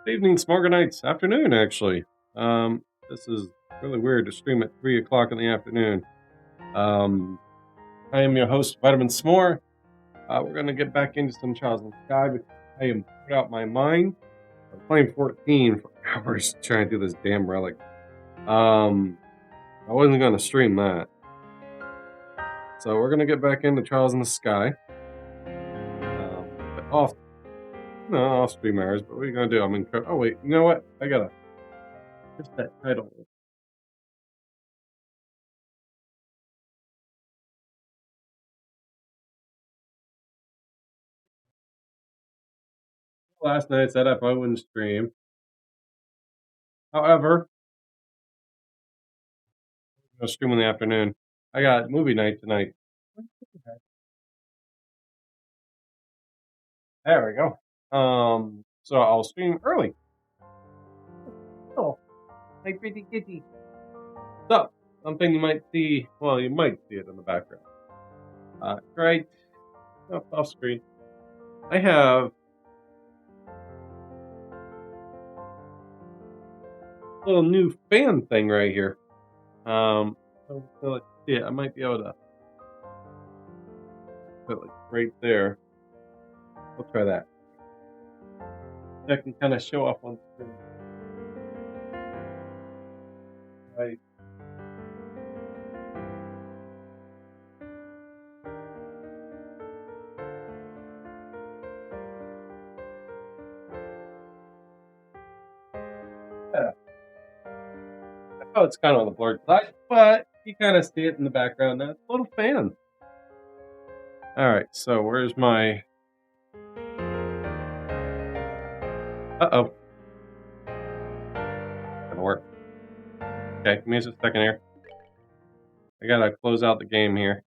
Evening, Smorganites. Afternoon, actually. This is really weird to stream at 3 o'clock in the afternoon. I am your host, Vitamin S'more. We're going to get back into some Trials in the Sky because I am put out my mind. I'm playing 14 for hours trying to do this damn relic. I wasn't going to stream that. So we're going to get back into Trials in the Sky. But off stream hours, but what are you going to do? I'm in. Oh, wait, you know what? I got to. Just that title. Last night I said I probably wouldn't stream. However, I'm going to stream in the afternoon. I got movie night tonight. There we go. So I'll stream early. Oh, my pretty kitty. So, something you might see, well, you might see it in the background. Right off screen. I have a little new fan thing right here. So let's see it. I might be able to put it like right there. We'll try that. I can kind of show off on screen. Right. Yeah. Oh, it's kind of on the blurred side, but you kind of see it in the background. That's a little fan. All right, so where's my... Uh-oh. Gonna work. Okay, give me just a second here. I gotta close out the game here.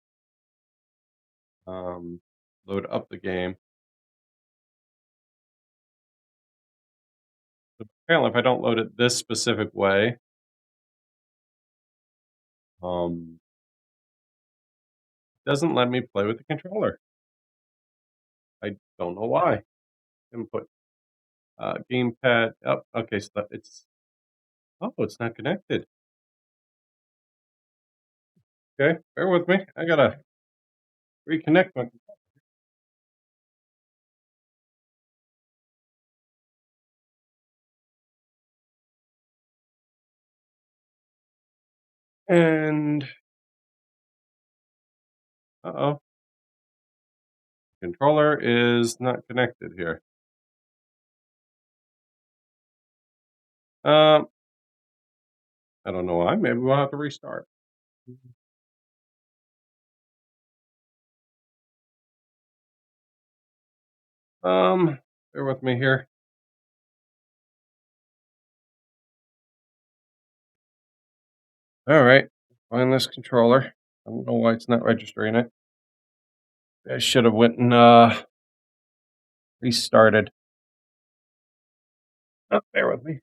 Load up the game. Apparently, if I don't load it this specific way, it doesn't let me play with the controller. I don't know why. Input. Gamepad. Oh, okay, so it's... Oh, it's not connected. Okay, bear with me. I gotta reconnect my... And... Uh-oh. Controller is not connected here. I don't know why. Maybe we'll have to restart. Bear with me here. All right, find this controller. I don't know why it's not registering it. I should have went and restarted. Oh, bear with me.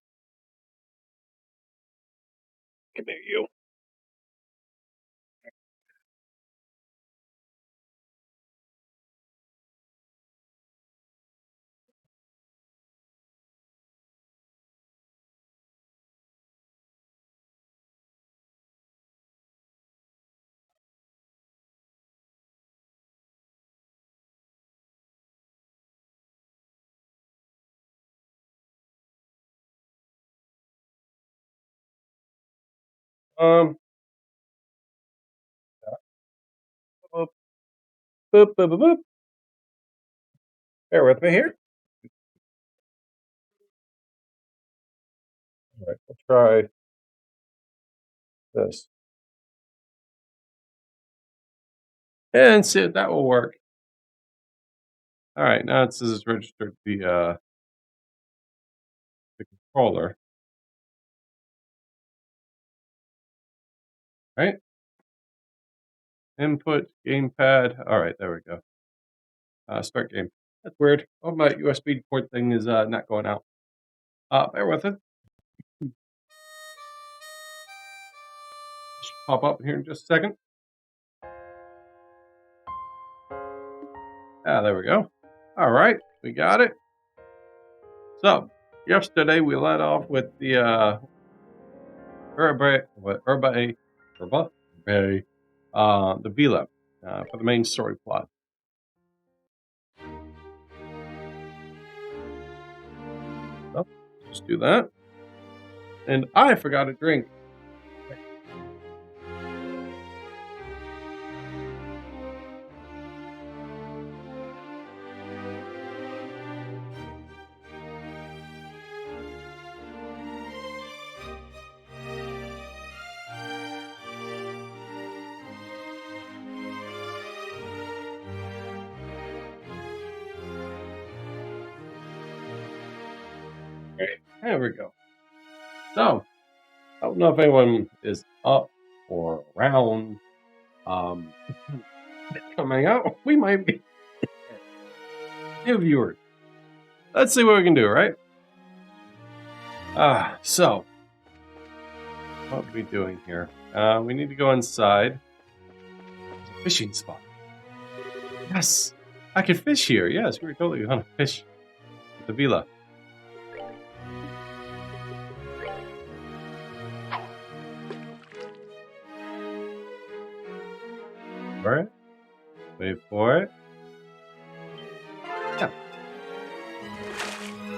Come here, you. Um, boop, boop, boop, boop, boop. Bear with me here. All right, we'll try this and see if that will work. All right, now it says it's registered the controller. Right? Input gamepad. All right, there we go. Start game. That's weird. Oh, my USB port thing is not going out. Bear with it. Should pop up here in just a second. There we go. All right, we got it. So, Yesterday we let off with the the Vila for the main story plot. So, just do that. And I forgot a drink. Okay, there we go. So, I don't know if anyone is up or around coming out. We might be new viewers. Let's see what we can do, right? So what are we doing here? We need to go inside. There's a fishing spot. Yes, I can fish here. Yes, we were totally gonna fish at the villa. All right, wait for it. Yeah,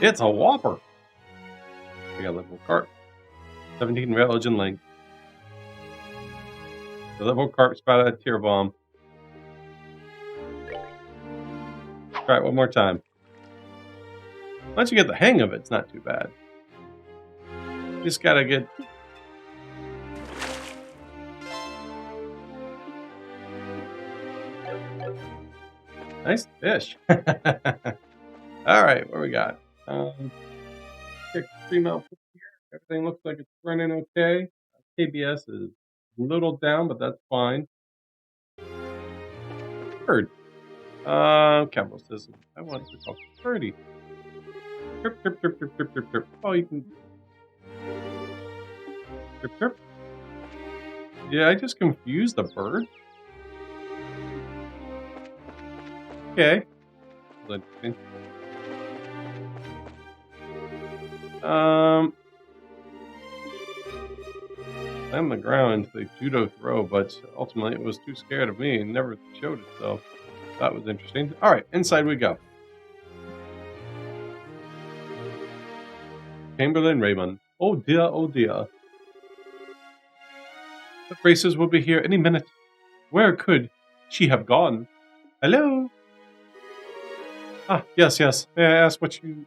it's a whopper. We got a little carp. 17 village in length. The little carp spotted a tear bomb. Try it one more time. Once you get the hang of it, it's not too bad. You just gotta get. Nice fish. All right, what we got? Stream output here. Everything looks like it's running okay. KBS is a little down, but that's fine. Bird. Capital system. I want to call 30. Trip, trip, trip, trip, trip, trip, trip. Oh, you can. Trip, trip. Yeah, I just confused the bird. Okay. That's interesting. On the ground into the judo throw, but ultimately it was too scared of me and never showed it, so that was interesting. All right, inside we go. Chamberlain Raymond. Oh dear, oh dear. The racers will be here any minute. Where could she have gone? Hello? Ah, yes, yes. May I ask what you...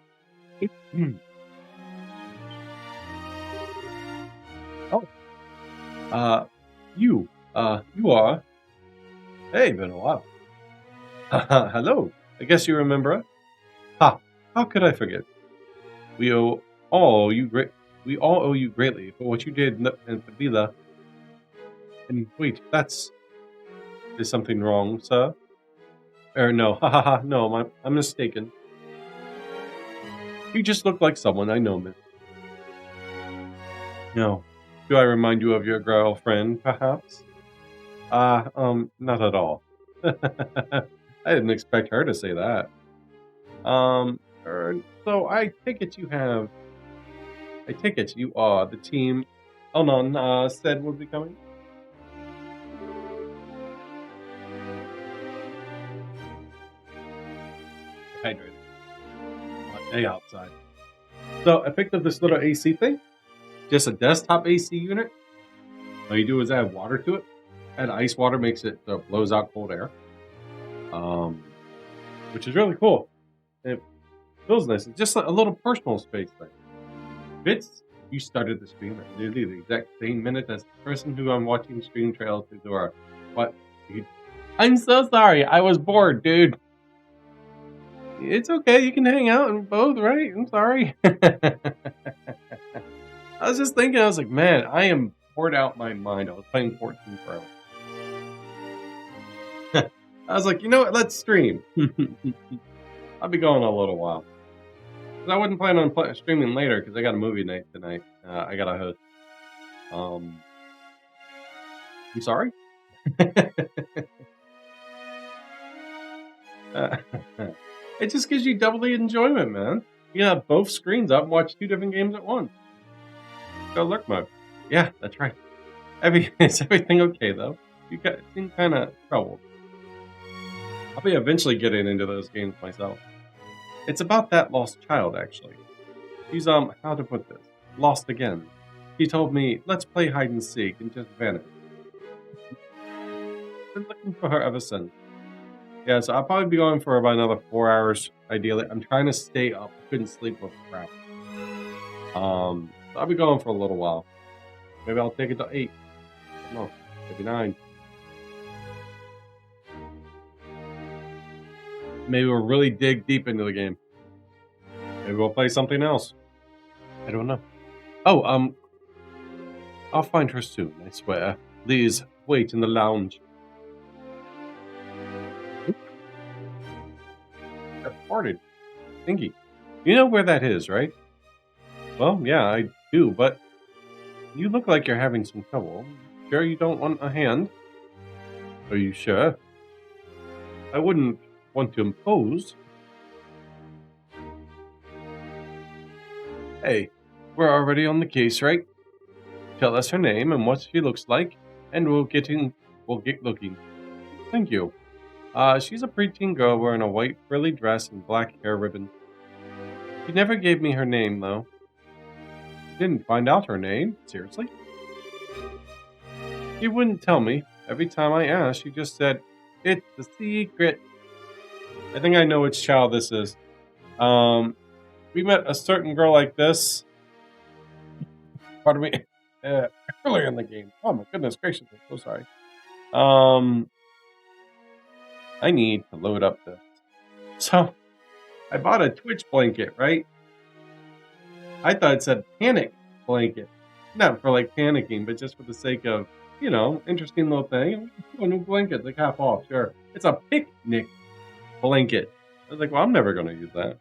Oh. You are... Hey, been a while. Hello. I guess you remember us? Ha, how could I forget? We all owe you greatly for what you did in Fabila. And wait, is something wrong, sir? No, no, I'm mistaken. You just look like someone I know, miss. No. Do I remind you of your girlfriend, perhaps? Not at all. I didn't expect her to say that. So I take it you are the team Elnon said would be coming? Hydrated. Hot day outside. So I picked up this little AC thing. Just a desktop AC unit. All you do is add water to it. Add ice water makes it so it blows out cold air. Which is really cool. It feels nice. It's just a little personal space thing. Fitz, you started the stream at nearly the exact same minute as the person who I'm watching stream trails through the door. What? I'm so sorry. I was bored, dude. It's okay. You can hang out in both, right? I'm sorry. I was just thinking, I was like, man, I am bored out my mind. I was playing 14 Pro. I was like, you know what? Let's stream. I'll be going a little while. I wasn't planning on streaming later because I got a movie night tonight. I got a host. I'm sorry? It just gives you double the enjoyment, man. You have both screens up and watch 2 different games at once. Go lurk mode. Yeah, that's right. Is everything okay though? You got seem kind of troubled. I'll be eventually getting into those games myself. It's about that lost child, actually. She's how to put this? Lost again. She told me, let's play hide and seek, and just vanished. Been looking for her ever since. Yeah, so I'll probably be going for about another 4 hours, ideally. I'm trying to stay up. I couldn't sleep with crap. I'll be going for a little while. Maybe I'll take it to 8. No, maybe 9. Maybe we'll really dig deep into the game. Maybe we'll play something else. I don't know. Oh, I'll find her soon, I swear. Please, wait in the lounge. I farted. Thingy. You know where that is, right? Well, yeah, I do, but you look like you're having some trouble. Sure you don't want a hand? Are you sure? I wouldn't want to impose. Hey, we're already on the case, right? Tell us her name and what she looks like, and we'll get looking. Thank you. She's a preteen girl wearing a white frilly dress and black hair ribbon. She never gave me her name, though. Didn't find out her name? Seriously? She wouldn't tell me. Every time I asked, she just said, it's a secret. I think I know which child this is. We met a certain girl like this. Pardon me. Earlier in the game. Oh my goodness gracious, I'm so sorry. I need to load up this. So, I bought a Twitch blanket, right? I thought it said panic blanket. Not for like panicking, but just for the sake of, interesting little thing. Oh, new blanket, like half off, sure. It's a picnic blanket. I was like, well, I'm never going to use that.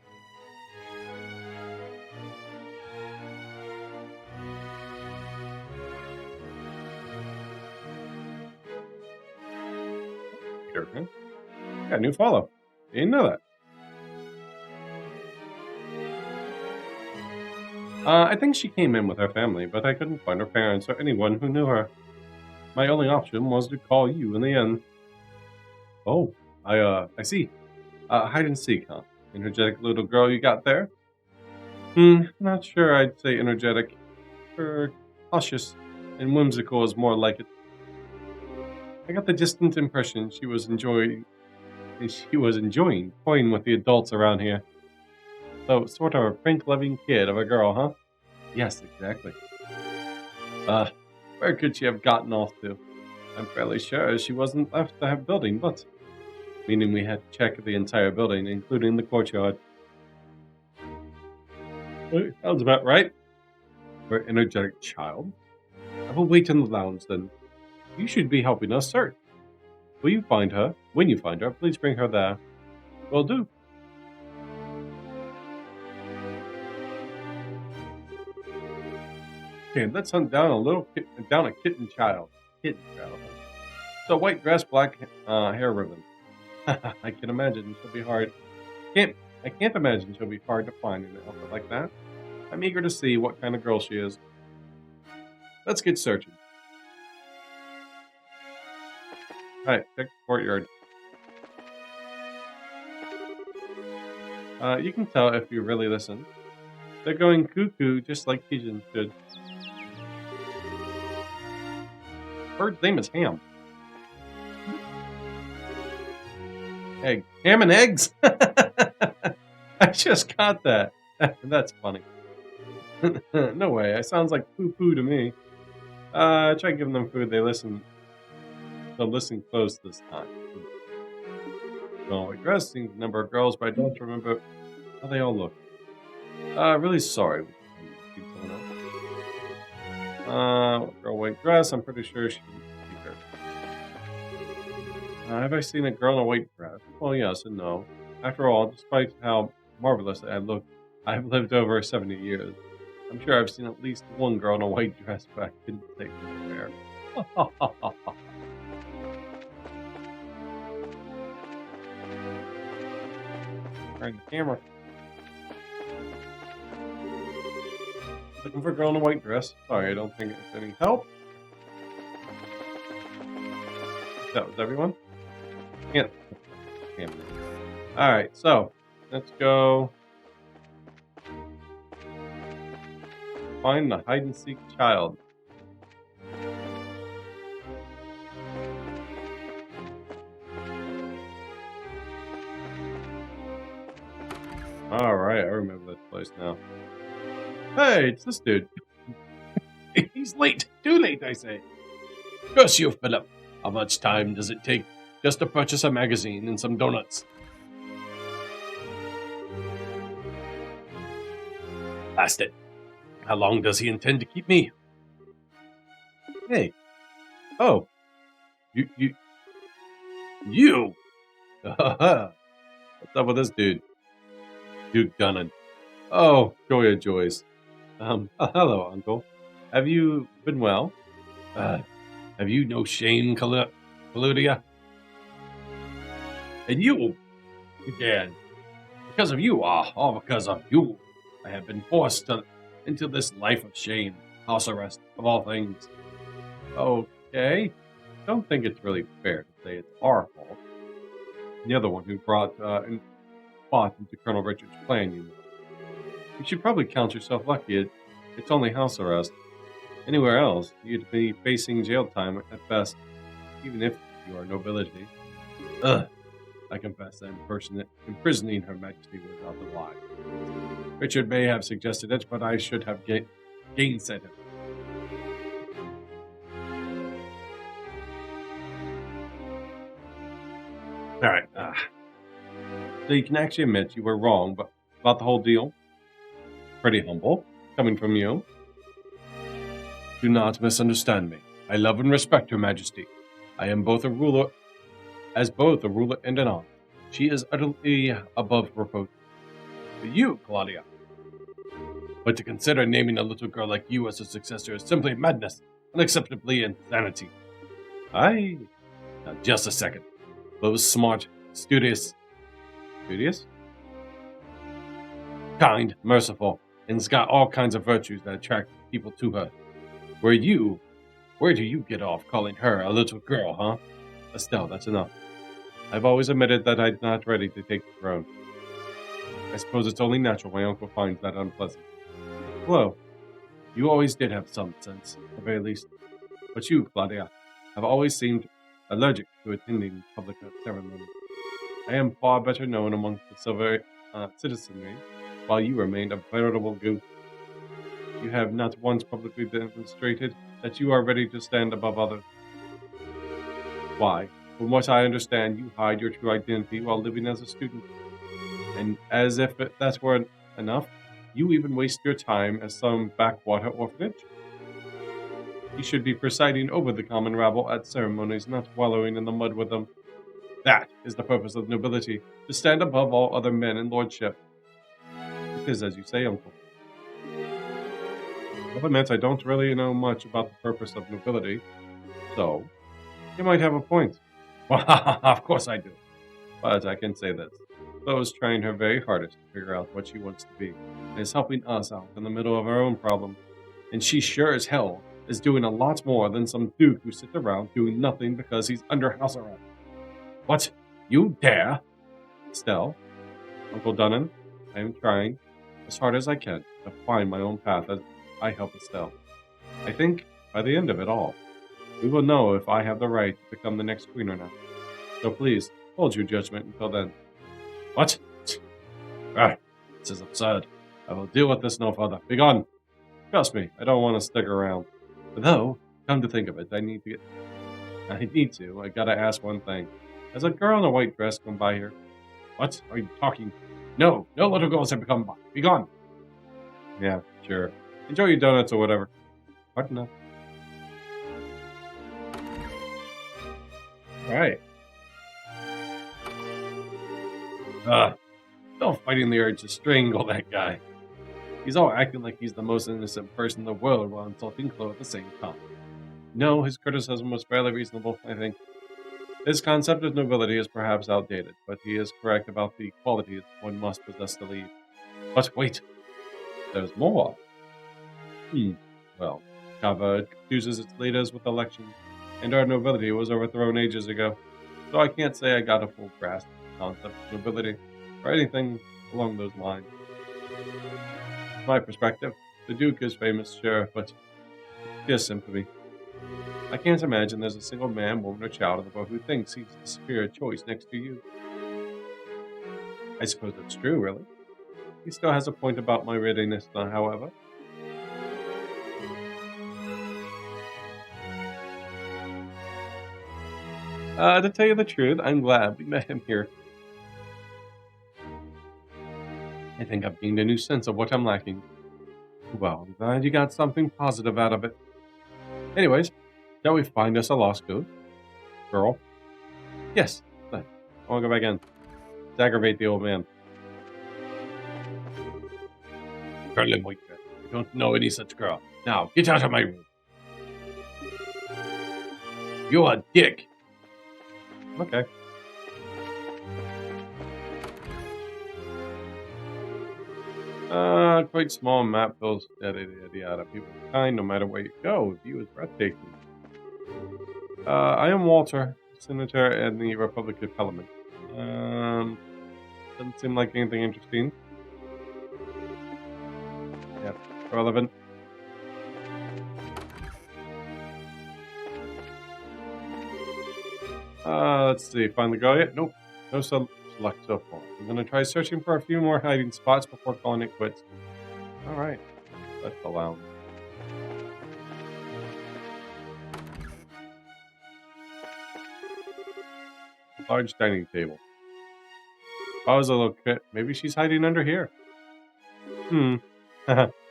Here, huh? Got a new follow. Didn't know that. I think she came in with her family, but I couldn't find her parents or anyone who knew her. My only option was to call you in the end. Oh, I see. Hide and seek, huh? Energetic little girl you got there? Not sure I'd say energetic. Her cautious and whimsical is more like it. I got the distant impression she was enjoying toying with the adults around here. So, sort of a prank-loving kid of a girl, huh? Yes, exactly. Where could she have gotten off to? I'm fairly sure she wasn't left the building, but meaning we had to check the entire building, including the courtyard. Sounds about right. For an energetic child. I will wait in the lounge then. You should be helping us search. Will you find her? When you find her, please bring her there. Will do. Okay, let's hunt down a kitten child. Kitten child. So white dress, black hair ribbon. I can imagine she'll be hard. I can't imagine she'll be hard to find in an outfit like that. I'm eager to see what kind of girl she is. Let's get searching. Alright, check the courtyard. You can tell if you really listen. They're going cuckoo just like pigeons should. Bird's name is Ham. Egg. Ham and eggs? I just got that. That's funny. No way. It sounds like poo-poo to me. Try giving them food. They'll listen close this time. Well, addressing the number of girls, but I don't remember how they all look. Really sorry. Girl white dress. I'm pretty sure she can her. Have I seen a girl in a white dress? Well, yes and no. After all, despite how marvelous I look, I've lived over 70 years. I'm sure I've seen at least one girl in a white dress, but I couldn't take her hair. Turn the camera. Looking for a girl in a white dress. Sorry, I don't think it's any help. That was everyone? Can't. Alright, so let's go find the hide and seek child. Alright, I remember this place now. Hey, it's this dude. He's late. Too late, I say. Curse you, Philip. How much time does it take just to purchase a magazine and some donuts? Blast it. How long does he intend to keep me? Hey. Oh. You. What's up with this dude? Duke Gunnan. Oh, joy of joys. Hello, Uncle. Have you been well? Have you no shame, Claudia? And you, again. Because of you, all because of you, I have been forced into this life of shame, house arrest, of all things. Okay. Don't think it's really fair to say it's our fault. The other one who brought and fought into Colonel Richard's plan, you know. You should probably count yourself lucky. It's only house arrest. Anywhere else, you'd be facing jail time at best, even if you are nobility. Ugh. I confess that imprisoning Her Majesty was out the lie. Richard may have suggested it, but I should have gainsaid him. Alright, so you can actually admit you were wrong, but about the whole deal? Pretty humble, coming from you. Do not misunderstand me. I love and respect Her Majesty. I am both a ruler and an aunt. She is utterly above reproach. But you, Claudia. But to consider naming a little girl like you as a successor is simply madness, unacceptably insanity. Now just a second. Those smart, studious, kind, merciful, and has got all kinds of virtues that attract people to her. Where do you get off calling her a little girl, huh? Estelle, that's enough. I've always admitted that I'm not ready to take the throne. I suppose it's only natural my uncle finds that unpleasant. Hello. You always did have some sense, at the very least. But you, Claudia, have always seemed allergic to attending public ceremonies. I am far better known amongst the citizenry, while you remained a veritable goof. You have not once publicly demonstrated that you are ready to stand above others. Why? From what I understand, you hide your true identity while living as a student. And as if that weren't enough, you even waste your time as some backwater orphanage. You should be presiding over the common rabble at ceremonies, not wallowing in the mud with them. That is the purpose of nobility, to stand above all other men in lordship. It is as you say, Uncle. I'll admit I don't really know much about the purpose of nobility, so you might have a point. Well, of course I do. But I can say this. Lo's trying her very hardest to figure out what she wants to be, and is helping us out in the middle of our own problem. And she sure as hell is doing a lot more than some duke who sits around doing nothing because he's under house arrest. What? You dare? Estelle? Uncle Dunnan, I am trying, as hard as I can, to find my own path as I help Estelle. I think, by the end of it all, we will know if I have the right to become the next queen or not. So please, hold your judgment until then. What? This is absurd. I will deal with this no further. Begone! Trust me, I don't want to stick around. Though, come to think of it, I gotta ask one thing. Has a girl in a white dress come by here? What are you talking? No little girls have come by. Begone! Yeah, sure. Enjoy your donuts or whatever. Hard enough. Alright. Still fighting the urge to strangle that guy. He's all acting like he's the most innocent person in the world while insulting Chloe at the same time. No, his criticism was fairly reasonable, I think. His concept of nobility is perhaps outdated, but he is correct about the qualities one must possess to lead. But wait, there's more. Hmm. Well, Java chooses its leaders with elections, and our nobility was overthrown ages ago. So I can't say I got a full grasp of the concept of nobility, or anything along those lines. From my perspective, the Duke is famous, sure, but just infamy. I can't imagine there's a single man, woman, or child in the world who thinks he's the superior choice next to you. I suppose that's true, really. He still has a point about my readiness, however. To tell you the truth, I'm glad we met him here. I think I've gained a new sense of what I'm lacking. Well, I'm glad you got something positive out of it. Anyways, shall we find us a lost girl? Yes. I want to go back in. Let's aggravate the old man. Curly Moika. I don't know any such girl. Now, get out of my room. You're a dick. Okay. Quite small map bills, yada yada yada. People are kind no matter where you go. The view is breathtaking. I am Walter, senator in the Republican Parliament. Doesn't seem like anything interesting. Yeah, relevant. Let's see. Find the girl yet? Nope. No luck so far. I'm gonna try searching for a few more hiding spots before calling it quits. All right. That's the lounge. Large dining table. If I was a little kid, maybe she's hiding under here. Hmm.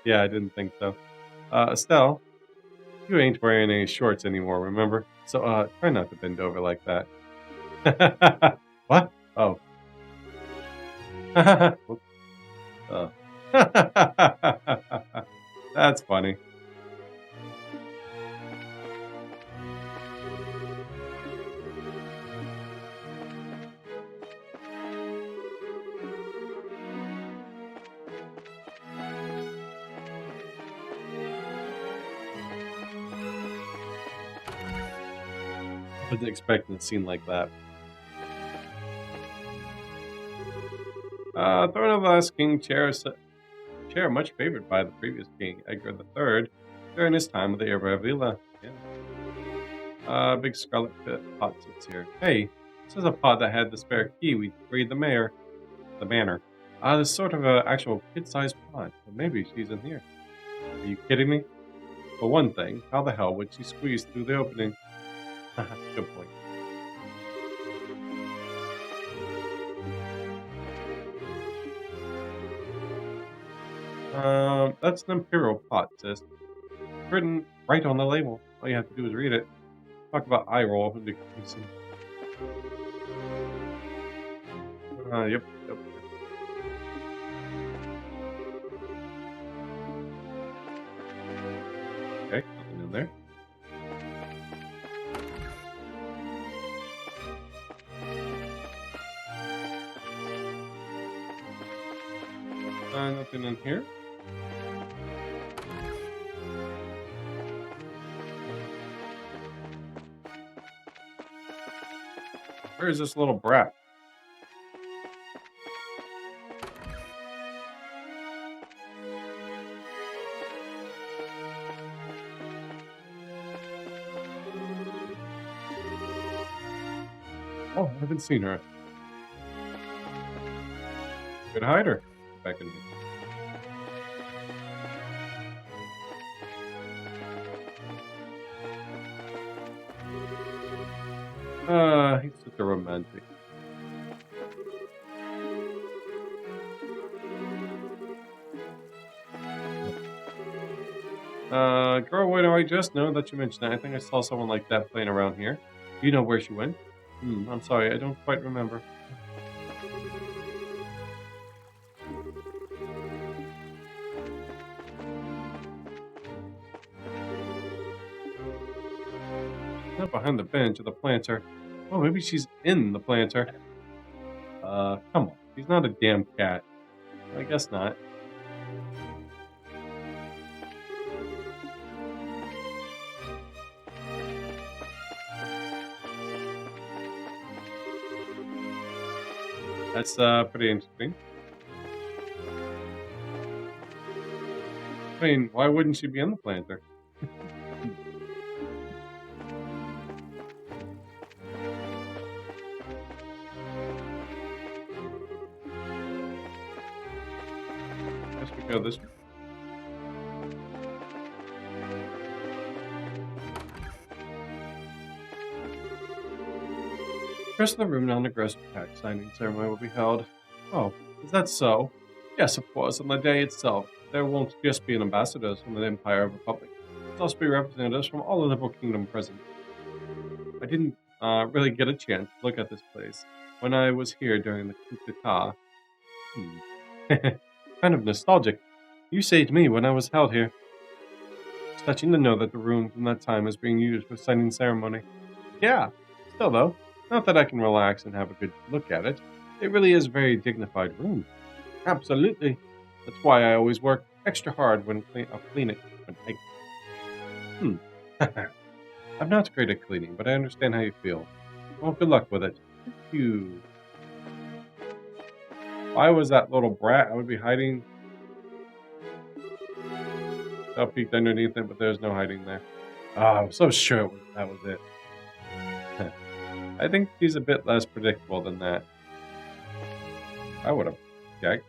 Yeah, I didn't think so. Estelle, you ain't wearing any shorts anymore, remember? So, try not to bend over like that. What? Oh. Whoops. Oh. That's funny. I wasn't expecting a scene like that. Throne of the last king chair much favored by the previous king, Edgar III, during his time with the era of Vila. Yeah. Big scarlet pot sits here. Hey, this is a pod that had the spare key we freed the manor. This sort of a actual kid-sized pod, but maybe she's in here. Are you kidding me? For one thing, how the hell would she squeeze through the opening? Good point. That's an imperial pot, sis. Written right on the label. All you have to do is read it. Talk about eye roll. Yep. Okay, nothing in there. Nothing in here. Where is this little brat? Oh, I haven't seen her. Could hide her. Back in here. He's such a romantic. Girl, why do I just know that you mentioned that? I think I saw someone like that playing around here. Do you know where she went? I'm sorry, I don't quite remember. Not behind the bench of the planter. Oh, maybe she's in the planter. Come on. She's not a damn cat. I guess not. That's pretty interesting. I mean, why wouldn't she be on the planter? Guess we go this way. Rest of the room on the aggressive pact signing ceremony will be held. Oh, is that so? Yes, of course. On the day itself, there won't just be ambassadors from the Empire of Republic. There'll also be representatives from all of the Liberal Kingdom present. I didn't really get a chance to look at this place when I was here during the coup d'etat. Kind of nostalgic. You saved me when I was held here. It's touching to know that the room from that time is being used for signing ceremony. Yeah, still though, not that I can relax and have a good look at it. It really is a very dignified room. Absolutely. That's why I always work extra hard when cleaning. When hmm. I'm not great at cleaning, but I understand how you feel. Well, good luck with it. Thank you. Why was that little brat? I would be hiding. I peeked underneath it, but there's no hiding there. I was so sure that was it. I think she's a bit less predictable than that. I would have checked.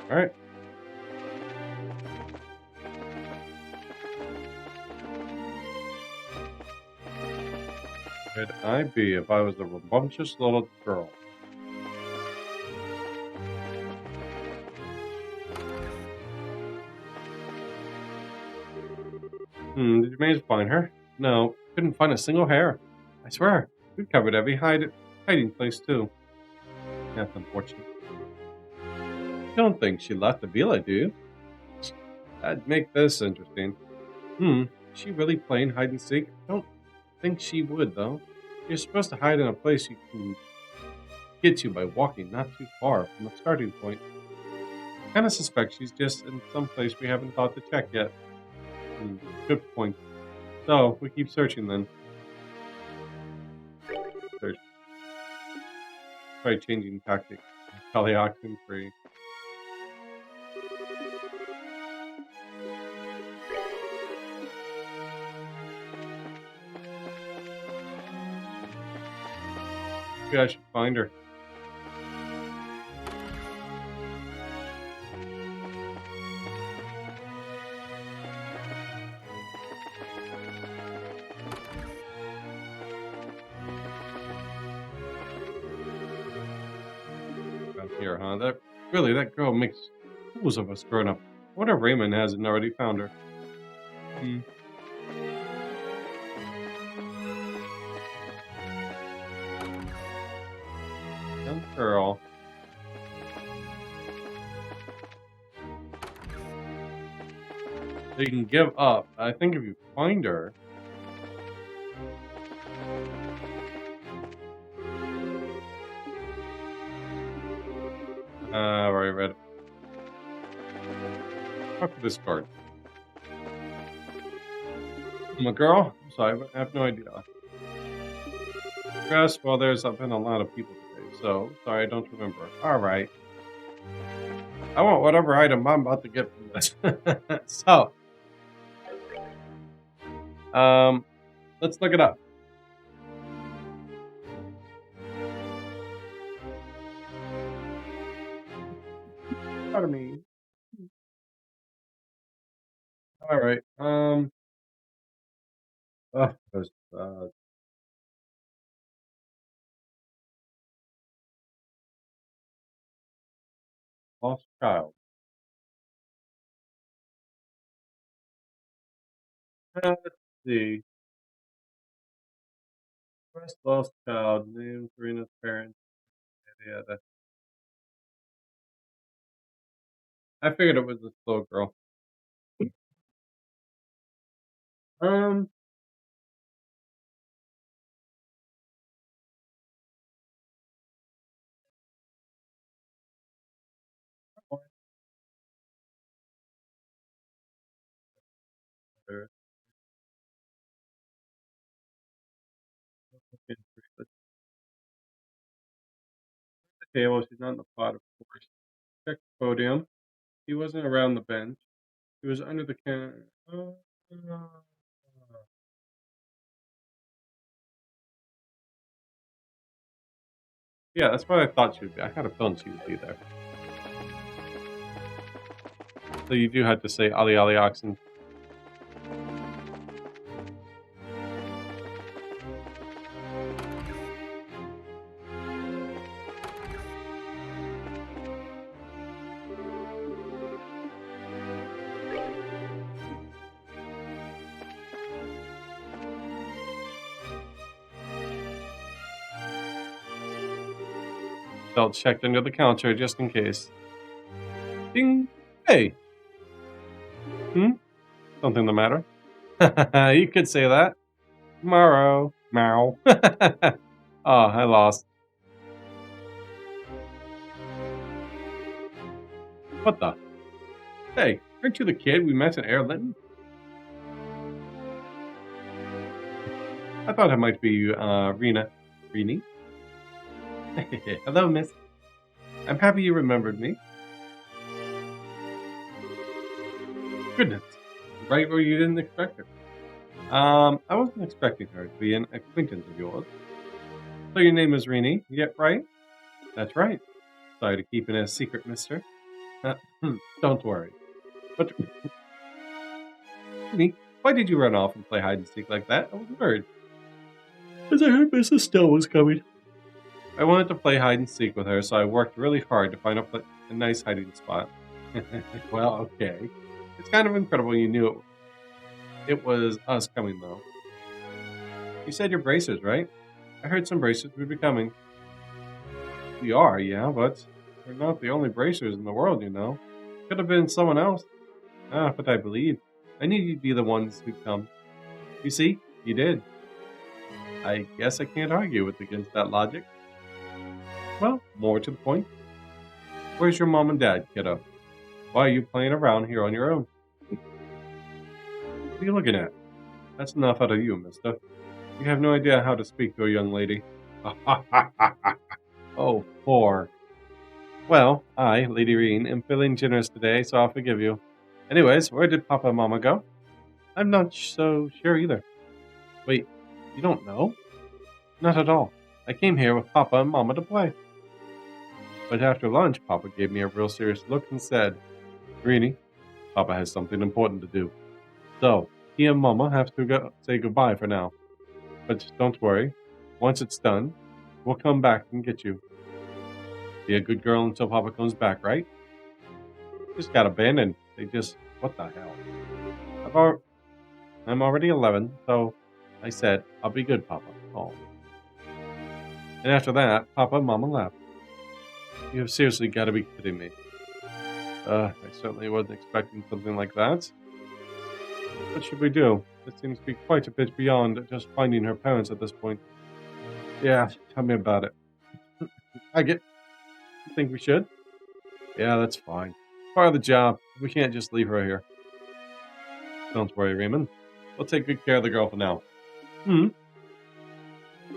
All right. Where'd I be if I was a rambunctious little girl? Did you manage to find her? No, couldn't find a single hair. I swear, we covered every hiding place too. That's unfortunate. You don't think she left the villa, do you? That'd make this interesting. Is she really playing hide and seek? I don't think she would, though. You're supposed to hide in a place you can get to by walking not too far from the starting point. I kind of suspect she's just in some place we haven't thought to check yet. Good point. So, we keep searching then. Search. Try changing tactics. Polyoxin free. Maybe I should find her. Down here, huh? That girl makes fools of us growing up. I wonder if Raymond hasn't already found her. Hmm. Young girl. So you can give up. I think if you find her. Right, read it. Talk to this card. I'm a girl? I'm sorry, but I have no idea. Yes, well, there's been a lot of people today, so sorry, I don't remember. Alright. I want whatever item I'm about to get from this. So, um, let's look it up. Pardon me. Alright, there's, lost child. Let's see. First lost child, name Serena's parents. Yeah, I figured it was this little girl. Um, Okay, let's the table. She's not in the pot, of course. Check the podium. He wasn't around the bench. He was under the can. Yeah, that's what I thought she would be. I had a feeling she would be there. So you do have to say Ali Ali Oxen. Belt checked under the counter just in case. Ding! Hey! Something the matter? You could say that. Tomorrow. Meow. Oh, I lost. What the? Hey, aren't you the kid we met in Airlitten? I thought it might be you, Rena. Rini? Hello, miss. I'm happy you remembered me. Goodness. Right where you didn't expect her. I wasn't expecting her to be an acquaintance of yours. So your name is Rini, yet right? That's right. Sorry to keep it a secret, mister. Don't worry. But, Rini, why did you run off and play hide and seek like that? I was worried. Because I heard Mrs. Stowe was coming. I wanted to play hide and seek with her, so I worked really hard to find a nice hiding spot. Well, okay. It's kind of incredible you knew it was us coming, though. You said your bracers, right? I heard some bracers would be coming. We are, yeah, but we're not the only bracers in the world, you know. Could have been someone else. But I believe. I knew you'd be the ones who'd come. You see, you did. I guess I can't argue against that logic. Well, more to the point. Where's your mom and dad, kiddo? Why are you playing around here on your own? What are you looking at? That's enough out of you, mister. You have no idea how to speak to a young lady. Oh, poor. Well, I, Lady Reen, am feeling generous today, so I'll forgive you. Anyways, where did Papa and Mama go? I'm not so sure either. Wait, you don't know? Not at all. I came here with Papa and Mama to play. But after lunch, Papa gave me a real serious look and said, Greenie, Papa has something important to do. So, he and Mama have to go say goodbye for now. But don't worry. Once it's done, we'll come back and get you. Be a good girl until Papa comes back, right? Just got abandoned. What the hell? I'm already 11, so I said, I'll be good, Papa. Oh. And after that, Papa and Mama left. You have seriously got to be kidding me. I certainly wasn't expecting something like that. What should we do? It seems to be quite a bit beyond just finding her parents at this point. Yeah, tell me about it. You think we should? Yeah, that's fine. Part of the job. We can't just leave her here. Don't worry, Raymond. We'll take good care of the girl for now.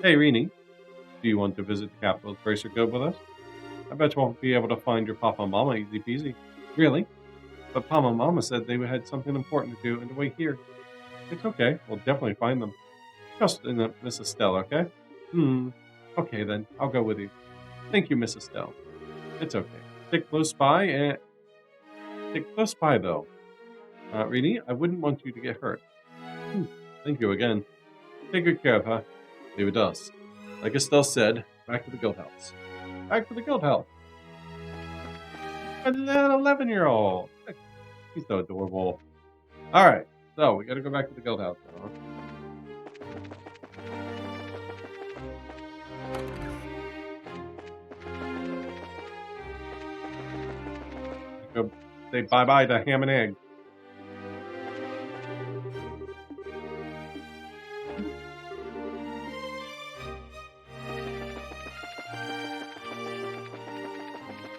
Hey, Rini. Do you want to visit the capital Tracer Code with us? I bet you won't be able to find your Papa and Mama easy peasy. Really? But Papa and Mama said they had something important to do and to wait here. It's okay. We'll definitely find them. Trust in Miss Estelle, okay? Okay then. I'll go with you. Thank you, Miss Estelle. It's okay. Stick close by, though. Rini, I wouldn't want you to get hurt. Thank you again. Take good care of her. Leave it to us. Like Estelle said, back to the guild house. Back to the guild house. And that 11-year-old. He's so adorable. Alright, so we gotta go back to the guild house now. Go say bye-bye to ham and egg.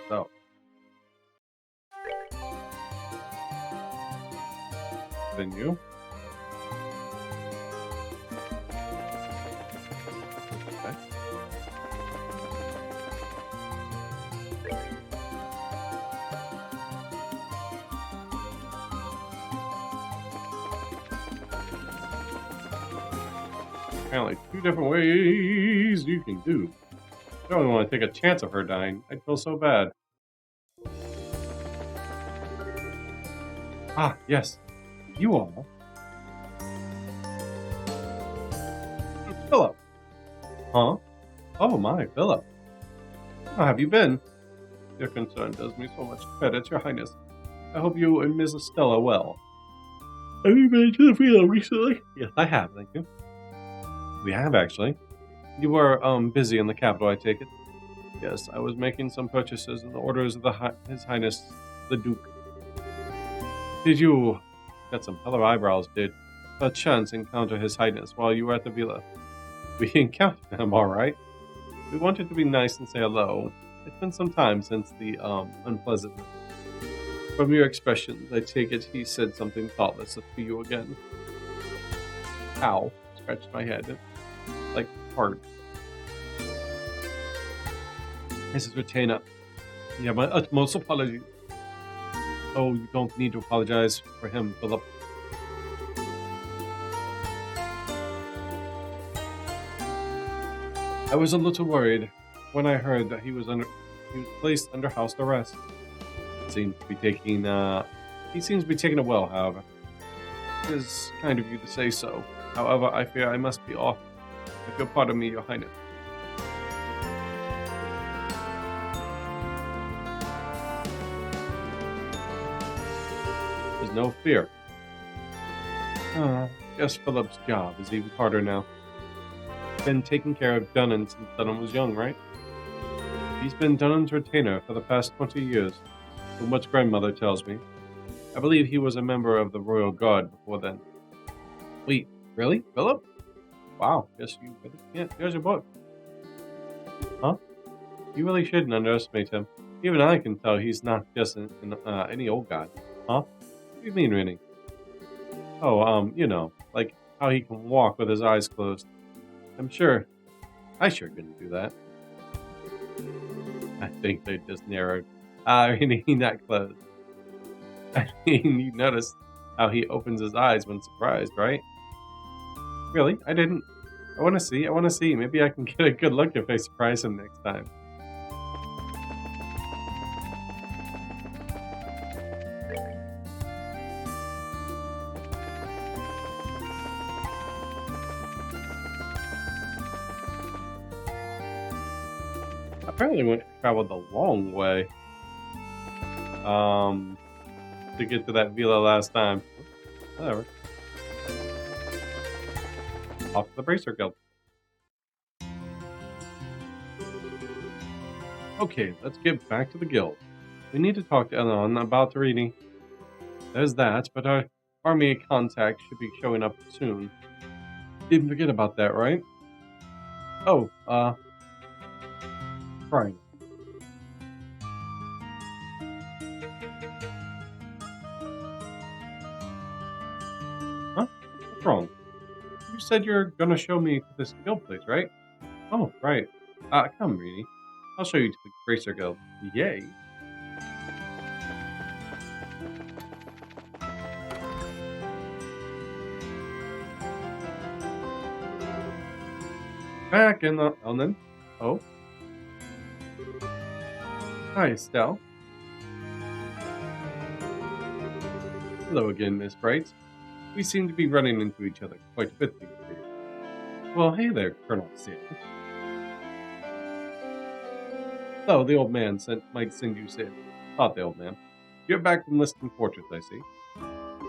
So. Continue. Apparently 2 different ways you can do. I don't even want to take a chance of her dying. I'd feel so bad. Ah, yes. You all. Philip. Huh? Oh my, Philip. How have you been? Your concern does me so much credit, Your Highness. I hope you and Mrs. Stella well. Have you been to the villa recently? Yes, I have, thank you. We have, actually. You were, busy in the capital, I take it? Yes, I was making some purchases in the orders of His Highness, the Duke. Did you... Got some color eyebrows, did. By chance encounter His Highness while you were at the villa? We encountered him, alright. We wanted to be nice and say hello. It's been some time since the, unpleasantness. From your expressions, I take it he said something thoughtless to you again. Ow. Scratched my head. Like, hard. Mrs. Retainer, you have my utmost apology. Oh, you don't need to apologize for him, Philip. I was a little worried when I heard that he was placed under house arrest. He seems to be taking it well, however. It is kind of you to say so. However, I fear I must be off. If you'll pardon me, Your Highness. There's no fear. Guess Philip's job is even harder now. Been taking care of Dunnan since Dunnan was young, right? He's been Dunnan's retainer for the past 20 years, from what grandmother tells me. I believe he was a member of the Royal Guard before then. Wait, really? Philip? Wow, guess you really can't. Here's your book. Huh? You really shouldn't underestimate him. Even I can tell he's not just any old guy. Huh? What do you mean, Rennie? Oh, like how he can walk with his eyes closed. I sure couldn't do that. I think they just narrowed. Rennie, not closed. I mean, you notice how he opens his eyes when surprised, right? Really? I didn't. I want to see. Maybe I can get a good look if I surprise him next time. Apparently traveled a long way. To get to that villa last time. Whatever. Off to the Bracer Guild. Okay, let's get back to the guild. We need to talk to Elon about Tarini. There's that, but our army contact should be showing up soon. Didn't forget about that, right? Oh, right. Huh? What's wrong? You said you're gonna show me this guild place, right? Oh, right. Come, Rini. I'll show you to the Bracer Guild. Yay! Back in the Elnan. Oh. Hi, Estelle. Hello again, Miss Bright. We seem to be running into each other quite a bit these days. Well, hey there, Colonel Sid. So, the old man might send you Sid. Thought the old man. You're back from Liston Fortress, I see.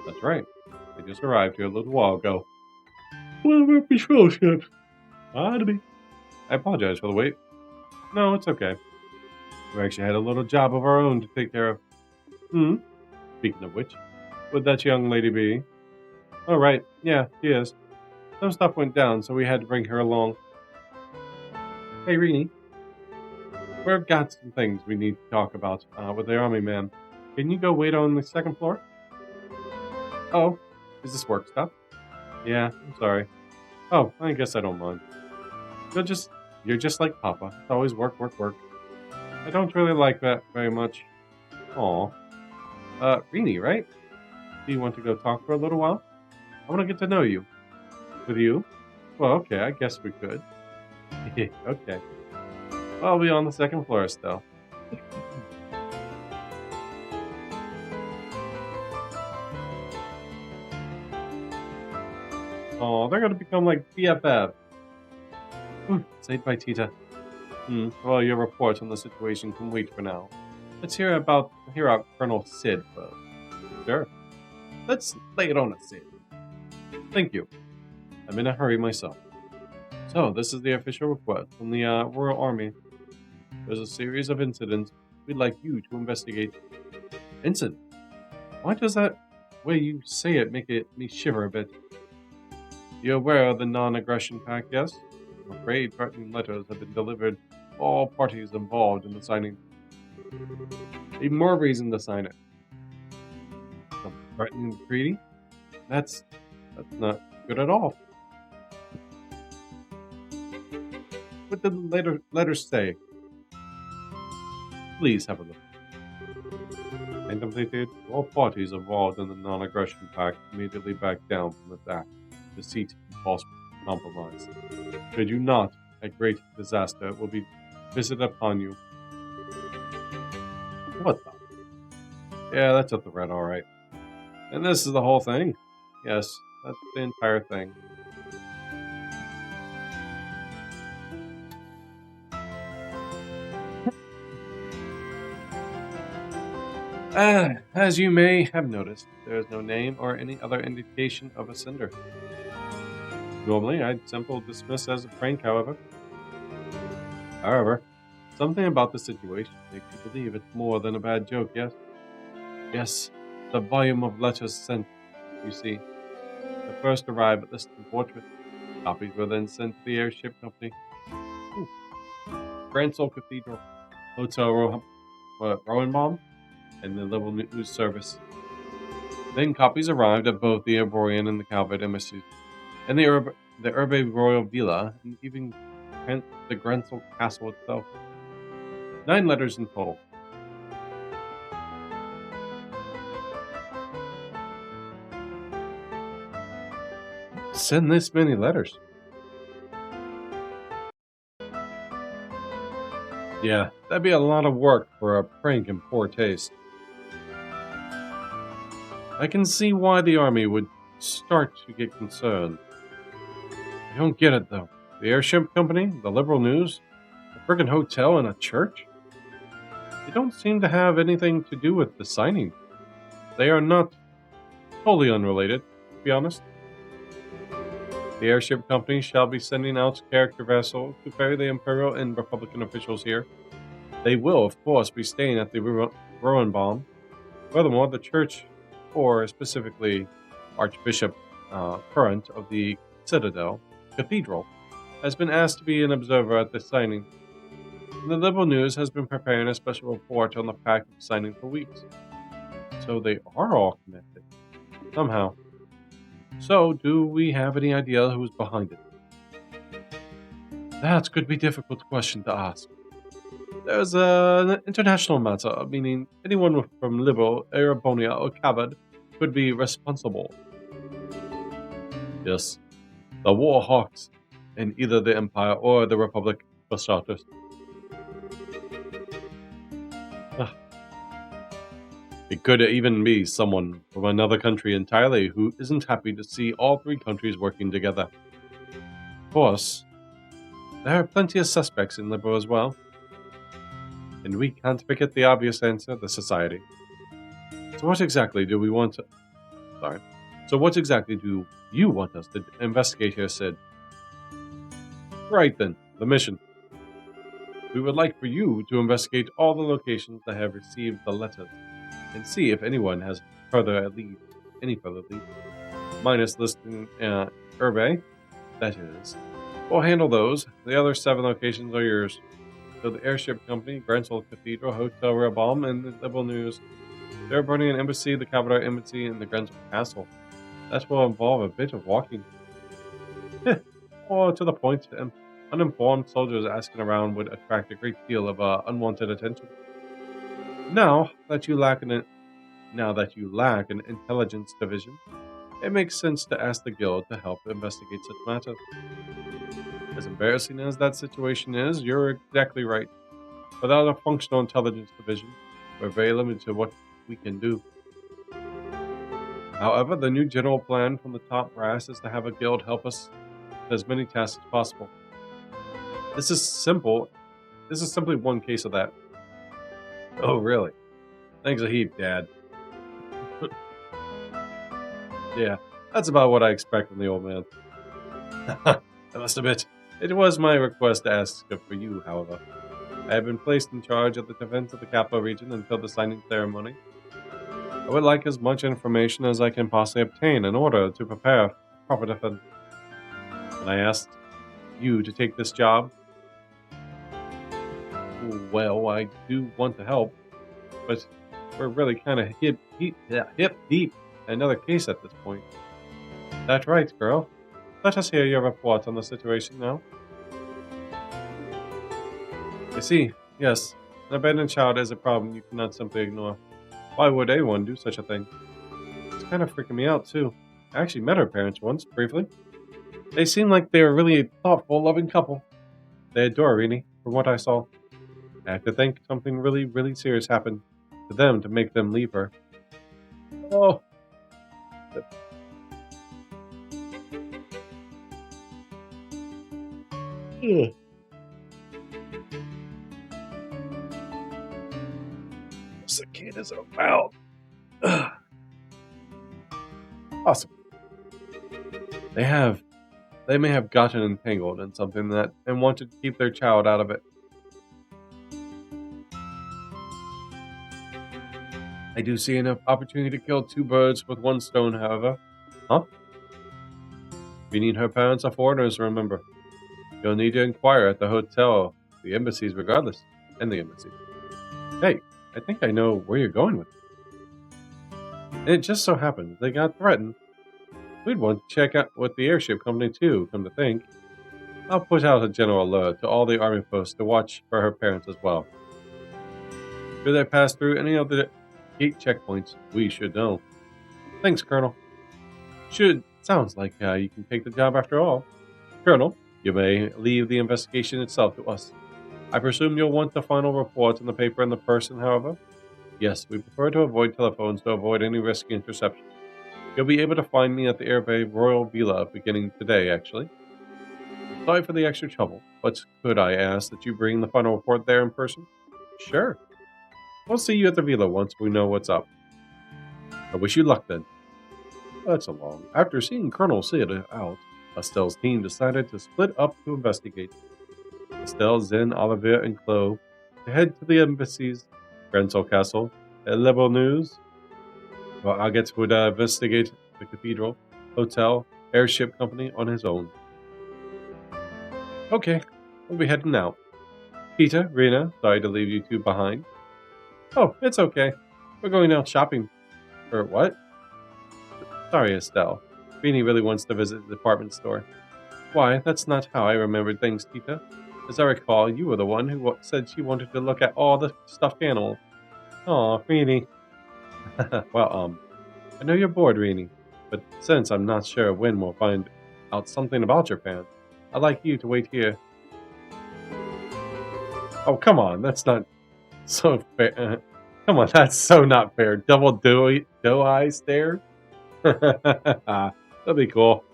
That's right. I just arrived here a little while ago. One of our patrol ships. Odd to me. I apologize for the wait. No, it's okay. We actually had a little job of our own to take care of. Speaking of which, would that young lady be? Oh, right. Yeah, she is. Some stuff went down, so we had to bring her along. Hey, Rini. We've got some things we need to talk about with the army man. Can you go wait on the second floor? Oh, is this work stuff? Yeah, I'm sorry. Oh, I guess I don't mind. You're just like Papa. It's always work, work, work. I don't really like that very much. Aw. Rini, right? Do you want to go talk for a little while? I want to get to know you. With you? Well, okay, I guess we could. Okay. Well, I'll be on the second floor still. Oh, they're gonna become like BFF. Saved by Tita. Well, your report on the situation can wait for now. Let's hear out Colonel Sid first. Sure. Let's lay it on a Sid. Thank you. I'm in a hurry myself. So, this is the official report from the Royal Army. There's a series of incidents we'd like you to investigate. Incident? Why does that way you say it make me shiver a bit? You're aware of the non-aggression pact, yes? I'm afraid threatening letters have been delivered to all parties involved in the signing. Need more reason to sign it. Some threatening the treaty? That's not good at all. What did the letters say? Please have a look. Contemplated, all parties involved in the non-aggression pact immediately back down from its act, deceit, and false compromise. Should you not, a great disaster will be visited upon you. What the? Yeah, that's a threat, alright. And this is the whole thing? Yes, that's the entire thing. As you may have noticed, there is no name or any other indication of a sender. Normally, I'd simply dismiss as a prank, however. Something about the situation makes you believe it's more than a bad joke, yes? Yes, the volume of letters sent, you see. The first arrived at Liston Fortress. Copies were then sent to the airship company. Grand Soul Cathedral, Hotel Rowanbaum, and the Level News Service. Then copies arrived at both the Arborian and the Calvert embassies, and the Urbe Royal Villa, and even the Grensel Castle itself. 9 letters in total. Send this many letters? Yeah, that'd be a lot of work for a prank in poor taste. I can see why the army would start to get concerned. I don't get it, though. The airship company, the liberal news, a friggin' hotel, and a church? They don't seem to have anything to do with the signing. They are not totally unrelated, to be honest. The airship company shall be sending out character vessels to ferry the Imperial and Republican officials here. They will, of course, be staying at the Rowanbaum. Furthermore, the church, or specifically Archbishop Current of the Citadel Cathedral, has been asked to be an observer at the signing. The Liberal News has been preparing a special report on the pact of signing for weeks. So they are all connected, somehow. So, do we have any idea who's behind it? That could be a difficult question to ask. There's an international matter, meaning anyone from Liberal, Arabonia, or Cabot could be responsible. Yes, the war hawks in either the Empire or the Republic, for starters. It could even be someone from another country entirely who isn't happy to see all 3 countries working together. Of course, there are plenty of suspects in Liberal as well. And we can't forget the obvious answer, the Society. So what exactly do you want us to investigate here, Sid? Right then, the mission. We would like for you to investigate all the locations that have received the letters and see if anyone has any further leads. Minus listing Urbe, that is. We'll handle those. The other 7 locations are yours. So the airship company, Grensel Cathedral, Hotel Rebalm, and the Liberal News. They're burning an embassy, the Cabot Embassy, and the Grensel Castle. That will involve a bit of walking. Or to the point, uninformed soldiers asking around would attract a great deal of unwanted attention. Now that you lack an intelligence division, it makes sense to ask the guild to help investigate such matters. As embarrassing as that situation is, you're exactly right. Without a functional intelligence division, we're very limited to what we can do. However, the new general plan from the top brass is to have a guild help us with as many tasks as possible. This is simple. This is simply one case of that. Oh, really? Thanks a heap, Dad. Yeah, that's about what I expect from the old man. I must admit, it was my request to ask for you, however. I have been placed in charge of the defense of the capital region until the signing ceremony. I would like as much information as I can possibly obtain in order to prepare a proper defense. And I asked you to take this job. Well, I do want to help, but we're really kind of hip deep in another case at this point. That's right, girl. Let us hear your report on the situation now. I see. Yes, an abandoned child is a problem you cannot simply ignore. Why would anyone do such a thing? It's kind of freaking me out, too. I actually met her parents once, briefly. They seem like they were really a thoughtful, loving couple. They adore Rini, from what I saw. I have to think something really, really serious happened to them to make them leave her. Oh. Ugh. This kid is about. Awesome. They may have gotten entangled in something that and wanted to keep their child out of it. I do see an opportunity to kill two birds with one stone, however. Huh? We need her parents are foreigners, remember. You'll need to inquire at the hotel, the embassies regardless, and the embassy. Hey, I think I know where you're going with it. And it just so happens they got threatened. We'd want to check out with the airship company too, come to think. I'll put out a general alert to all the army posts to watch for her parents as well. Should they pass through any of the gate checkpoints, we should know. Thanks, Colonel. Sounds like you can take the job after all. Colonel, you may leave the investigation itself to us. I presume you'll want the final report in the paper and the person, however? Yes, we prefer to avoid telephones to avoid any risky interception. You'll be able to find me at the Airbay Royal Villa beginning today, actually. Sorry for the extra trouble, but could I ask that you bring the final report there in person? Sure. We'll see you at the Villa once we know what's up. I wish you luck then. That's a long. After seeing Colonel Sid out, Estelle's team decided to split up to investigate. Estelle, Zen, Olivier, and Chloe to head to the embassies, Gransol Castle, and Level News, while Agathe would investigate the cathedral, hotel, airship company on his own. Okay, we'll be heading out. Peter, Rena, sorry to leave you two behind. Oh, it's okay. We're going out shopping. Or what? Sorry, Estelle. Rini really wants to visit the department store. Why, that's not how I remembered things, Tita. As I recall, you were the one who said she wanted to look at all the stuffed animals. Aw, Rini. Well, I know you're bored, Rini, but since I'm not sure when we'll find out something about your parents, I'd like you to wait here. Oh, come on, that's not so fair. Come on, that's so not fair. Double doe-eye stare? That'd be cool.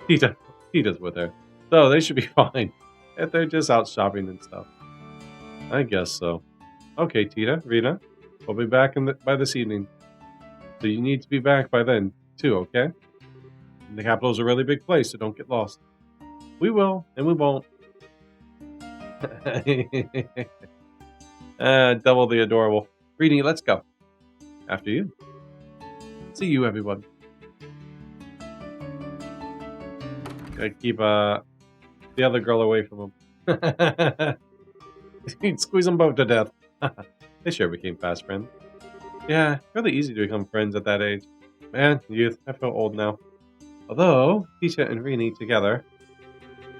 Tita's with her, so they should be fine. If they're just out shopping and stuff. I guess so. Okay, Tita, Rita, we'll be back by this evening. So you need to be back by then, too, okay? The capital's a really big place, so don't get lost. We will, and we won't. Double the adorable. Rini, let's go. After you. See you, everyone. Gotta keep the other girl away from him. He'd squeeze them both to death. They sure became fast friends. Yeah, really easy to become friends at that age. Man, youth, I feel old now. Although, Tisha and Rini together,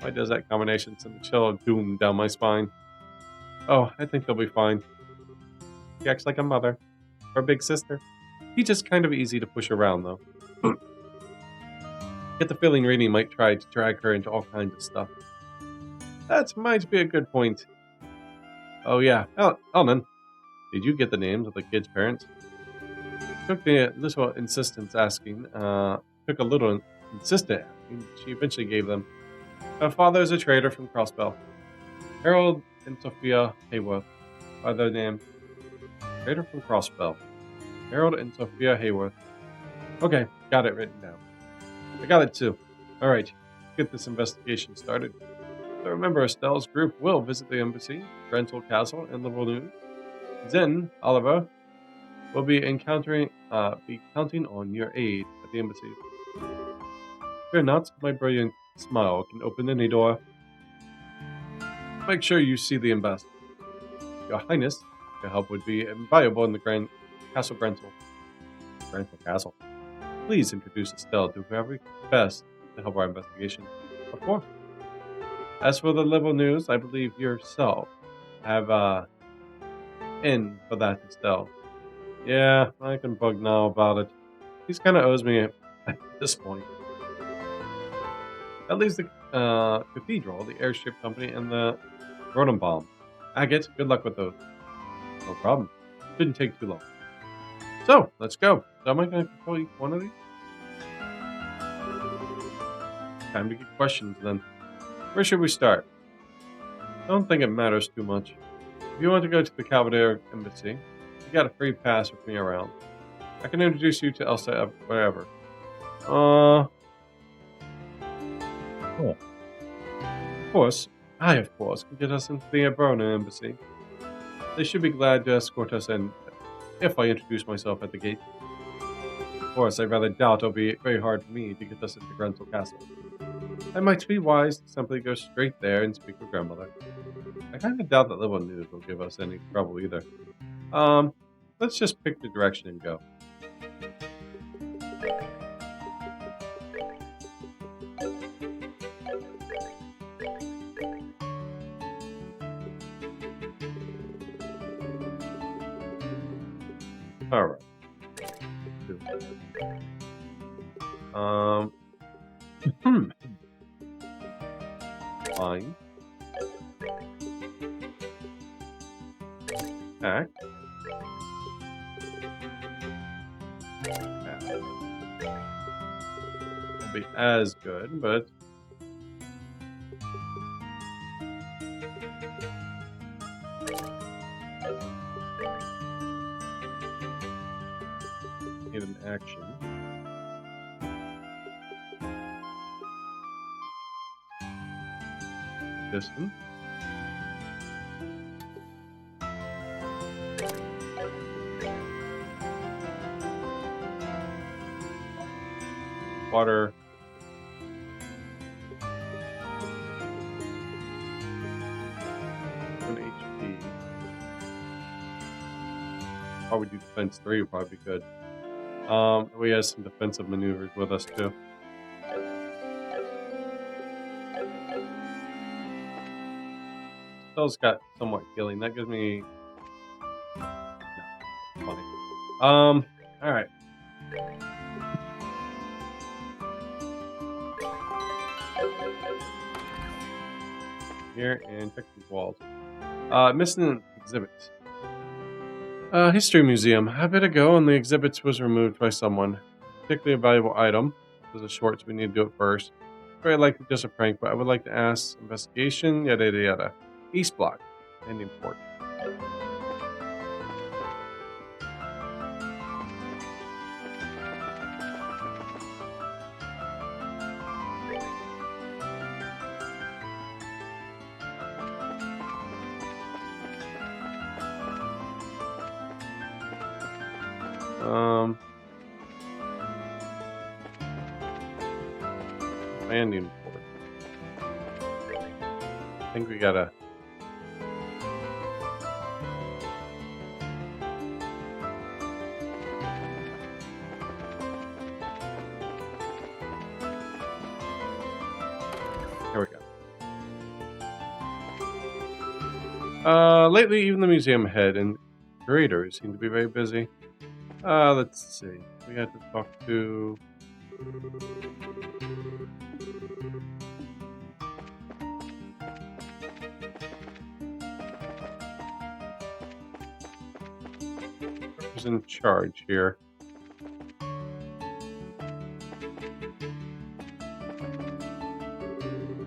why does that combination send a chill of doom down my spine? Oh, I think they'll be fine. She acts like a mother. Or a big sister. He's just kind of easy to push around, though. Get the feeling Rainey might try to drag her into all kinds of stuff. That might be a good point. Oh yeah, Elman, did you get the names of the kids' parents? Took a little insistent asking. She eventually gave them. Her father is a trader from Crossbell. Harold and Sophia Hayworth are their names. Trader from Crossbell. Harold and Sophia Hayworth. Okay, got it written down. I got it too. Alright, get this investigation started. So remember, Estelle's group will visit the embassy, Grentel Castle, and Liberal News. Then, Oliver will be counting on your aid at the embassy. Fear not, my brilliant smile can open any door. Make sure you see the ambassador. Your Highness, your help would be invaluable in the Grand Castle Grentel. Grentel Castle. Please introduce Estelle to whoever best to help our investigation. Of course. As for the Liberal News, I believe yourself have in for that, Estelle. Yeah, I can bug now about it. He's kind of owes me at this point. That leaves the cathedral, the airship company, and the Rodenbaum. Agate, good luck with those. No problem. Shouldn't take too long. So, let's go. So am I going to control each one of these? Time to get questions then. Where should we start? I don't think it matters too much. If you want to go to the Calvadere Embassy, you got a free pass with me around. I can introduce you to Elsa wherever. Of course, can get us into the Verona Embassy. They should be glad to escort us in if I introduce myself at the gate. Of course, I rather doubt it'll be very hard for me to get us into Grentel Castle. It might be wise to simply go straight there and speak with grandmother. I kind of doubt that Liberal News will give us any trouble either. Let's just pick the direction and go. Alright. Fine. Act. Won't be as good, but need an action. Distance. Water. One HP. Probably do defense 3 would probably be good. We have some defensive maneuvers with us too. Still got somewhat healing. That gives me funny. Alright. Here and check these walls. Missing an exhibit. History Museum. A bit ago, and the exhibit was removed by someone. Particularly a valuable item. There's a short, so we need to do it first. Very likely just a prank, but I would like to ask investigation, yada yada yada. East Block. And important. Landing port. I think we gotta. Here we go. Lately, even the museum head and curators seem to be very busy. Let's see. We had to talk to Who's in charge here?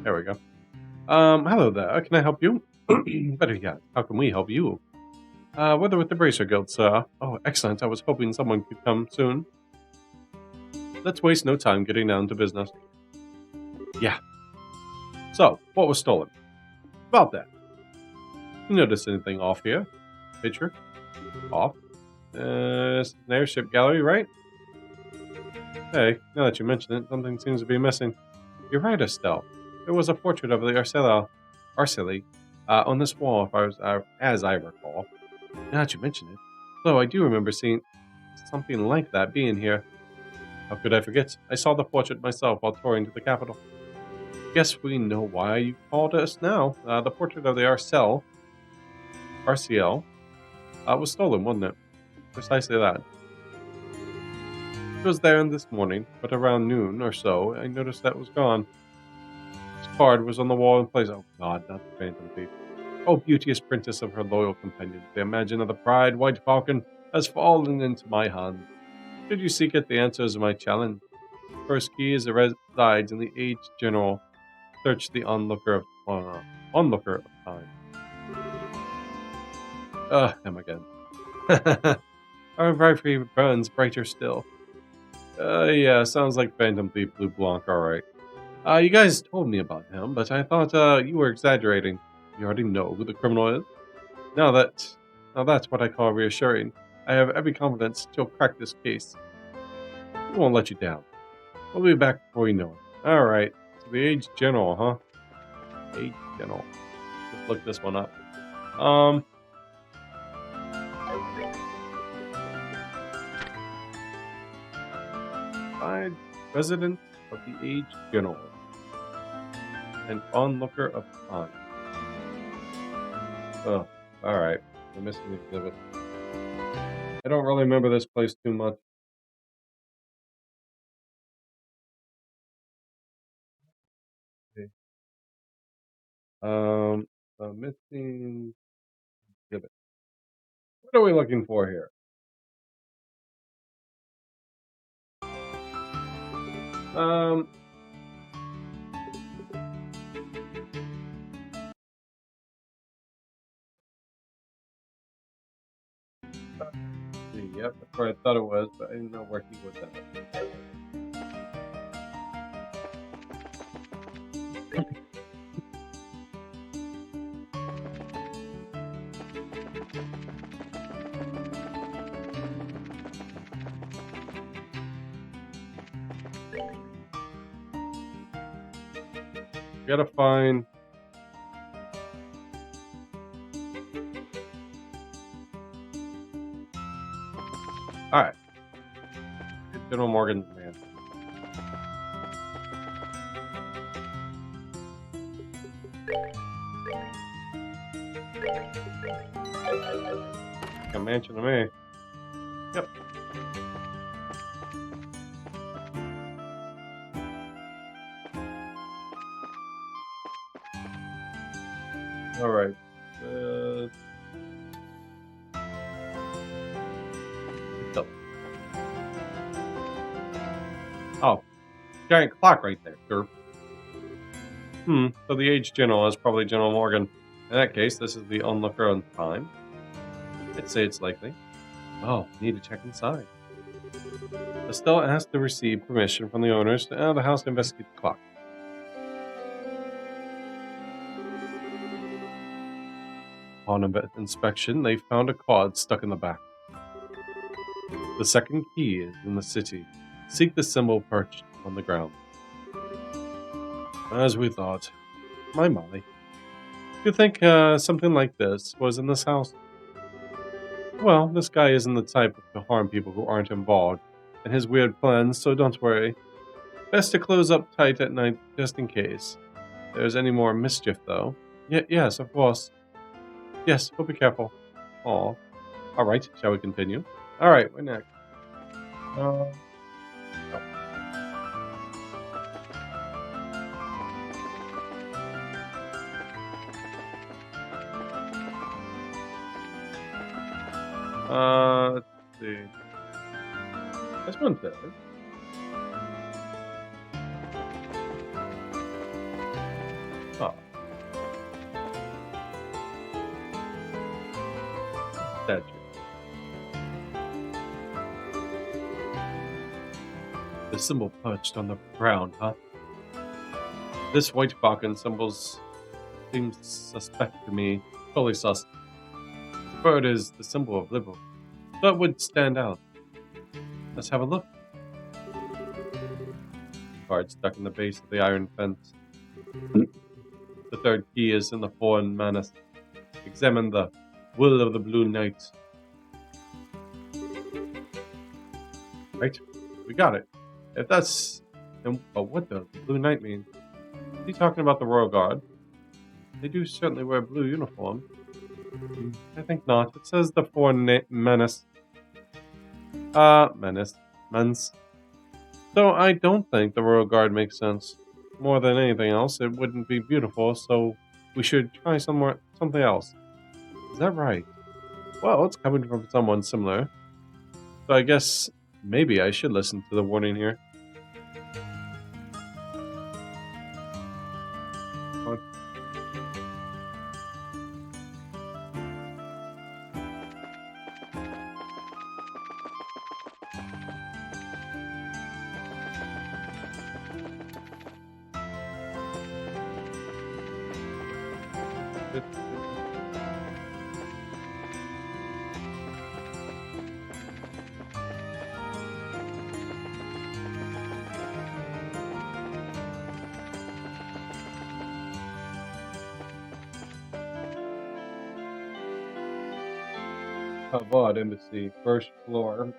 There we go. Hello there. Can I help you? Better yet, how can we help you? Whether with the Bracer Guild, sir. Oh, excellent. I was hoping someone could come soon. Let's waste no time getting down to business. Yeah. So, what was stolen? About that. You notice anything off here? Picture? Off. It's an airship gallery, right? Hey, now that you mention it, something seems to be missing. You're right, Estelle. There was a portrait of the Arceli on this wall, if I was, as I recall. Now that you mention it. Though I do remember seeing something like that being here. How could I forget? I saw the portrait myself while touring to the capital. Guess we know why you called us now. The portrait of the RCL, was stolen, wasn't it? Precisely that. It was there this morning, but around noon or so, I noticed that it was gone. Its card was on the wall in place. Oh God, not the Phantom Thief. Oh, beauteous princess of her loyal companions, the Imagine of the Pride, White Falcon, has fallen into my hands. Should you seek it, the answer is my challenge. First key is it resides in the aged general. Search the onlooker of time. Him again. Our rivalry burns brighter still. Yeah, sounds like Phantom Thief Blue Blanc, alright. You guys told me about him, but I thought, you were exaggerating. You already know who the criminal is? Now that's what I call reassuring. I have every confidence you'll crack this case. We won't let you down. We'll be back before you know it. Alright, so the aged general, huh? Aged general. Let's look this one up. Find resident of the aged general and onlooker of time. Oh, alright. We're missing the exhibit. I don't really remember this place too much. Okay. The missing exhibit. What are we looking for here? Um, yep, that's where I thought it was, but I didn't know where he was at. Gotta find. Alright. General Morgan's man. A mansion to me. Yep. Alright. Oh, giant clock right there, sure. So the aged general is probably General Morgan. In that case, this is the onlooker on time. I'd say it's likely. Oh, need to check inside. Estelle asked to receive permission from the owners to enter the house to investigate the clock. Upon inspection, they found a card stuck in the back. The second key is in the city. Seek the symbol perched on the ground. As we thought. My Molly. You think something like this was in this house? Well, this guy isn't the type to harm people who aren't involved in his weird plans, so don't worry. Best to close up tight at night, just in case. If there's any more mischief, though. Yes, of course. Yes, we'll be careful. Aw. Alright, shall we continue? Alright, we're next. Let's see. This one says. Oh, statue. The symbol perched on the ground, huh? This white Bakken symbols seems suspect to me. Fully sus. The bird is the symbol of liberal. That would stand out. Let's have a look. Card stuck in the base of the iron fence. The third key is in the foreign menace. Examine the will of the Blue Knight. Right? We got it. If that's... But what does the Blue Knight mean? Is he talking about the Royal Guard? They do certainly wear blue uniform. I think not. It says the foreign menace. Menace. Men's. So I don't think the Royal Guard makes sense. More than anything else, it wouldn't be beautiful, so we should try something else. Is that right? Well, it's coming from someone similar. So I guess maybe I should listen to the warning here. Kavod Embassy, first floor.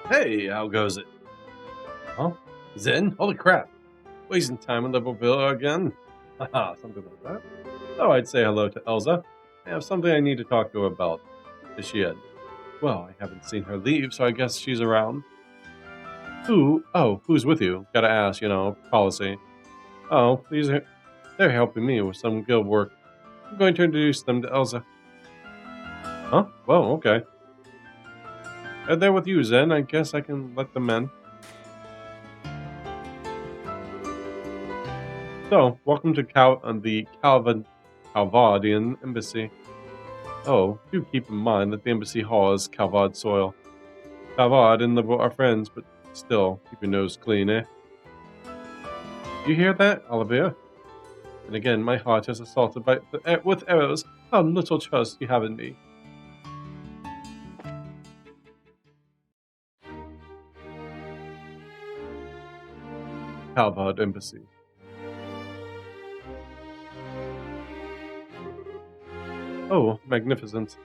Hey, how goes it? Huh? Zen? Holy crap. Wasting time in Liberalville again? Haha, something like that. Oh, I'd say hello to Elza. I have something I need to talk to her about. Is she in? Well, I haven't seen her leave, so I guess she's around. Who? Oh, who's with you? Gotta ask, policy. Oh, they're helping me with some guild work. I'm going to introduce them to Elza. Huh? Well, okay. If they're with you, Zen, I guess I can let them in. So, welcome to the Calvadian Embassy. Oh, do keep in mind that the embassy hall is Calvad soil. Calvad and Liberal are friends, but still, keep your nose clean, eh? You hear that, Olivia? And again, my heart is assaulted with arrows. How little trust you have in me. Calvad Embassy. Oh, magnificent.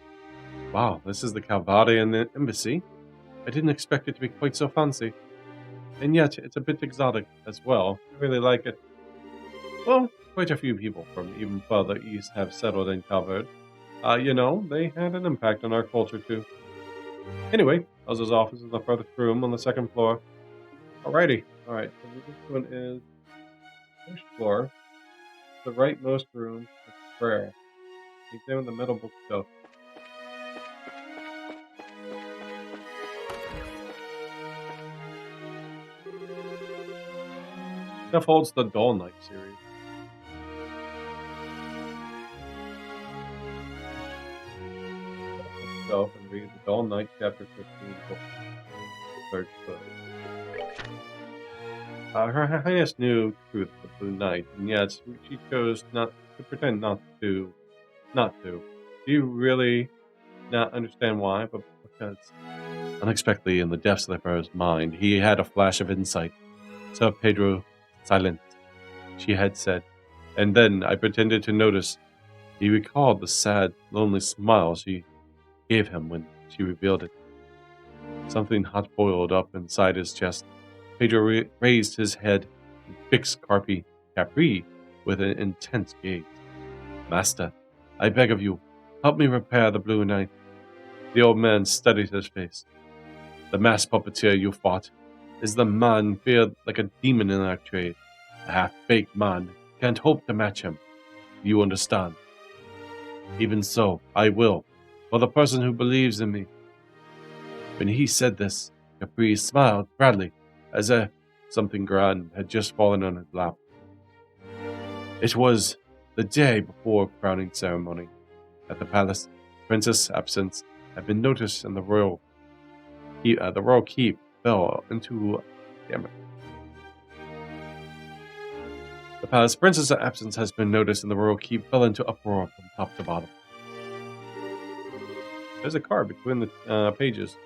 Wow, this is the Calvadian Embassy. I didn't expect it to be quite so fancy. And yet, it's a bit exotic as well. I really like it. Well, quite a few people from even further east have settled in Calvard. They had an impact on our culture too. Anyway, Elza's office is the furthest room on the second floor. Alrighty. Alright, so this one is first floor. The rightmost room is prayer. Examine the metal bookshelf. Stuff holds the Dull Knight series. Itself and read the Dull Knight chapter 15 book. Third book. Her Highness knew truth of the Blue Knight, and yet she chose not to pretend not to. Do you really not understand why? But because unexpectedly, in the depths of the Pharaoh's mind, he had a flash of insight. So Pedro silent, she had said, and then I pretended to notice. He recalled the sad, lonely smile she gave him when she revealed it. Something hot boiled up inside his chest. Pedro raised his head. He fixed Capri with an intense gaze. Master, I beg of you, help me repair the Blue Knight. The old man studied his face. The masked puppeteer you fought is the man feared like a demon in our trade. A half-baked man can't hope to match him. You understand? Even so, I will, for the person who believes in me. When he said this, Capri smiled proudly, as if something grand had just fallen on his lap. It was the day before crowning ceremony. At the palace, Princess' absence had been noticed in the royal keep fell into damn it. The palace princess' absence has been noticed and the royal keep fell into uproar from top to bottom. There's a card between the pages.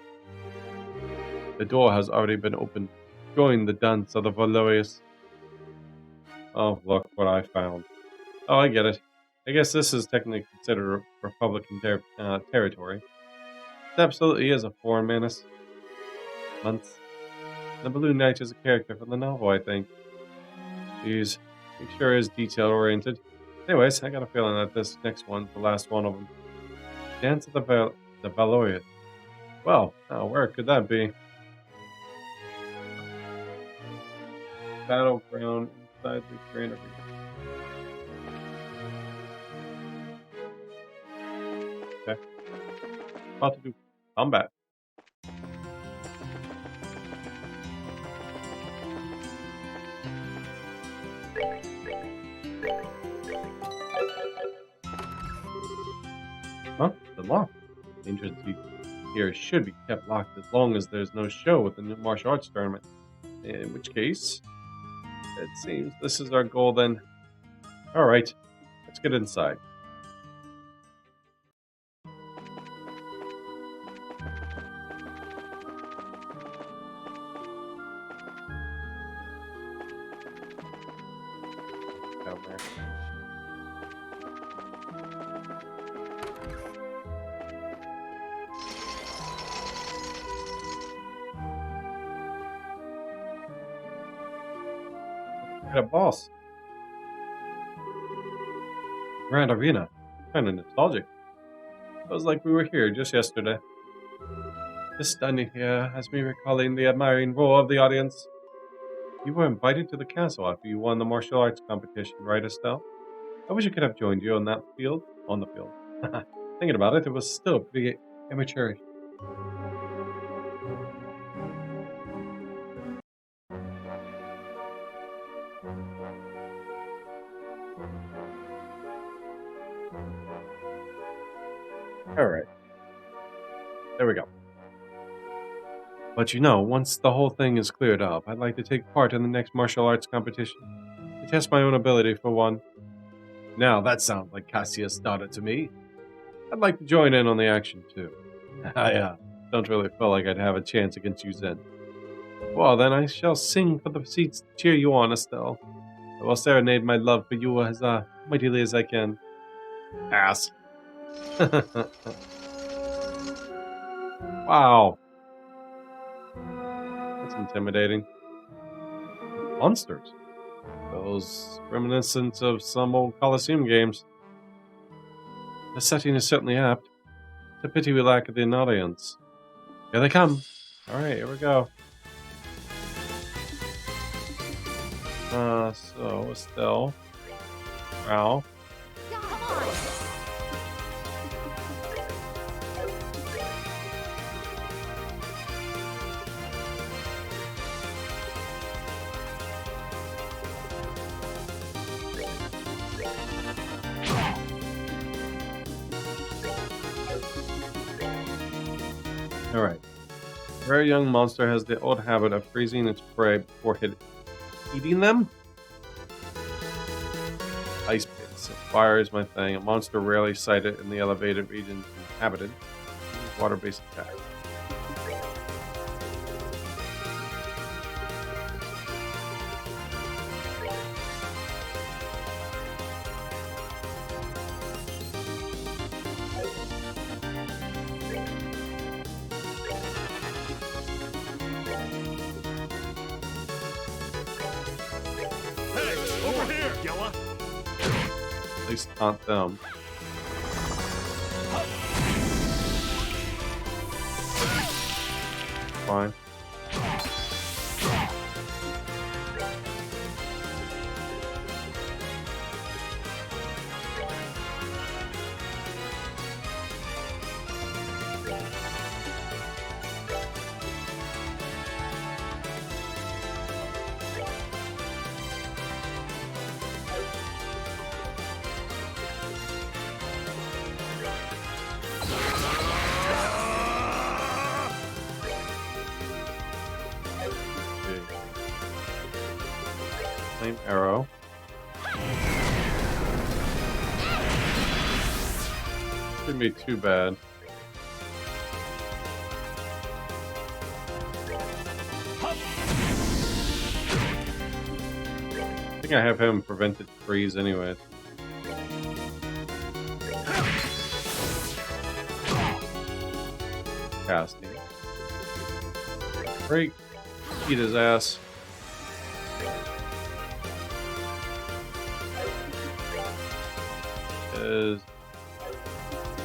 The door has already been opened. Join the dance of the Valorious. Oh, look what I found. Oh, I get it. I guess this is technically considered Republican territory. It absolutely is a foreign menace. Months. The Blue Knight is a character from the novel, I think. Jeez, he sure is detail-oriented. Anyways, I got a feeling that this next one's the last one of them. Dance of the Valorious. Well, where could that be? Battleground inside the Grand Arena. Okay. About to do combat. Huh? The lock. The entrance here should be kept locked as long as there's no show with the new martial arts tournament. In which case, it seems this is our goal then. Alright, let's get inside. Down there. Got a boss. Grand Arena. Kind of nostalgic. Feels like we were here just yesterday. This standing here has me recalling the admiring roar of the audience. You were invited to the castle after you won the martial arts competition, right, Estelle? I wish I could have joined you on the field. Thinking about it, it was still pretty amateurish. Alright. There we go. But once the whole thing is cleared up, I'd like to take part in the next martial arts competition. To test my own ability for one. Now that sounds like Cassius' daughter to me. I'd like to join in on the action too. I don't really feel like I'd have a chance against you, Zen. Well, then I shall sing for the seats to cheer you on, Estelle. I will serenade my love for you as mightily as I can. Ass. Wow. That's intimidating. Monsters. Those reminiscent of some old Coliseum games. The setting is certainly apt. It's a pity we lack an audience. Here they come. Alright, here we go. So Estelle. Wow. Alright. A very young monster has the odd habit of freezing its prey before eating them. Ice pits. Fire is my thing. A monster rarely sighted in the elevated regions inhabited. Water-based attack. At least taunt them. Fine. Flame arrow. Shouldn't be too bad. I think I have him prevented freeze anyway. Casting. Break. Eat his ass.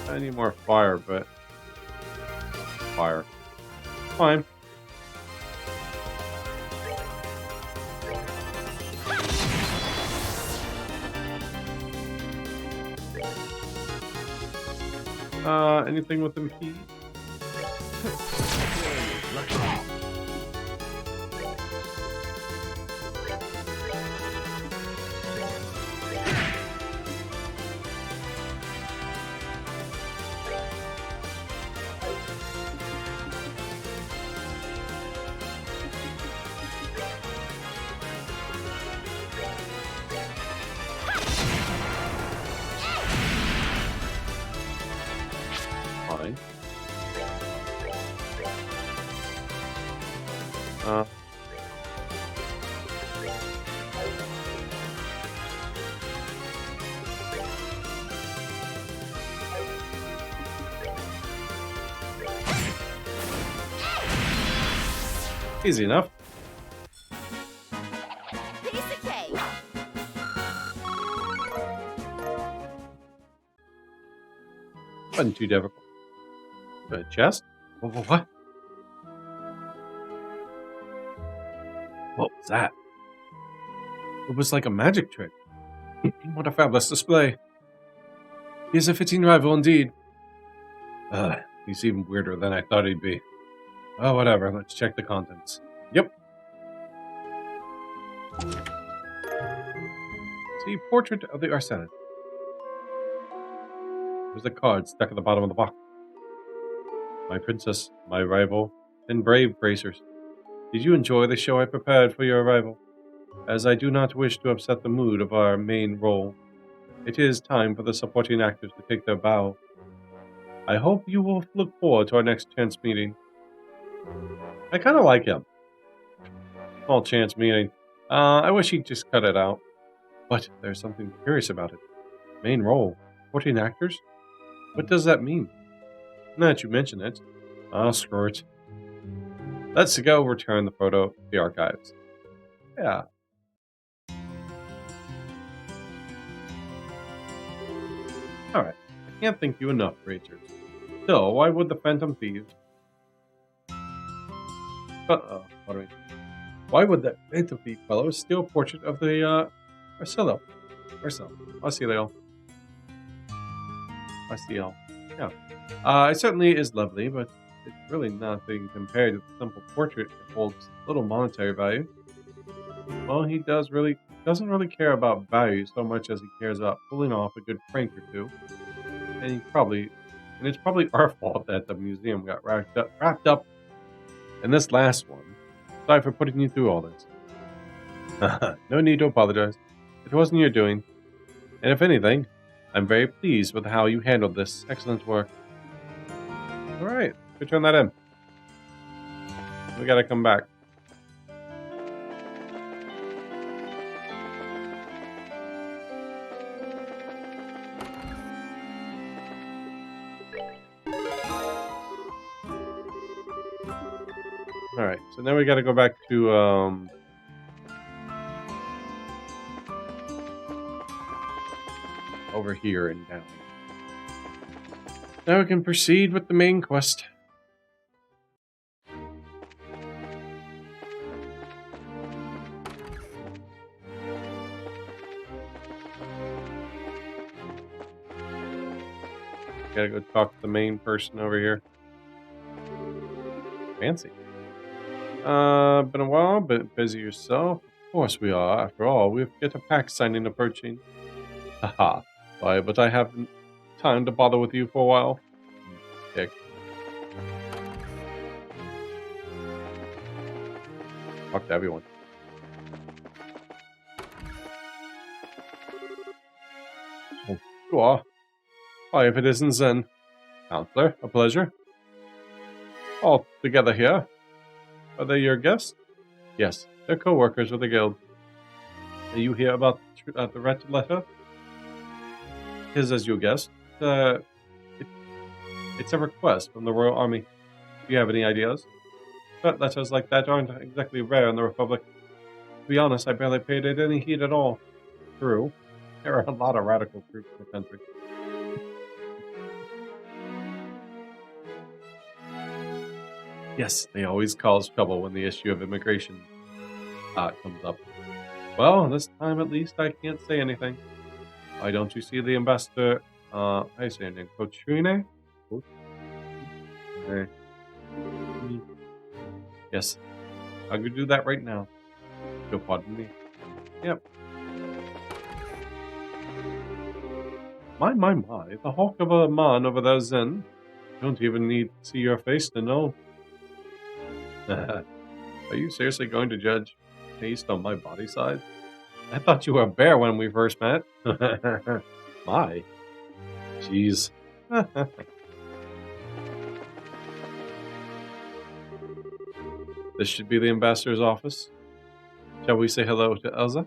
I need more fire, but fire. Fine. Anything with impede? Fine. Easy enough. Piece of cake. Wasn't too difficult. A chest? What? What was that? It was like a magic trick. What a fabulous display. He's a fitting rival indeed. He's even weirder than I thought he'd be. Oh, whatever. Let's check the contents. Yep. See, portrait of the Arsenic. There's a card stuck at the bottom of the box. My princess, my rival, and brave bracers. Did you enjoy the show I prepared for your arrival? As I do not wish to upset the mood of our main role, it is time for the supporting actors to take their bow. I hope you will look forward to our next chance meeting. I kind of like him. Small chance meeting. I wish he'd just cut it out. But there's something curious about it. Main role. 14 actors? What does that mean? Now that you mention it. Screw it. Let's go return the photo to the archives. Yeah. Alright. I can't thank you enough, Rangers. Still, why would the Phantom Thieves... what do I mean? Why would that Phantom Thief fellow steal a portrait of the, Marcelo? Marcelo. Yeah. It certainly is lovely, but it's really nothing compared to the simple portrait. It holds little monetary value. Well, he doesn't really care about value so much as he cares about pulling off a good prank or two. And it's probably our fault that the museum got wrapped up in this last one. Sorry for putting you through all this. No need to apologize. It wasn't your doing. And if anything, I'm very pleased with how you handled this excellent work. Alright, return that in. We gotta come back. Alright, so now we gotta go back to, over here and down. Now we can proceed with the main quest. Gotta go talk to the main person over here. Fancy. Been a while, but busy yourself? Of course we are. After all, we've got a pact signing approaching. Haha. Why, but I haven't time to bother with you for a while. Dick. Talk to everyone. Oh, you are. Why, if it isn't Zen. Counselor, a pleasure. All together here. Are they your guests? Yes, they're co-workers with the guild. Are you hear about the wretched letter? Is as you guessed. It's a request from the Royal Army. Do you have any ideas? But letters like that aren't exactly rare in the Republic. To be honest, I barely paid it any heed at all. True. There are a lot of radical troops in the country. Yes, they always cause trouble when the issue of immigration comes up. Well, this time at least I can't say anything. Why don't you see the ambassador, I say her name, Cotrine? Yes, I could do that right now. You'll pardon me. Yep. My, the hulk of a man over there, Zen. Don't even need to see your face to know. Are you seriously going to judge based on my body size? I thought you were a bear when we first met. My. Jeez. This should be the ambassador's office. Shall we say hello to Elsa?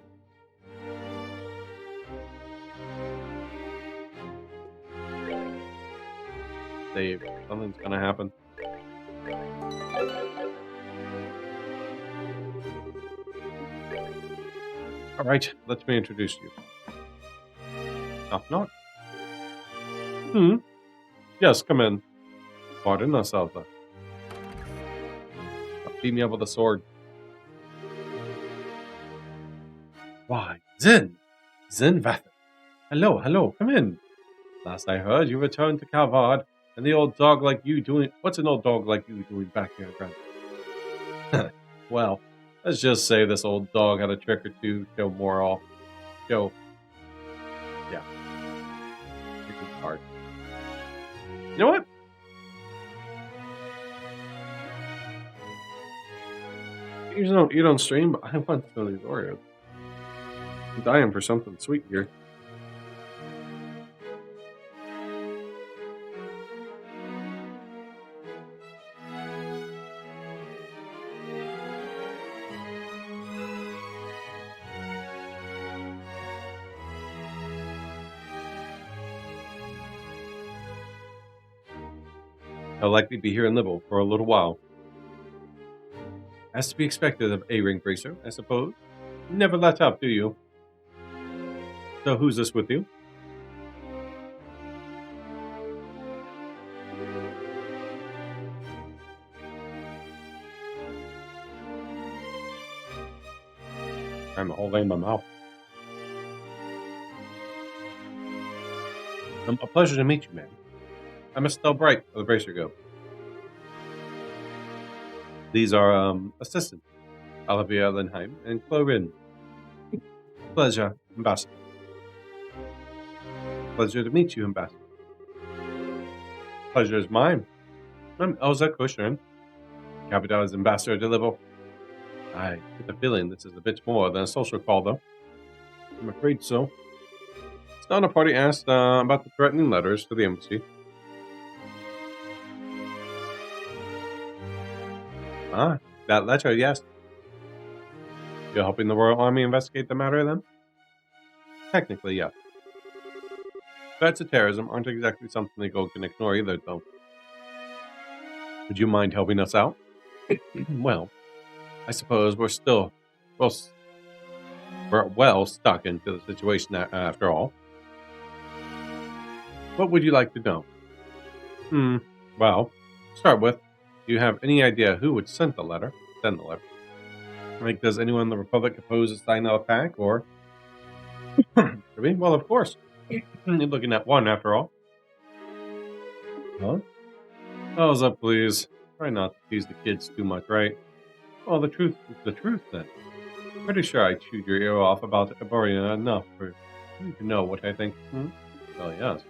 Dave, something's gonna happen. Alright, let me introduce you. Knock knock. Yes, come in. Pardon us, Elsa. Beat me up with a sword. Why, Zen! Zen Vathan. Hello, come in. Last I heard, you returned to Calvard, and the old dog like you doing... What's an old dog like you doing back here, Grant? Well, let's just say this old dog had a trick or two, show more off. Yeah. Freaking hard. You know what? You don't eat on stream, but I want some of these Oreos. I'm dying for something sweet here. I'll likely be here in Libel for a little while. As to be expected of a ring racer, I suppose. Never let up, do you? So who's this with you? I'm holding my mouth. A pleasure to meet you, man. I'm Estelle Bright of the Bracer Go. These are assistants, Olivia Lindheim and Clorin. Pleasure, Ambassador. Pleasure to meet you, Ambassador. Pleasure is mine. I'm Elsa Kushrin, Capital's Ambassador to Libel. I get the feeling this is a bit more than a social call, though. I'm afraid so. It's not a party asked about the threatening letters to the embassy. Ah, that letter, yes. You're helping the Royal Army investigate the matter, then? Technically, yes. Threats of terrorism aren't exactly something the Gold can ignore either, though. Would you mind helping us out? Well, I suppose we're still... We're well stuck into the situation after all. What would you like to know? Well, to start with, do you have any idea who would send the letter? Send the letter. Like, does anyone in the Republic oppose a sign of a pact, or... Well, of course. You're looking at one, after all. Huh? Oh, up, please. Try not to tease the kids too much, right? Well, the truth is the truth, then. Pretty sure I chewed your ear off about Eboria enough for you to know what I think. Well, yes.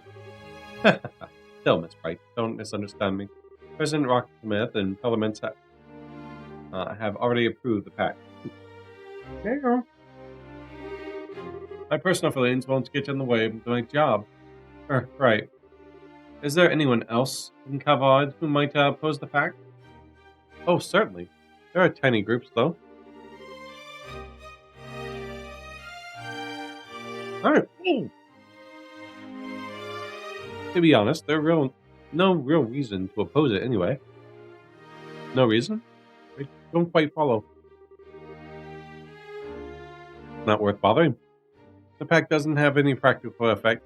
Still, Miss Bright, don't misunderstand me. President Rocksmith and Parliament have already approved the pact. There you go. My personal feelings won't get in the way of my job. Right. Is there anyone else in Kavod who might oppose the pact? Oh, certainly. There are tiny groups, though. Alright. To be honest, there's no real reason to oppose it anyway. No reason? I don't quite follow. Not worth bothering. The pact doesn't have any practical effect,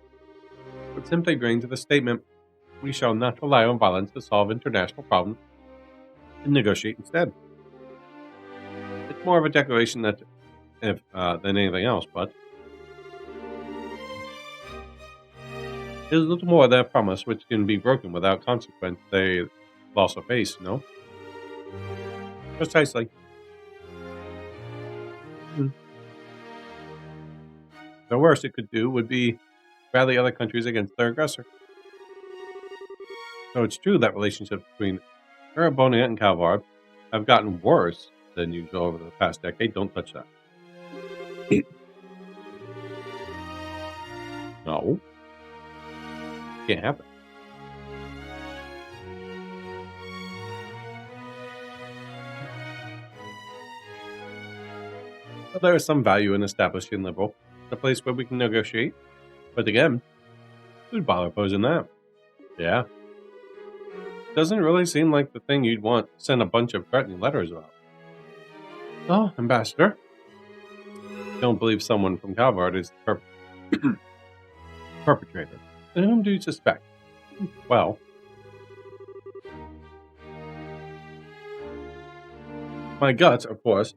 but simply agreeing to the statement, we shall not rely on violence to solve international problems and negotiate instead. It's more of a declaration than anything else, but there's little more than a promise which can be broken without consequence, say, loss of face, you know? Precisely. The worst it could do would be rally other countries against their aggressor. So it's true that relationships between Erebonia and Calvar have gotten worse than usual over the past decade. Don't touch that. No. Can't happen. But there is some value in establishing Liberal, a place where we can negotiate. But again, who'd bother opposing that? Yeah. Doesn't really seem like the thing you'd want to send a bunch of threatening letters about. Oh, Ambassador. Don't believe someone from Calvard is the perpetrator. Then whom do you suspect? Well, my gut, of course,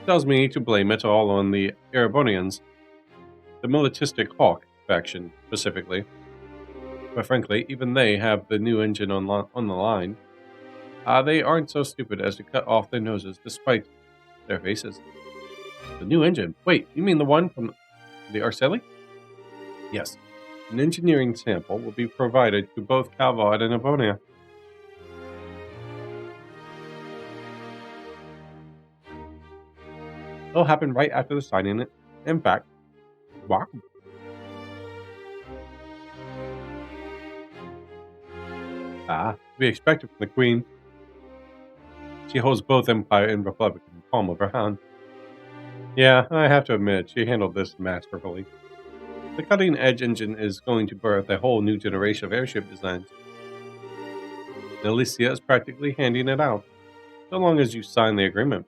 tells me to blame it all on the Erebonians, the militistic Hawk faction specifically. But frankly, even they have the new engine on the line. They aren't so stupid as to cut off their noses despite their faces. The new engine? Wait, you mean the one from the Arceli? Yes. An engineering sample will be provided to both Calvad and Ebonia. It'll happen right after the signing. In fact, wow. To be expected from the Queen. She holds both Empire and Republic in the palm of her hand. Yeah, I have to admit, she handled this masterfully. The cutting-edge engine is going to birth a whole new generation of airship designs. Alicia is practically handing it out, so long as you sign the agreement.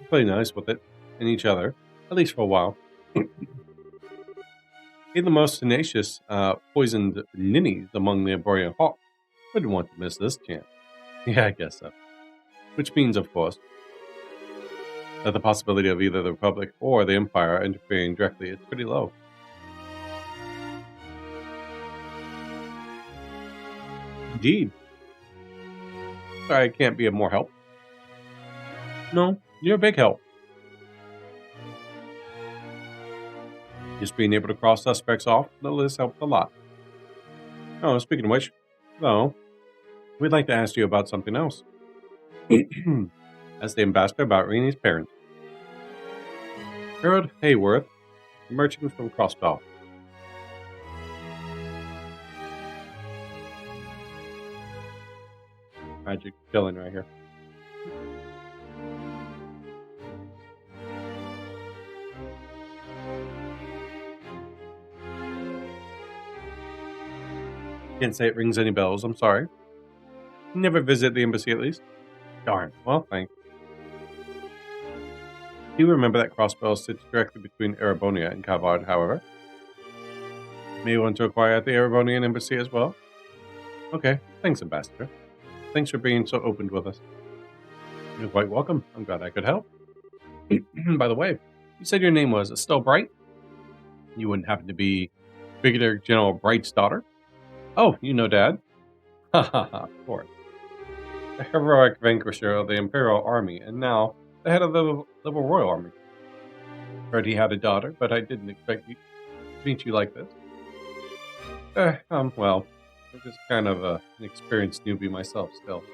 Play nice with it, and each other, at least for a while. Even the most tenacious, poisoned ninnies among the Arborean Hawk wouldn't want to miss this chance. Yeah, I guess so. Which means, of course, that the possibility of either the Republic or the Empire interfering directly is pretty low. Indeed. Sorry I can't be of more help. No, you're a big help. Just being able to cross suspects off the list helped a lot. Oh, speaking of which, though, we'd like to ask you about something else. As the ambassador about Reenie's parents. Harold Hayworth, a merchant from Crossbell. Magic villain right here. Can't say it rings any bells, I'm sorry. Never visit the embassy at least. Darn, well, thanks. Do you remember that Crossbell sits directly between Erebonia and Cavard, however? May want to acquire at the Erebonian Embassy as well? Okay, thanks, Ambassador. Thanks for being so open with us. You're quite welcome. I'm glad I could help. By the way, you said your name was Estelle Bright? You wouldn't happen to be Brigadier General Bright's daughter? Oh, you know Dad? Ha ha ha, of course. The heroic vanquisher of the Imperial Army, and now the head of the Liberal Royal Army. Heard he had a daughter, but I didn't expect to meet you like this. Well, I'm just kind of an experienced newbie myself still.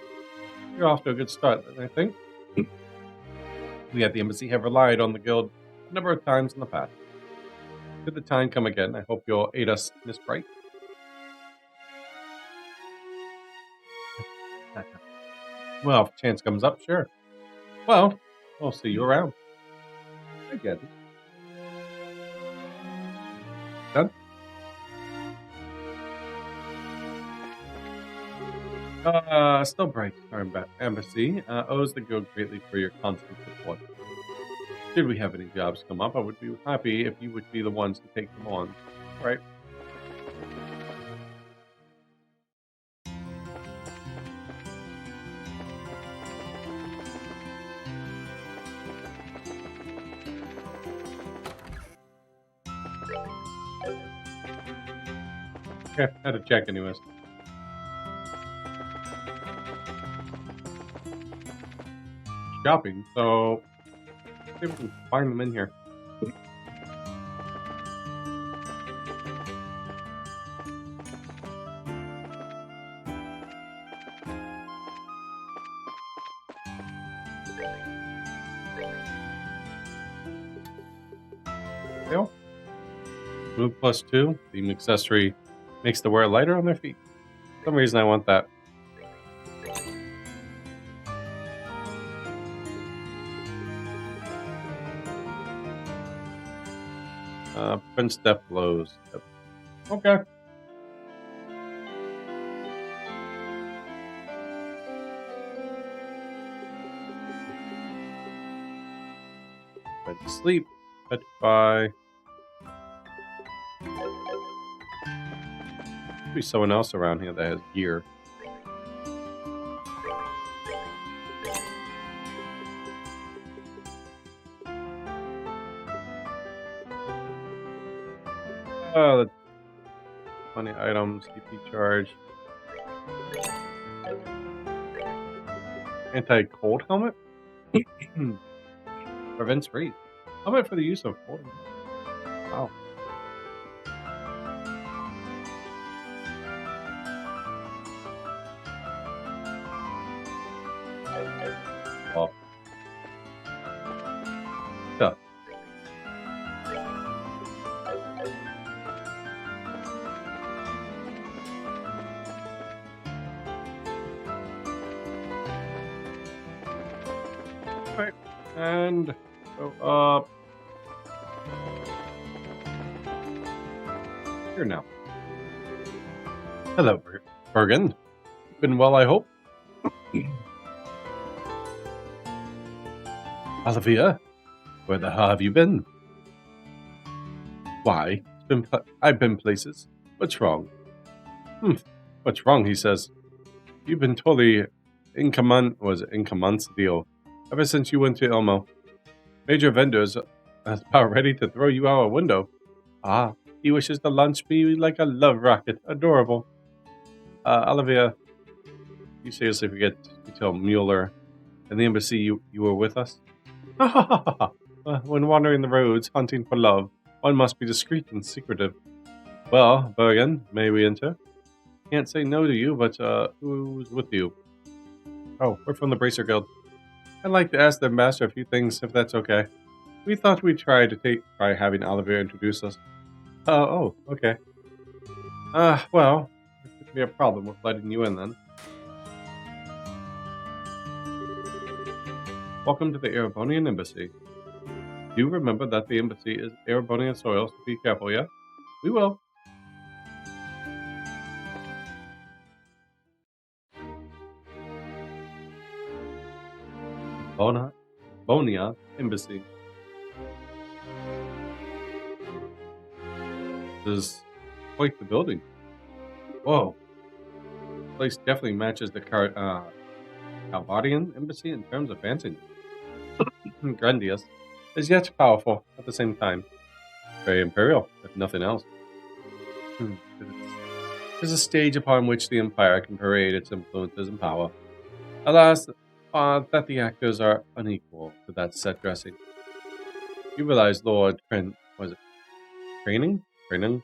You're off to a good start, I think. We at the embassy have relied on the guild a number of times in the past. Should the time come again, I hope you'll aid us, Miss Bright. Well, if a chance comes up, sure. Well, we'll see you around. I get it. Done? Still Bright, our embassy owes the guild greatly for your constant support. Should we have any jobs come up, I would be happy if you would be the ones to take them on. Right? Okay, had to check anyways. Shopping, so see if we can find them in here. Sale. Move +2. The accessory makes the wearer lighter on their feet. For some reason I want that. Print step blows. Yep. Okay. Went to sleep. Petrify. Could be someone else around here that has gear. Oh, 20 items, DP charge. Anti-cold helmet? Prevents freeze. Helmet for the use of cold. Wow. Oh. Stuff. Alright, and go up. Here now. Hello, Bergen. Been well, I hope. Olivia, where the hell have you been? Why? I've been places. What's wrong? What's wrong? He says. You've been totally incommensurable ever since you went to Elmo. Major vendors are about ready to throw you out a window. Ah, he wishes to launch me like a love rocket. Adorable. Olivia, you seriously forget to tell Mueller and the embassy you were with us? When wandering the roads hunting for love, one must be discreet and secretive. Well, Bergen, may we enter? Can't say no to you, but who's with you? Oh, we're from the Bracer Guild. I'd like to ask the Ambassador a few things, if that's okay. We thought we'd try having Olivia introduce us. Oh, okay. Well, there could be a problem with letting you in then. Welcome to the Erebonian Embassy. Do remember that the embassy is Erebonian soil, so be careful, yeah? We will. Bonia Embassy. This is quite the building. Whoa, this place definitely matches the Calvadian embassy in terms of fancy. Grandiose, is yet powerful at the same time. Very imperial, if nothing else. Hmm. It is a stage upon which the empire can parade its influences and power. Alas, that the actors are unequal to that set dressing. You realize Lord was it training? Training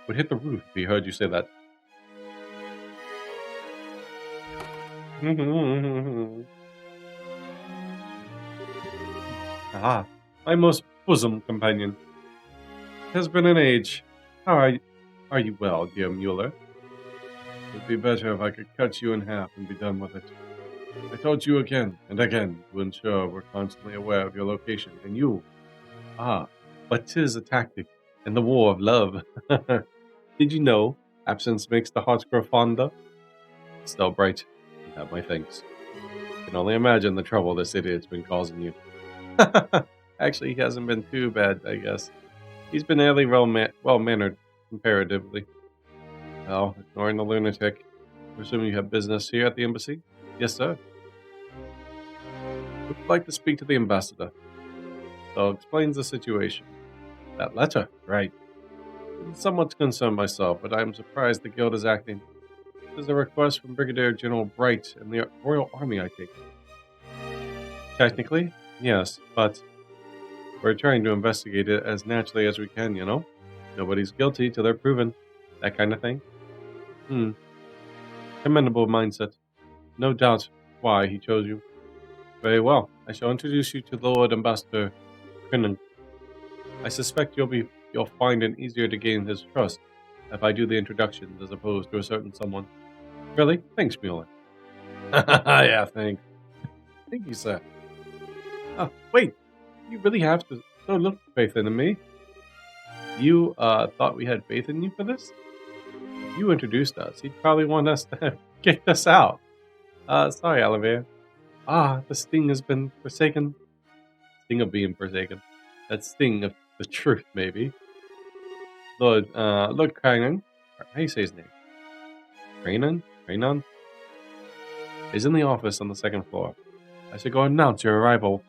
would hit the roof if he heard you say that. Ah, my most bosom companion. It has been an age. Are you well, dear Mueller? It would be better if I could cut you in half and be done with it. I told you again and again to ensure we're constantly aware of your location, and you. But 'tis a tactic in the war of love. Did you know absence makes the heart grow fonder? Still bright, you have my thanks. I can only imagine the trouble this idiot's been causing you. Actually, he hasn't been too bad, I guess. He's been fairly well-mannered, comparatively. Well, ignoring the lunatic, I assume you have business here at the embassy? Yes, sir. Would like to speak to the ambassador. So explains the situation. That letter, right. I'm somewhat concerned myself, but I am surprised the guild is acting. This is a request from Brigadier General Bright and the Royal Army, I take it. Technically, yes, but we're trying to investigate it as naturally as we can, you know? Nobody's guilty till they're proven. That kind of thing. Commendable mindset. No doubt why he chose you. Very well. I shall introduce you to Lord Ambassador Crinan. I suspect you'll find it easier to gain his trust if I do the introductions as opposed to a certain someone. Really? Thanks, Mueller. Yeah, thanks. Thank you, sir. Oh, wait. You really have to so little faith in me. You thought we had faith in you for this? You introduced us. He'd probably want us to kick us out. Sorry, Oliver. The sting has been forsaken. Sting of being forsaken. That sting of the truth, maybe. Lord Cranon. How do you say his name? Cranon? Is in the office on the second floor. I should go announce your arrival.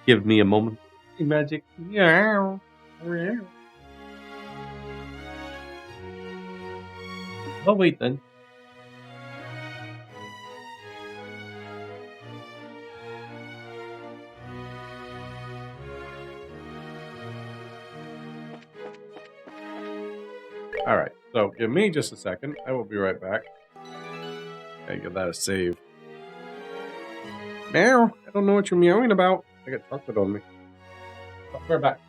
Give me a moment. Magic. Yeah. Oh, wait then. Alright, so give me just a second. I will be right back. Gotta give that a save. Meow. I don't know what you're meowing about. I got chocolate on me. I'll be right back.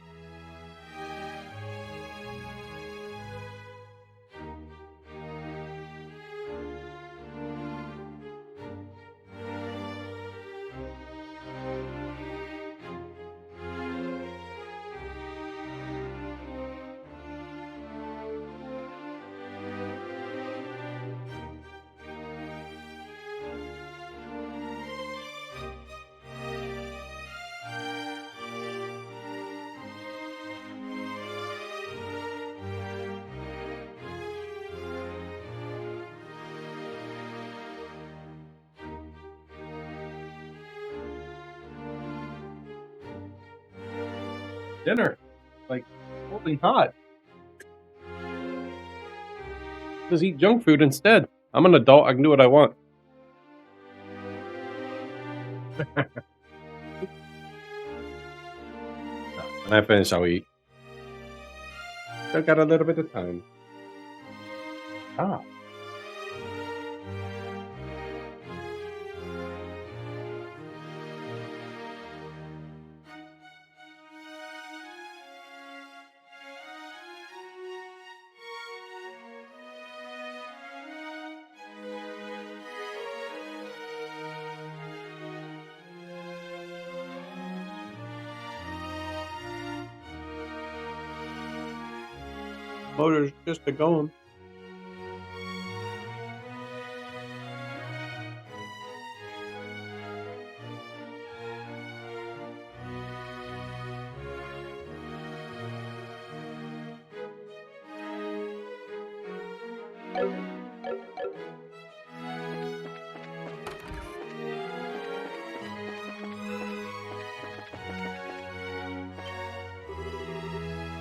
Dinner. Like, holy hot. Just eat junk food instead. I'm an adult. I can do what I want. When I finish, I'll eat. Still got a little bit of time. Ah. Motor's just a going.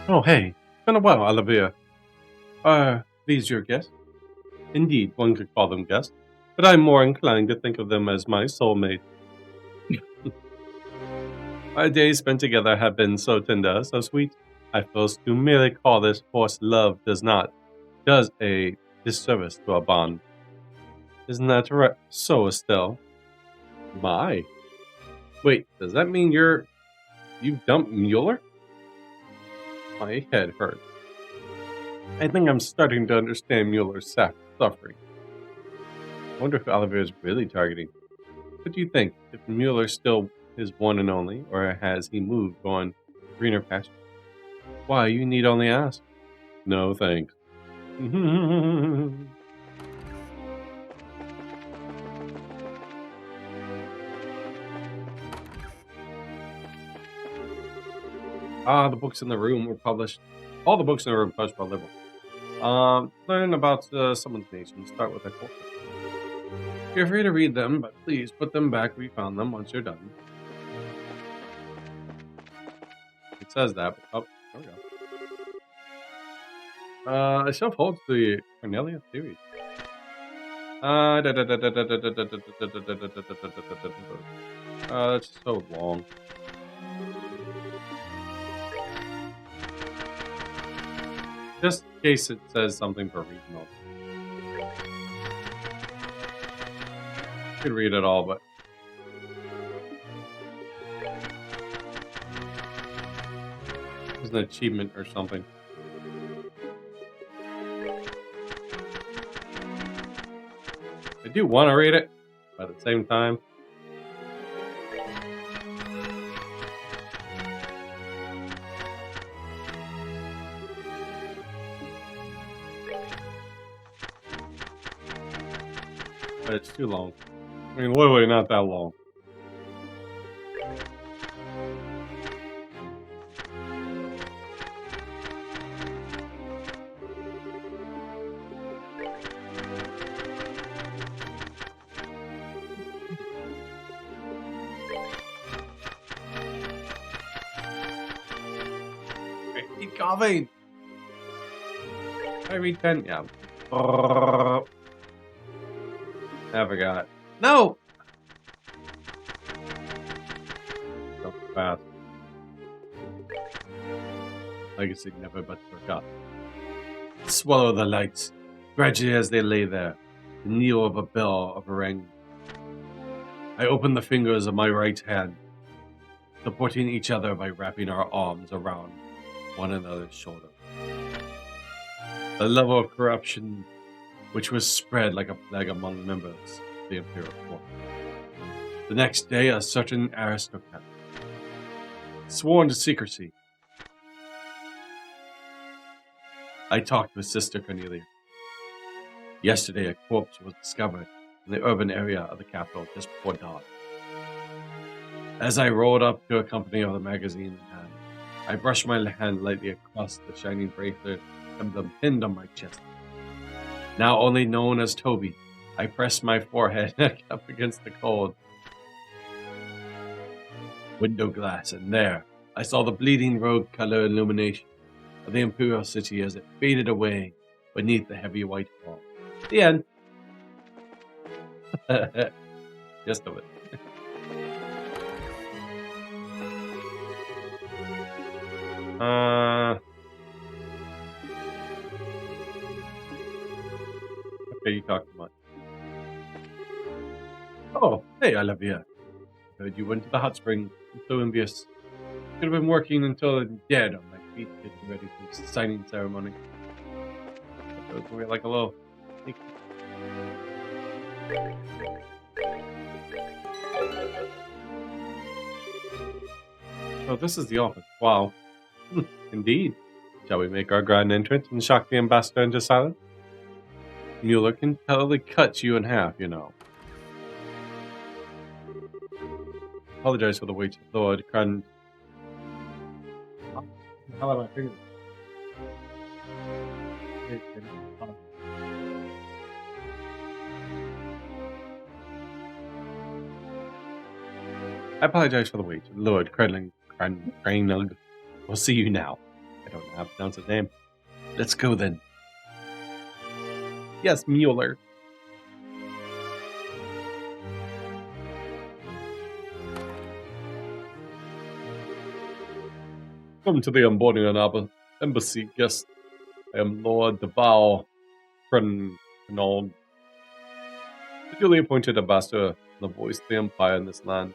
Oh, hey. It's been a while, Olivia. Are these your guests? Indeed, one could call them guests, but I'm more inclined to think of them as my soulmate. Our days spent together have been so tender, so sweet. I suppose to merely call this forced love does a disservice to our bond. Isn't that right? So, Estelle. My. Wait, does that mean you dumped Mueller? My head hurts. I think I'm starting to understand Mueller's suffering. I wonder if Oliver is really targeting. What do you think? If Mueller's still his one and only, or has he moved on greener pastures? Why, you need only ask. No, thanks. The books in the room were published. All the books in the room published by Liberal. Learn about someone's nation. Start with a culture. Feel free to read them, but please put them back where you found them once you're done. It says that, but there we go. A shelf holds the Cornelia theory. That's so long. Just in case it says something for regional. I could read it all, but there's an achievement or something. I do want to read it, but at the same time, but it's too long. I mean, literally not that long. Keep coughing. I read 10. Yeah. I forgot. No! So fast. Legacy never but forgot. Swallow the lights. Gradually as they lay there, the needle of a bell of a ring. I open the fingers of my right hand, supporting each other by wrapping our arms around one another's shoulder. The level of corruption which was spread like a plague among members of the imperial court. The next day, a certain aristocrat, sworn to secrecy, I talked with Sister Cornelia. Yesterday, a corpse was discovered in the urban area of the capital just before dawn. As I rolled up to a company of the magazine in hand, I brushed my hand lightly across the shining bracelet emblem pinned on my chest. Now only known as Toby, I pressed my forehead up against the cold window glass, and there I saw the bleeding rogue color illumination of the Imperial City as it faded away beneath the heavy white wall. The end. Just of it. Okay, you talk too much. Oh, hey, Olivia. Heard you went to the hot spring. I'm so envious. Could have been working until I'm dead on my feet, getting ready for the signing ceremony. We're like a little. Oh, this is the office. Wow. Indeed. Shall we make our grand entrance and shock the ambassador into silence? Mueller can totally cut you in half, you know. Apologize for the wait, Lord. How about my fingers? I apologize for the wait. Lord Cranug. We'll see you now. I don't know how to pronounce his name. Let's go then. Yes, Mueller. Come to the Ambonian embassy, guest. I am Lord Deval Crannog, the duly appointed ambassador and the voice of the Empire in this land.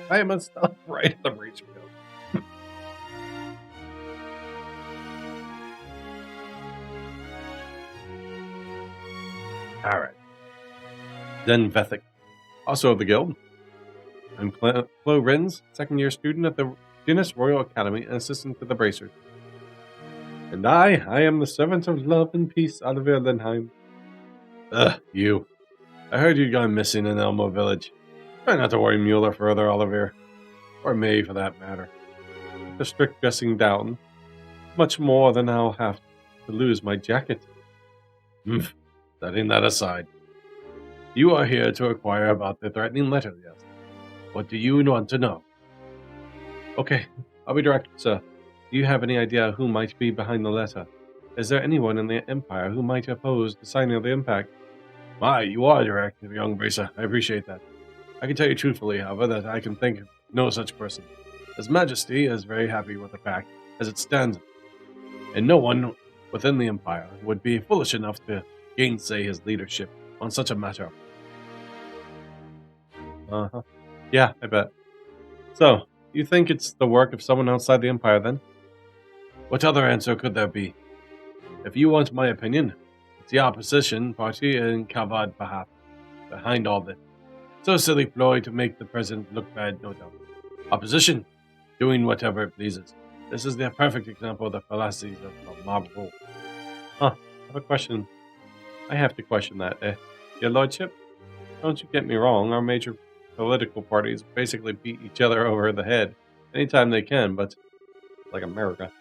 I am stop right at the reach field. Alright. Then Vethic, also of the Guild. I'm Chloe Rins, second-year student at the Guinness Royal Academy and assistant to the Bracers. And I am the servant of love and peace, Oliver Lenheim. You. I heard you'd gone missing in Elmo Village. Try not to worry Mueller further, Oliver. Or May, for that matter. With the strict dressing down, much more than I'll have to lose my jacket. Setting that aside. You are here to inquire about the threatening letter, yes? What do you want to know? Okay, I'll be direct, sir. Do you have any idea who might be behind the letter? Is there anyone in the Empire who might oppose the signing of the Impact? My, you are direct, young Bracer. I appreciate that. I can tell you truthfully, however, that I can think of no such person. His Majesty is very happy with the pact as it stands, and no one within the Empire would be foolish enough to gainsay his leadership on such a matter. Yeah, I bet. So, you think it's the work of someone outside the Empire, then? What other answer could there be? If you want my opinion, it's the opposition party in Kavad behind all this. So silly ploy to make the president look bad, no doubt. Opposition, doing whatever it pleases. This is the perfect example of the fallacies of mob rule. I have a question. I have to question that, Your Lordship? Don't you get me wrong, our major political parties basically beat each other over the head anytime they can, but like America.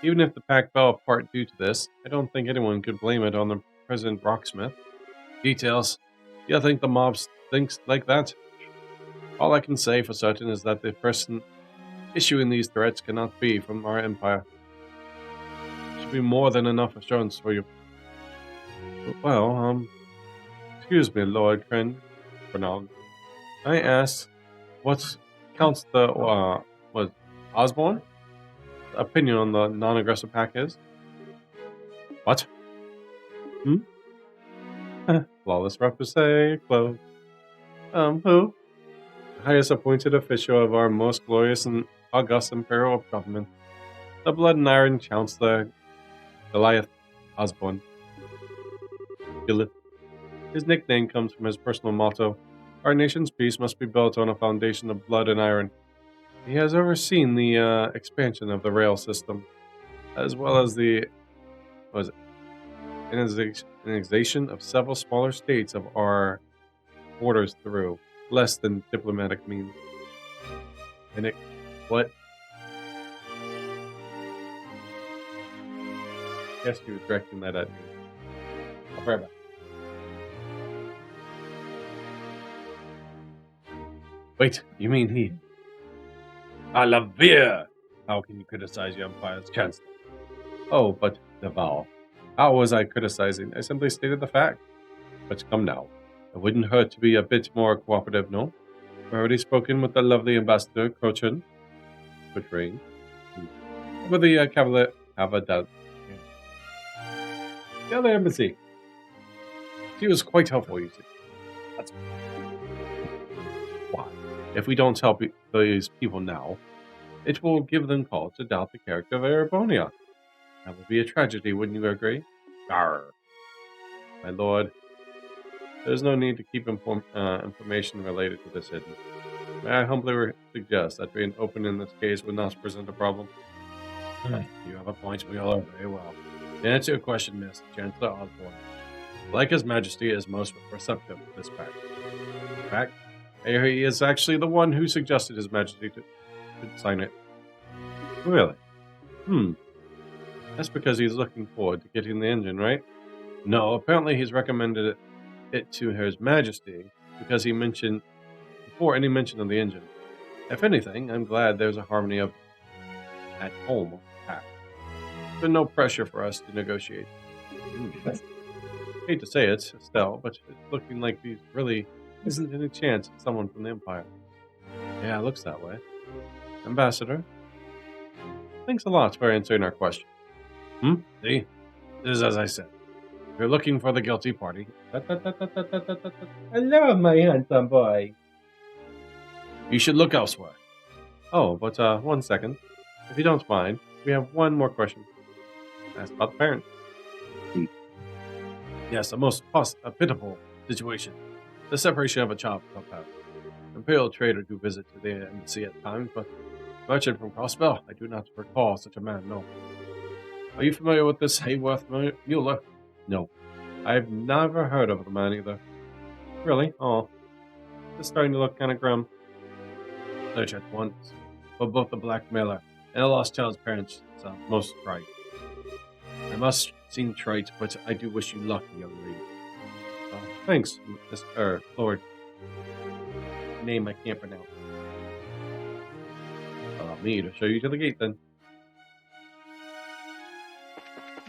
Even if the pact fell apart due to this, I don't think anyone could blame it on the President Rocksmith. Details. You think the mob thinks like that? All I can say for certain is that the person issuing these threats cannot be from our empire. It should be more than enough assurance for you. Well, excuse me, Lord Crannog. I asked, what counts the, was Osborne? Opinion on the non-aggressive pact is? What? Flawless represay, close. Who? The highest appointed official of our most glorious and august imperial government. The Blood and Iron Chancellor, Goliath Osborne. Gilith. His nickname comes from his personal motto, our nation's peace must be built on a foundation of blood and iron. He has overseen the expansion of the rail system, as well as the annexation of several smaller states of our borders through less than diplomatic means. And what? I guess he was directing that at me. I'll be right back. Wait, you mean he? Alavir! How can you criticize your Empire's chancellor? Oh, but Deval. How was I criticizing? I simply stated the fact. But come now. It wouldn't hurt to be a bit more cooperative, no? I've already spoken with the lovely Ambassador Crochin. Betraying. Over the Cavalier Havadad. The other embassy. She was quite helpful, you see. That's why. If we don't help these people now, it will give them cause to doubt the character of Arabonia. That would be a tragedy, wouldn't you agree? Arr. My lord, there's no need to keep information related to this hidden. May I humbly suggest that being open in this case would not present a problem? You have a point, we all are very well. To answer your question, Miss Chancellor Osborne, like His Majesty is most receptive to this pact. In fact, he is actually the one who suggested His Majesty to sign it. Really? That's because he's looking forward to getting the engine, right? No, apparently he's recommended it to His Majesty because he mentioned or any mention of the engine. If anything, I'm glad there's a harmony of at home with the pack. There's been no pressure for us to negotiate. Hate to say it, Estelle, but it's looking like there really isn't any chance of someone from the Empire. Yeah, it looks that way. Ambassador, thanks a lot for answering our question. See? This is as I said. You're looking for the guilty party. Hello, my handsome boy. You should look elsewhere. Oh, but 1 second. If you don't mind, we have one more question. Ask about the parent. Yes, a most pitiful situation. The separation of a child from a parent. Imperial trader do visit to the embassy at times, but merchant from Crossbell, I do not recall such a man, no. Are you familiar with this Hayworth Mueller? No. I've never heard of the man either. Really? Oh. It's starting to look kind of grim. Search at once for both the blackmailer and the lost child's parents. Most right. I must seem trite, but I do wish you luck, young lady. Thanks, Mr. Lord. Name I can't pronounce. Allow me to show you to the gate then.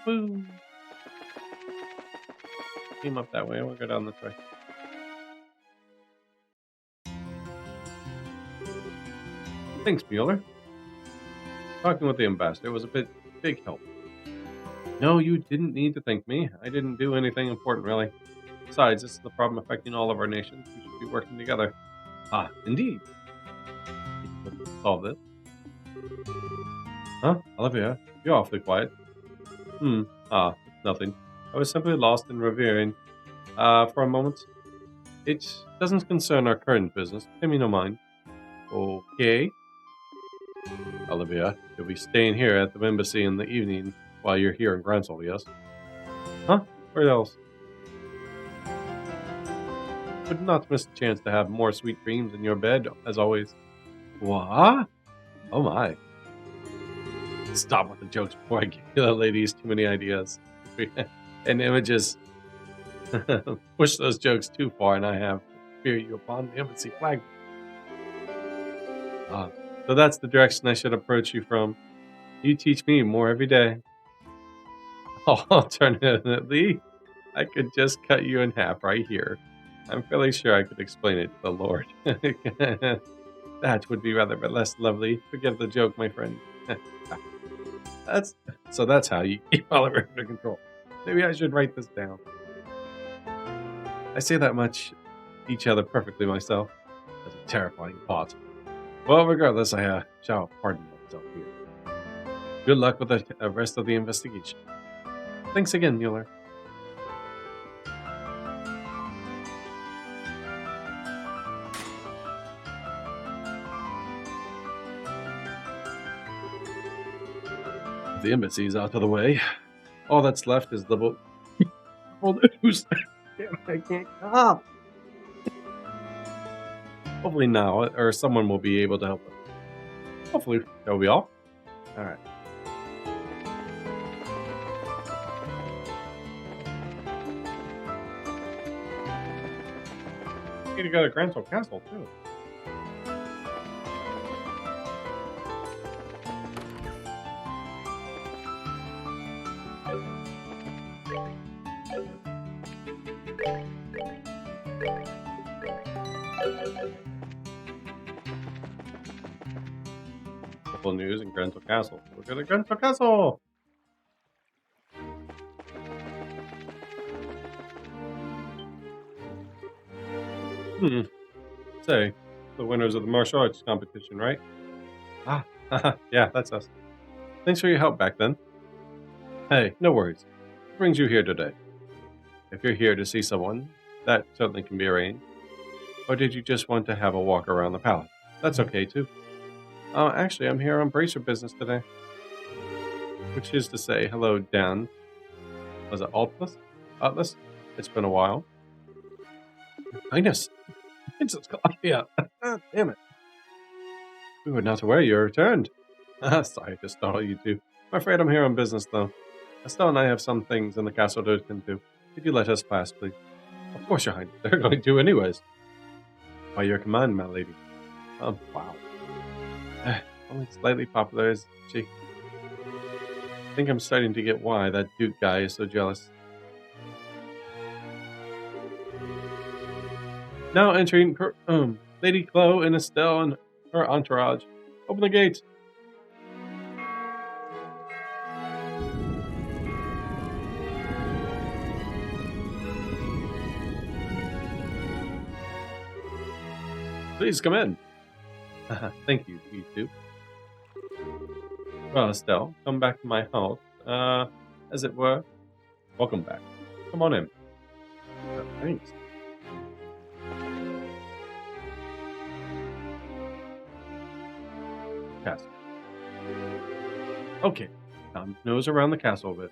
Boom. Came up that way. We'll go down this way. Thanks, Mueller. Talking with the ambassador was a big help. No, you didn't need to thank me. I didn't do anything important, really. Besides, this is the problem affecting all of our nations. We should be working together. Ah, indeed. Solve this. Huh? Olivia, you're awfully quiet. Nothing. I was simply lost in revering. For a moment. It doesn't concern our current business. Pay me no mind. Okay. Olivia, you'll be staying here at the embassy in the evening while you're here in Gransel, yes? Huh? Where else? Would not miss the chance to have more sweet dreams in your bed, as always. What? Oh my. Stop with the jokes before I give the ladies too many ideas and images. Push those jokes too far and I have fear you upon the embassy flag. So that's the direction I should approach you from. You teach me more every day. Alternatively, I could just cut you in half right here. I'm fairly sure I could explain it to the Lord. That would be rather less lovely. Forget the joke, my friend. That's how you keep Oliver under control. Maybe I should write this down. I say that much each other perfectly myself. That's a terrifying thought. Well, regardless, I shall pardon myself here. Good luck with the rest of the investigation. Thanks again, Mueller. The embassy is out of the way. All that's left is the boat. News. Damn, I can't come. Hopefully now, or someone will be able to help us. Hopefully, that will be all. All right. Need to go to Gransel Castle too. Couple news in Gransel Castle. We're going to Gransel Castle. Say, the winners of the martial arts competition, right? Yeah, that's us. Thanks for your help back then. Hey, no worries. What brings you here today? If you're here to see someone, that certainly can be arranged. Or did you just want to have a walk around the palace? That's okay, too. Actually, I'm here on bracer business today. Which is to say, hello, Dan. Was it Altless? Atlas? It's been a while. Highness! Princess Claudia! Damn it. We were not aware you returned. Sorry to startle you two. I'm afraid I'm here on business, though. Estelle and I have some things in the castle to attend to. Could you let us pass, please? Of course, Your Highness. They're going to anyways. By your command, my lady. Wow. Only slightly popular, is she? I think I'm starting to get why that Duke guy is so jealous. Now entering Lady Chloe and Estelle and her entourage. Open the gates. Please come in. Thank you, you two. Well, Estelle, come back to my house. As it were. Welcome back. Come on in. Thanks. Castle. Okay, time to nose around the castle a bit.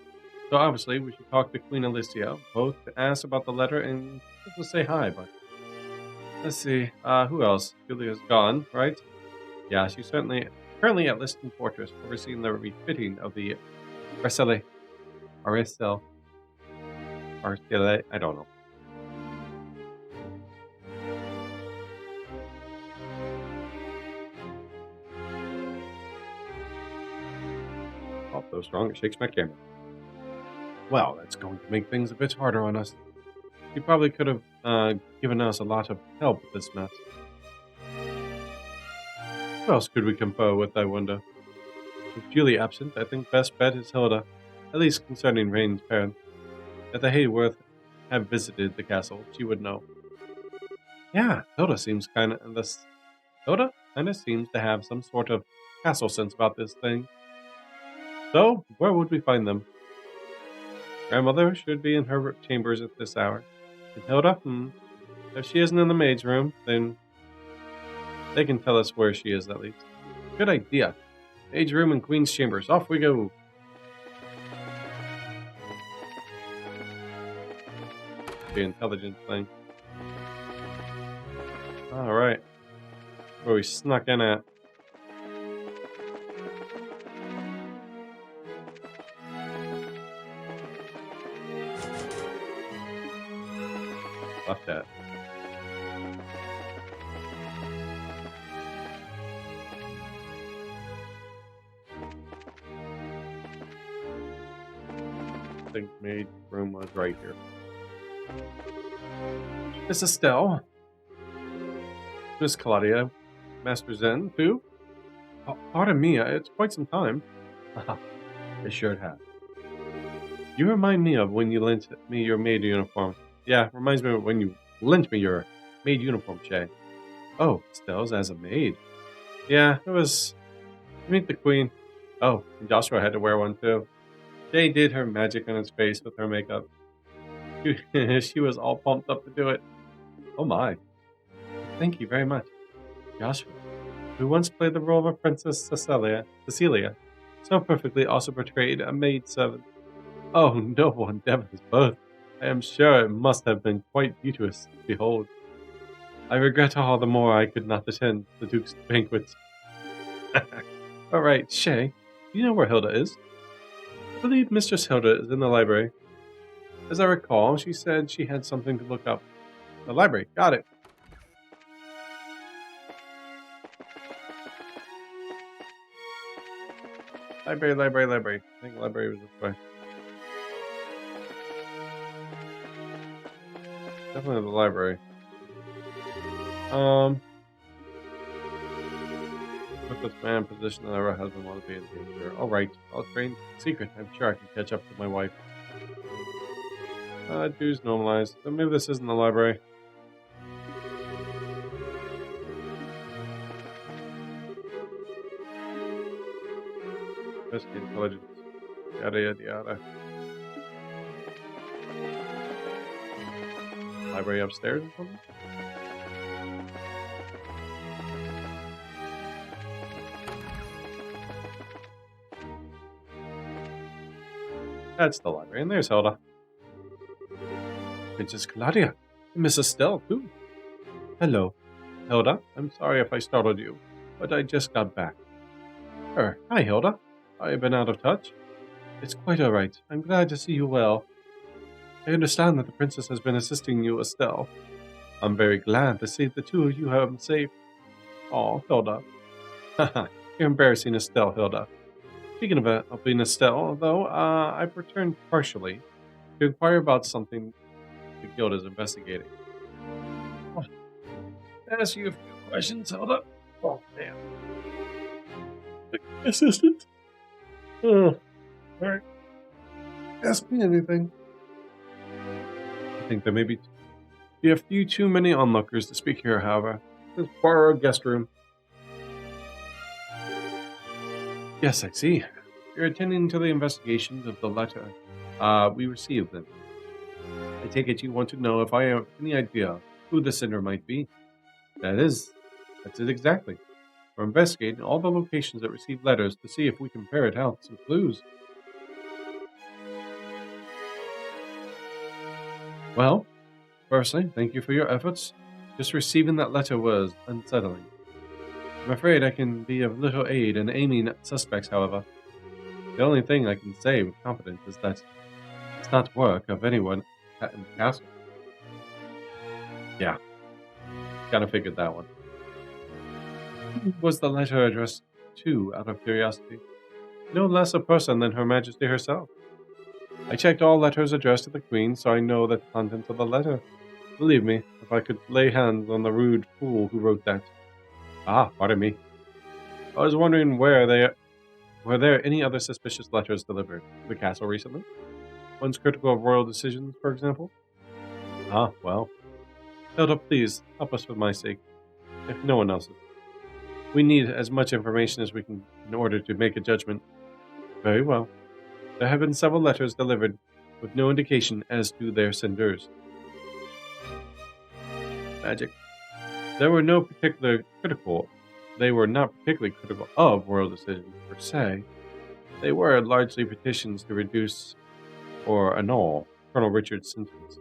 So obviously we should talk to Queen Alicia, both to ask about the letter and just to say hi, but let's see, who else? Julia's gone, right? Yeah, she's currently at Liston Fortress, overseeing the refitting of the Arcele. I don't know. Oh, so strong it shakes my camera. Well, that's going to make things a bit harder on us. She probably could have given us a lot of help with this mess. Who else could we confer with, I wonder? With Julie absent, I think best bet is Hilda, at least concerning Rain's parents. If the Hayworth have visited the castle, she would know. Yeah, Hilda seems kinda seems to have some sort of castle sense about this thing. So, where would we find them? Grandmother should be in her chambers at this hour. And Hilda? If she isn't in the maid's room, then they can tell us where she is at least. Good idea. Maid's room and Queen's chambers. Off we go. The intelligence thing. Alright. Where we snuck in at. Left that. I think maid room was right here. Miss Estelle. Miss Claudia. Master Zen, too? Oh, pardon me, it's quite some time. It sure has. You remind me of when you lent me your maid uniform. Yeah, reminds me of when you lent me your maid uniform, Shay. Oh, Estelle's as a maid. Yeah, it was to meet the queen. Oh, and Joshua had to wear one too. Shay did her magic on his face with her makeup. She was all pumped up to do it. Oh my. Thank you very much. Joshua, who once played the role of Princess Cecilia, so perfectly also portrayed a maid servant. Oh, noble endeavors both. I am sure it must have been quite beauteous to behold. I regret all the more I could not attend the Duke's banquet. All right, Shay, do you know where Hilda is? I believe Mistress Hilda is in the library. As I recall, she said she had something to look up. The library, got it. Library. I think the library was this way. Definitely the library. Put this man in position that her husband wants to be in danger. Alright, I'll train secret. I'm sure I can catch up to my wife. Dues normalized. So maybe this isn't the library. Risk intelligence. Yada. Library upstairs or something? That's the library, and there's Hilda. Princess Claudia, and Miss Estelle, too. Hello. Hilda, I'm sorry if I startled you, but I just got back. Hi, Hilda. I've been out of touch. It's quite all right. I'm glad to see you well. I understand that the princess has been assisting you, Estelle. I'm very glad to see the two of you have safe. Oh, Hilda. Haha, you're embarrassing Estelle, Hilda. Speaking of helping Estelle, though, I've returned partially to inquire about something the guild is investigating. Oh, ask you a few questions, Hilda. Oh, man. Assistant? Oh, alright. Ask me anything. I think there may be a few too many onlookers to speak here, however. Let's borrow a guest room. Yes, I see. You're attending to the investigation of the letter we received then. I take it you want to know if I have any idea who the sender might be. That's it exactly. We're investigating all the locations that received letters to see if we can ferret out some clues. Well, firstly, thank you for your efforts. Just receiving that letter was unsettling. I'm afraid I can be of little aid in aiming at suspects, however. The only thing I can say with confidence is that it's not work of anyone at the castle. Yeah, kind of figured that one. Who was the letter addressed to, out of curiosity? No less a person than Her Majesty herself. I checked all letters addressed to the Queen, so I know the contents of the letter. Believe me, if I could lay hands on the rude fool who wrote that. Ah, pardon me. I was wondering were there any other suspicious letters delivered to the castle recently? Ones critical of royal decisions, for example? Ah, well. Hilda, please, help us for my sake, if no one else's. We need as much information as we can in order to make a judgment. Very well. There have been several letters delivered with no indication as to their senders. Magic. They were not particularly critical of royal decisions per se. They were largely petitions to reduce or annul Colonel Richard's sentence.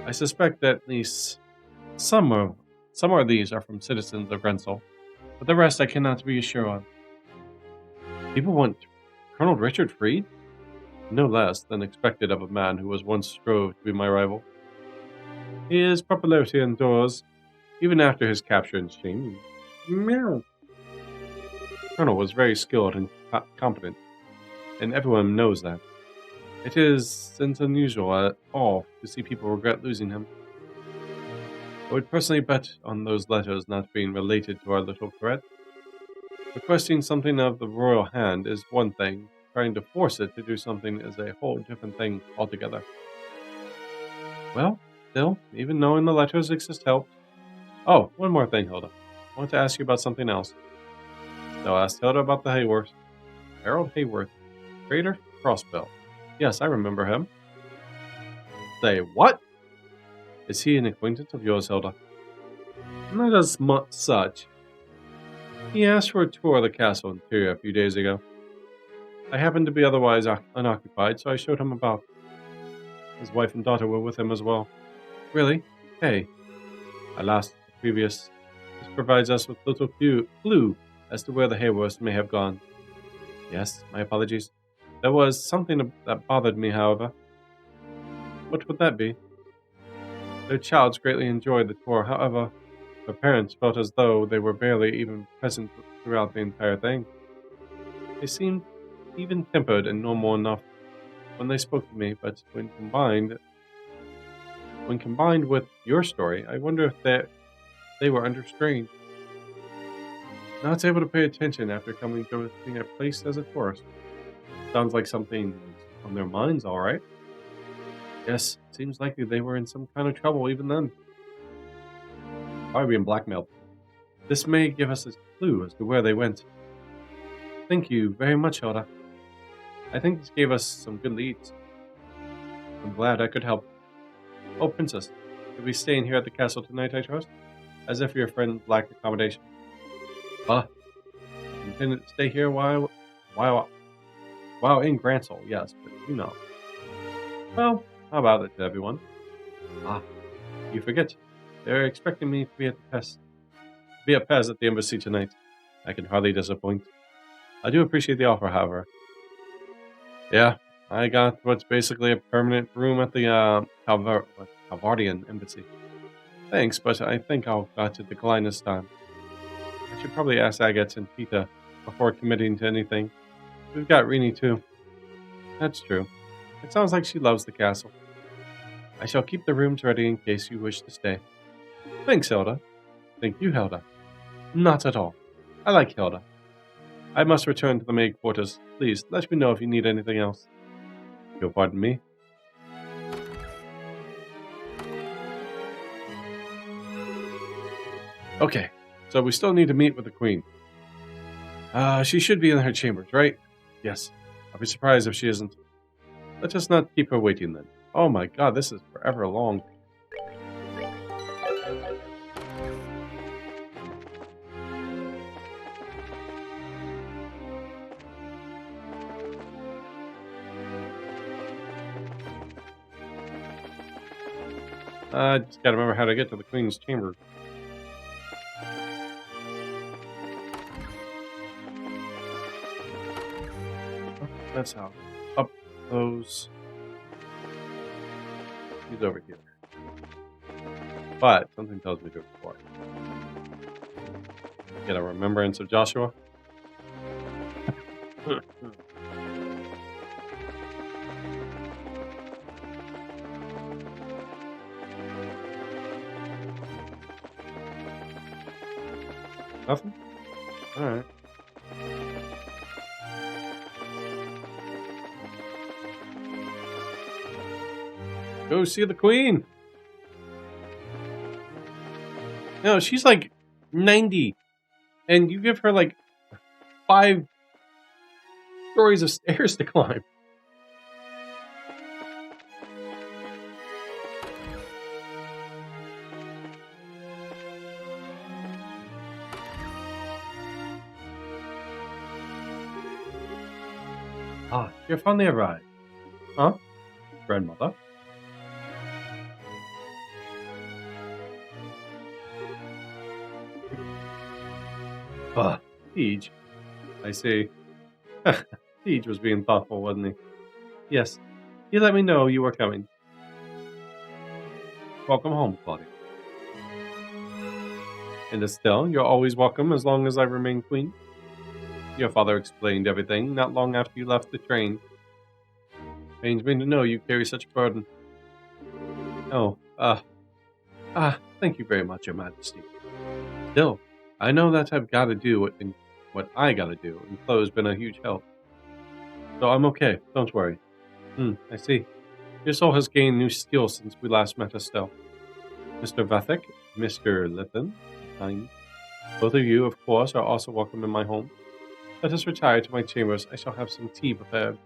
I suspect that at least some of these are from citizens of Grensel, but the rest I cannot be sure of. People want Colonel Richard freed? No less than expected of a man who was once strove to be my rival. His popularity endures, even after his capture and shaming. Meow. Colonel was very skilled and competent, and everyone knows that. It isn't unusual at all to see people regret losing him. I would personally bet on those letters not being related to our little threat. Requesting something of the royal hand is one thing, trying to force it to do something is a whole different thing altogether. Well, still, even knowing the letters exist helped. Oh, one more thing, Hilda. I want to ask you about something else. Still asked Hilda about the Hayworth. Harold Hayworth, Trader Crossbell. Yes, I remember him. Say, what? Is he an acquaintance of yours, Hilda? Not as much such. He asked for a tour of the castle interior a few days ago. I happened to be otherwise unoccupied, so I showed him about. His wife and daughter were with him as well. Really? Hey. Alas, the previous. This provides us with little clue as to where the Hayworths may have gone. Yes, my apologies. There was something that bothered me, however. What would that be? Their childs greatly enjoyed the tour, however, their parents felt as though they were barely even present throughout the entire thing. They seemed even-tempered and normal enough when they spoke to me, but when combined with your story, I wonder if they were under strain. Not able to pay attention after coming to a place as a tourist. Sounds like something was on their minds, all right. Yes, seems likely they were in some kind of trouble even then. Probably being blackmailed. This may give us a clue as to where they went. Thank you very much, Hilda. I think this gave us some good leads. I'm glad I could help. Oh, Princess, you'll be staying here at the castle tonight, I trust? As if your friend lacked accommodation. I intended to stay here while in Gransel, yes, but you know. Well, how about it to everyone? Ah, you forget. They're expecting me to be at Pez at the embassy tonight. I can hardly disappoint. I do appreciate the offer, however. Yeah, I got what's basically a permanent room at the Calvardian embassy. Thanks, but I think I'll got to decline this time. I should probably ask Agatha and Pita before committing to anything. We've got Rini too. That's true. It sounds like she loves the castle. I shall keep the rooms ready in case you wish to stay. Thanks, Hilda. Thank you, Hilda. Not at all. I like Hilda. I must return to the maid quarters. Please, let me know if you need anything else. You'll pardon me? Okay, so we still need to meet with the queen. She should be in her chambers, right? Yes. I'll be surprised if she isn't. Let us not keep her waiting then. Oh my god, this is forever long. Just gotta remember how to get to the queen's chamber. That's how. Up those. He's over here. But something tells me to explore. Get a remembrance of Joshua. Nothing? Alright. Go see the queen! No, she's like 90. And you give her like 5 stories of stairs to climb. Ah, you're finally arrived. Huh? Grandmother? Ah, Siege. I see. Siege was being thoughtful, wasn't he? Yes. He let me know you were coming. Welcome home, Claudia. And Estelle, you're always welcome as long as I remain queen. Your father explained everything not long after you left the train. Pains me to know you carry such a burden. Oh, thank you very much, Your Majesty. Still, I know that I've got to do what I got to do, and Chloe's been a huge help. So I'm okay, don't worry. I see. Your soul has gained new skills since we last met, Estelle. Mr. Vathek, Mr. Litton, both of you, of course, are also welcome in my home. Let us retire to my chambers. I shall have some tea prepared.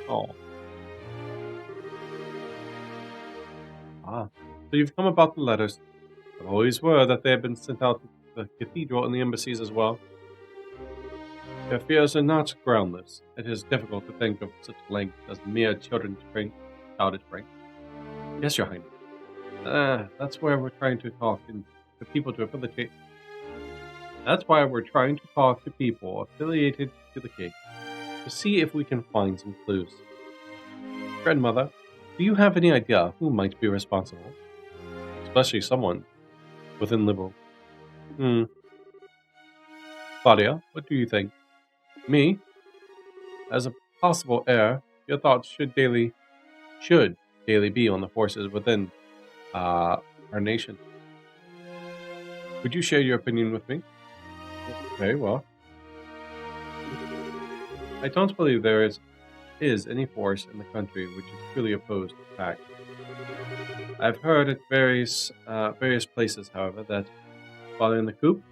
Oh. Ah, so you've come about the letters. There always were that they had been sent out to the cathedral and the embassies as well. Their fears are not groundless. It is difficult to think of such length as mere childish prank. Yes, Your Highness. That's where we're trying to talk to people to affiliate. That's why we're trying to talk to people affiliated to the case to see if we can find some clues. Grandmother, do you have any idea who might be responsible? Especially someone within liberal. Claudia, what do you think? Me? As a possible heir, your thoughts should daily be on the forces within our nation. Would you share your opinion with me? Very well. I don't believe there is any force in the country which is truly opposed to fact. I've heard at various places, however, that following the coup,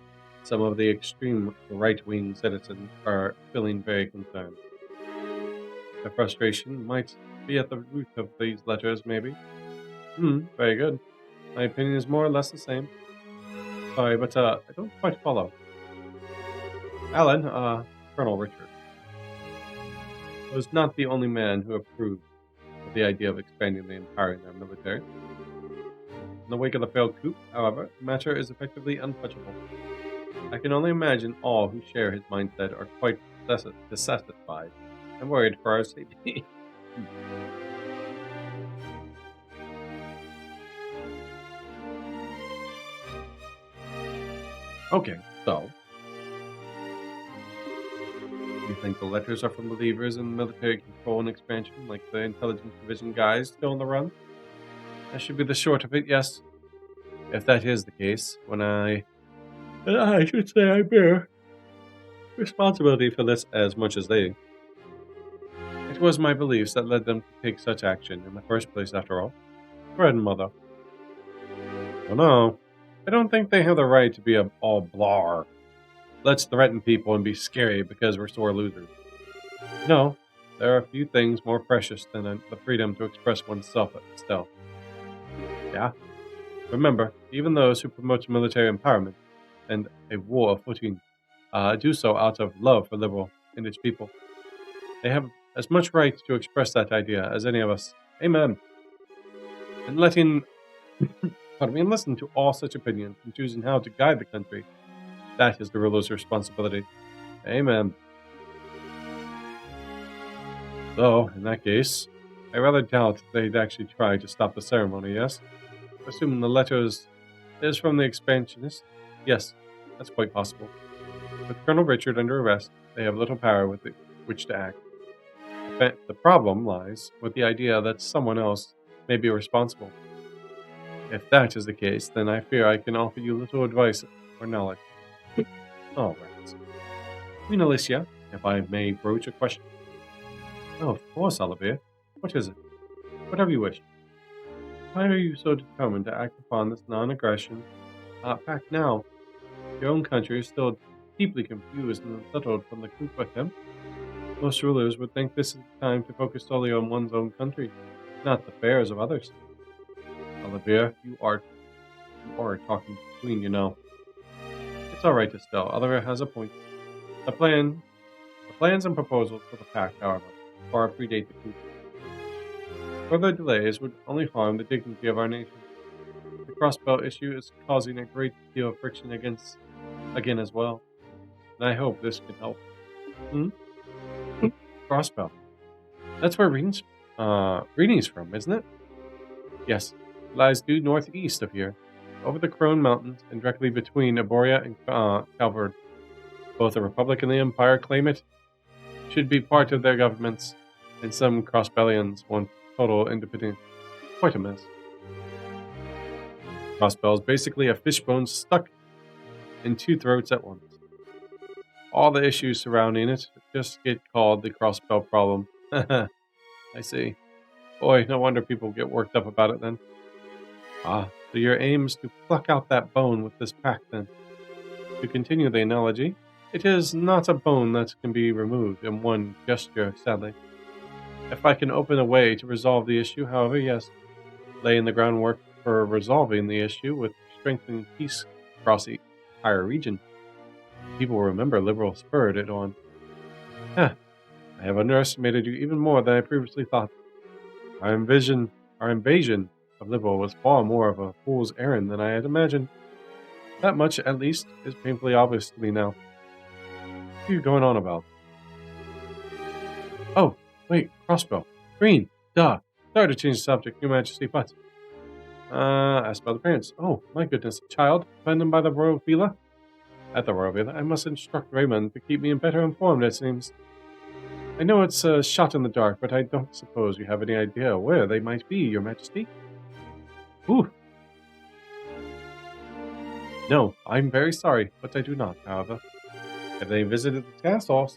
some of the extreme right-wing citizens are feeling very concerned. The frustration might be at the root of these letters, maybe. Very good. My opinion is more or less the same. Sorry, but I don't quite follow. Alan, Colonel Richard, was not the only man who approved of the idea of expanding the empire in their military. In the wake of the failed coup, however, the matter is effectively untouchable. I can only imagine all who share his mindset are quite dissatisfied and worried for our safety. Okay, so you think the letters are from believers in military control and expansion, like the intelligence division guys still on the run? That should be the short of it, yes. If that is the case, I should say I bear responsibility for this as much as they. It was my beliefs that led them to take such action in the first place, after all. Bread and mother. Oh no. I don't think they have the right to be all blah. Let's threaten people and be scary because we're sore losers. No, there are few things more precious than the freedom to express oneself at stealth. Yeah, remember, even those who promote military empowerment and a war footing do so out of love for liberal and its people. They have as much right to express that idea as any of us. Amen. And and listen to all such opinions and choosing how to guide the country. That is the ruler's responsibility. Amen. Though, in that case, I rather doubt they'd actually try to stop the ceremony, yes? Assuming the letters is from the expansionist? Yes, that's quite possible. With Colonel Richard under arrest, they have little power with which to act. The problem lies with the idea that someone else may be responsible. If that is the case, then I fear I can offer you little advice or knowledge. All right. Queen Alicia, if I may broach a question. Oh, of course, Olivia. What is it? Whatever you wish. Why are you so determined to act upon this non-aggression pact now? Your own country is still deeply confused and unsettled from the coup attempt. Most rulers would think this is the time to focus solely on one's own country, not the affairs of others. Olivia, you are talking to the Queen, you know. It's all right, Estelle. Olivia has a point. The plans and proposals for the pact, however, far predate the coup. Further delays would only harm the dignity of our nation. The crossbow issue is causing a great deal of friction again as well, and I hope this can help. Hmm? Crossbow. That's where reading's from, isn't it? Yes, it lies due northeast of here, over the Crone Mountains and directly between Aboria and Calvard. Both the Republic and the Empire claim it should be part of their governments, and some crossbellions want total independence. Quite a mess. Crossbell is basically a fishbone stuck in two throats at once. All the issues surrounding it just get called the crossbell problem. I see. Boy, no wonder people get worked up about it then. Ah, so your aim is to pluck out that bone with this pack then. To continue the analogy, it is not a bone that can be removed in one gesture, sadly. If I can open a way to resolve the issue, however, yes, laying the groundwork for resolving the issue with strengthening peace across the entire region. People will remember Liberal spurred it on. Huh, I have underestimated you even more than I previously thought. Our invasion of Liberal was far more of a fool's errand than I had imagined. That much, at least, is painfully obvious to me now. What are you going on about? Oh, wait, crossbow. Green. Duh. Sorry to change the subject, Your Majesty, but... asked by the parents. Oh, my goodness, child, abandoned by the Royal Villa? At the Royal Villa, I must instruct Raymond to keep me better informed, it seems. I know it's a shot in the dark, but I don't suppose you have any idea where they might be, Your Majesty. Ooh. No, I'm very sorry, but I do not, however. Have they visited the castle?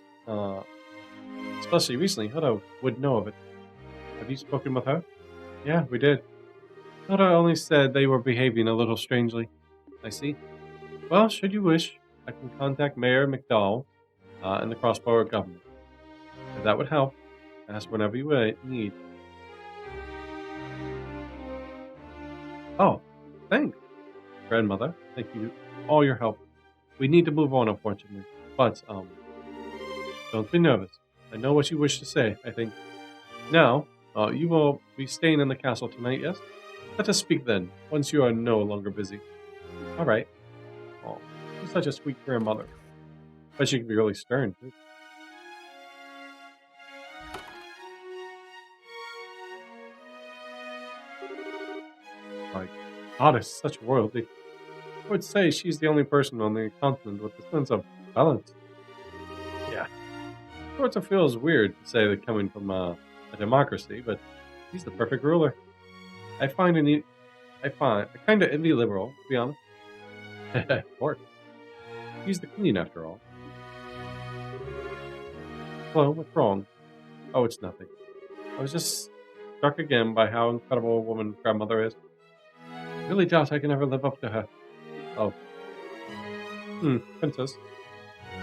Especially recently, Hilda would know of it. Have you spoken with her? Yeah, we did. Hilda only said they were behaving a little strangely. I see. Well, should you wish, I can contact Mayor McDowell and the Crossborough government. If that would help, ask whenever you need. Oh, thanks, grandmother. Thank you for all your help. We need to move on, unfortunately. But, don't be nervous. I know what you wish to say, I think. Now, you will be staying in the castle tonight, yes? Let us speak then, once you are no longer busy. All right. Oh, she's such a sweet grandmother. But she can be really stern, too. My goddess, such royalty. would say she's the only person on the continent with a sense of balance. Yeah, sort of feels weird to say that coming from a democracy, but he's the perfect ruler. I find I kind of envy liberal, to be honest. Of course, he's the queen after all. Hello, what's wrong? Oh, it's nothing. I was just struck again by how incredible a woman grandmother is. I really doubt I can ever live up to her. Oh, princess.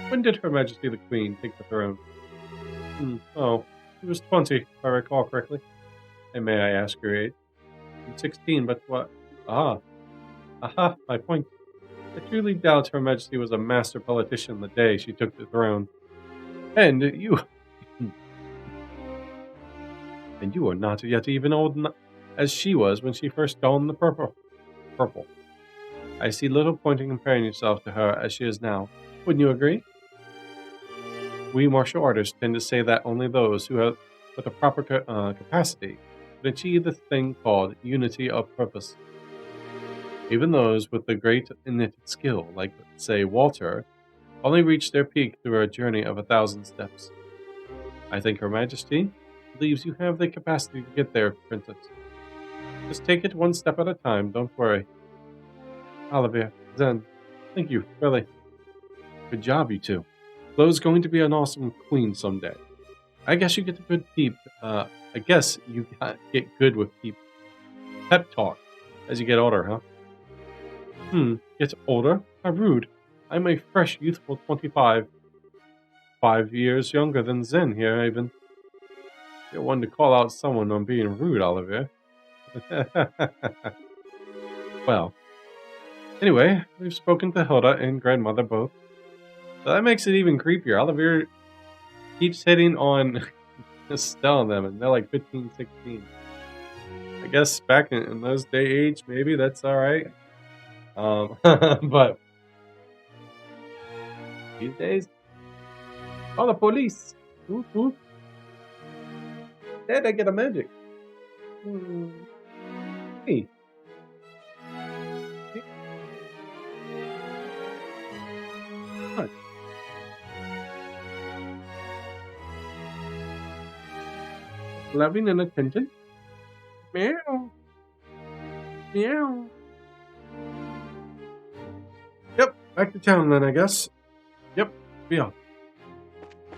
When did Her Majesty the Queen take the throne? Oh, she was 20, if I recall correctly. And may I ask your age? I'm 16, but what? Aha, my point. I truly doubt Her Majesty was a master politician the day she took the throne. And you, and you are not yet even old as she was when she first donned the purple. I see little point in comparing yourself to her as she is now. Wouldn't you agree? We martial artists tend to say that only those who have with a proper capacity can achieve the thing called unity of purpose. Even those with the great innate skill, like, say, Walter, only reach their peak through a journey of 1,000 steps. I think Her Majesty believes you have the capacity to get there, Princess. Just take it one step at a time, don't worry. Olivia, Zen, thank you, really. Good job, you two. Flo's going to be an awesome queen someday. I guess you get a good get good with pep talk as you get older, huh? Get older? How rude. I'm a fresh, youthful 25. 5 years younger than Zen here, even. You're one to call out someone on being rude, Oliver. Well, anyway, we've spoken to Hilda and grandmother both. So that makes it even creepier. Oliver keeps hitting on Estelle and them, and they're like 15, 16. I guess back in those day age, maybe that's alright. But these days, the police. Ooh, ooh. Did I get a magic? Hey. What? Loving and attention? Meow. Meow. Yep, back to town then, I guess. Yep, be on.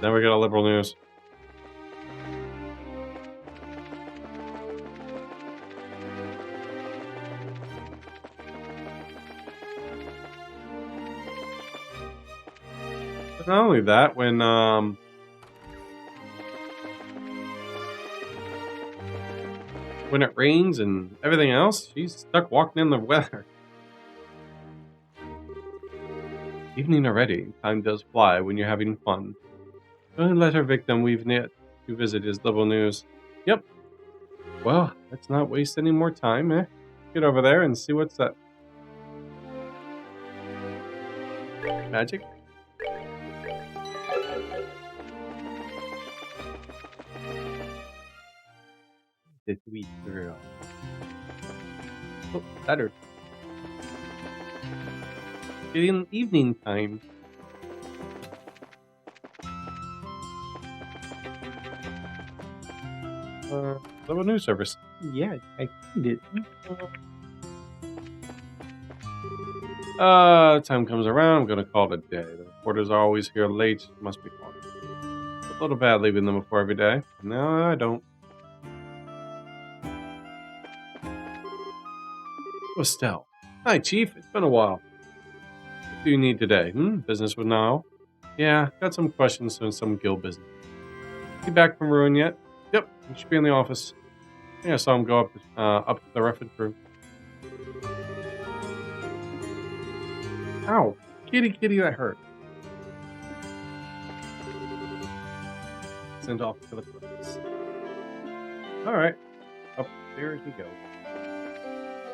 Now we got a liberal news. But not only that, when it rains and everything else, she's stuck walking in the weather. Evening already. Time does fly when you're having fun. Don't let her victim we've yet to visit his liberal news. Yep. Well, let's not waste any more time, eh? Get over there and see what's up. Magic? The sweet girl. Oh, better. Getting evening time. Little news service. Yeah, I found it. Time comes around, I'm gonna call it a day. The reporters are always here late. Must be fun. A little bad leaving them before every day. No, I don't. Estelle. Hi, Chief. It's been a while. What do you need today? Business with Niall? Yeah, got some questions and some guild business. You back from Ruin yet? Yep, you should be in the office. Yeah, I saw him go up to the reference room. Ow! Kitty, that hurt. Sent off to the place. Alright, upstairs we go.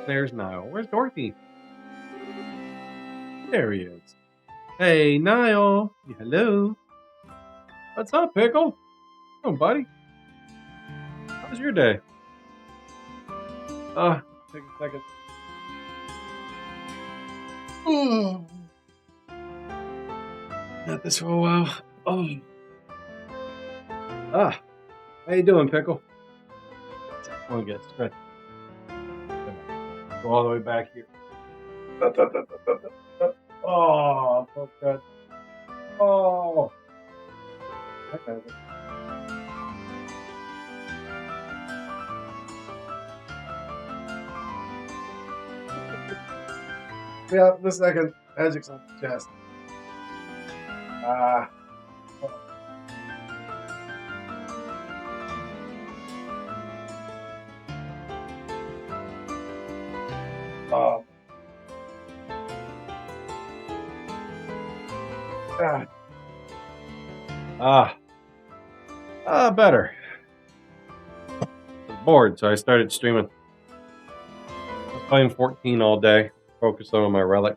There's Niall. Where's Dorothy? There he is. Hey, Niall. Hello. What's up, Pickle? Oh, buddy. How was your day? Take a second. Oh, not this for a while. Oh. Ah, how you doing, Pickle? I want to get stretched. Go all the way back here. Oh, so good. Oh. Okay. Yeah, the second magic's on the chest. Ah. Oh. Ah. Better. I was bored, so I started streaming. I was playing 14 all day, focused on my relic.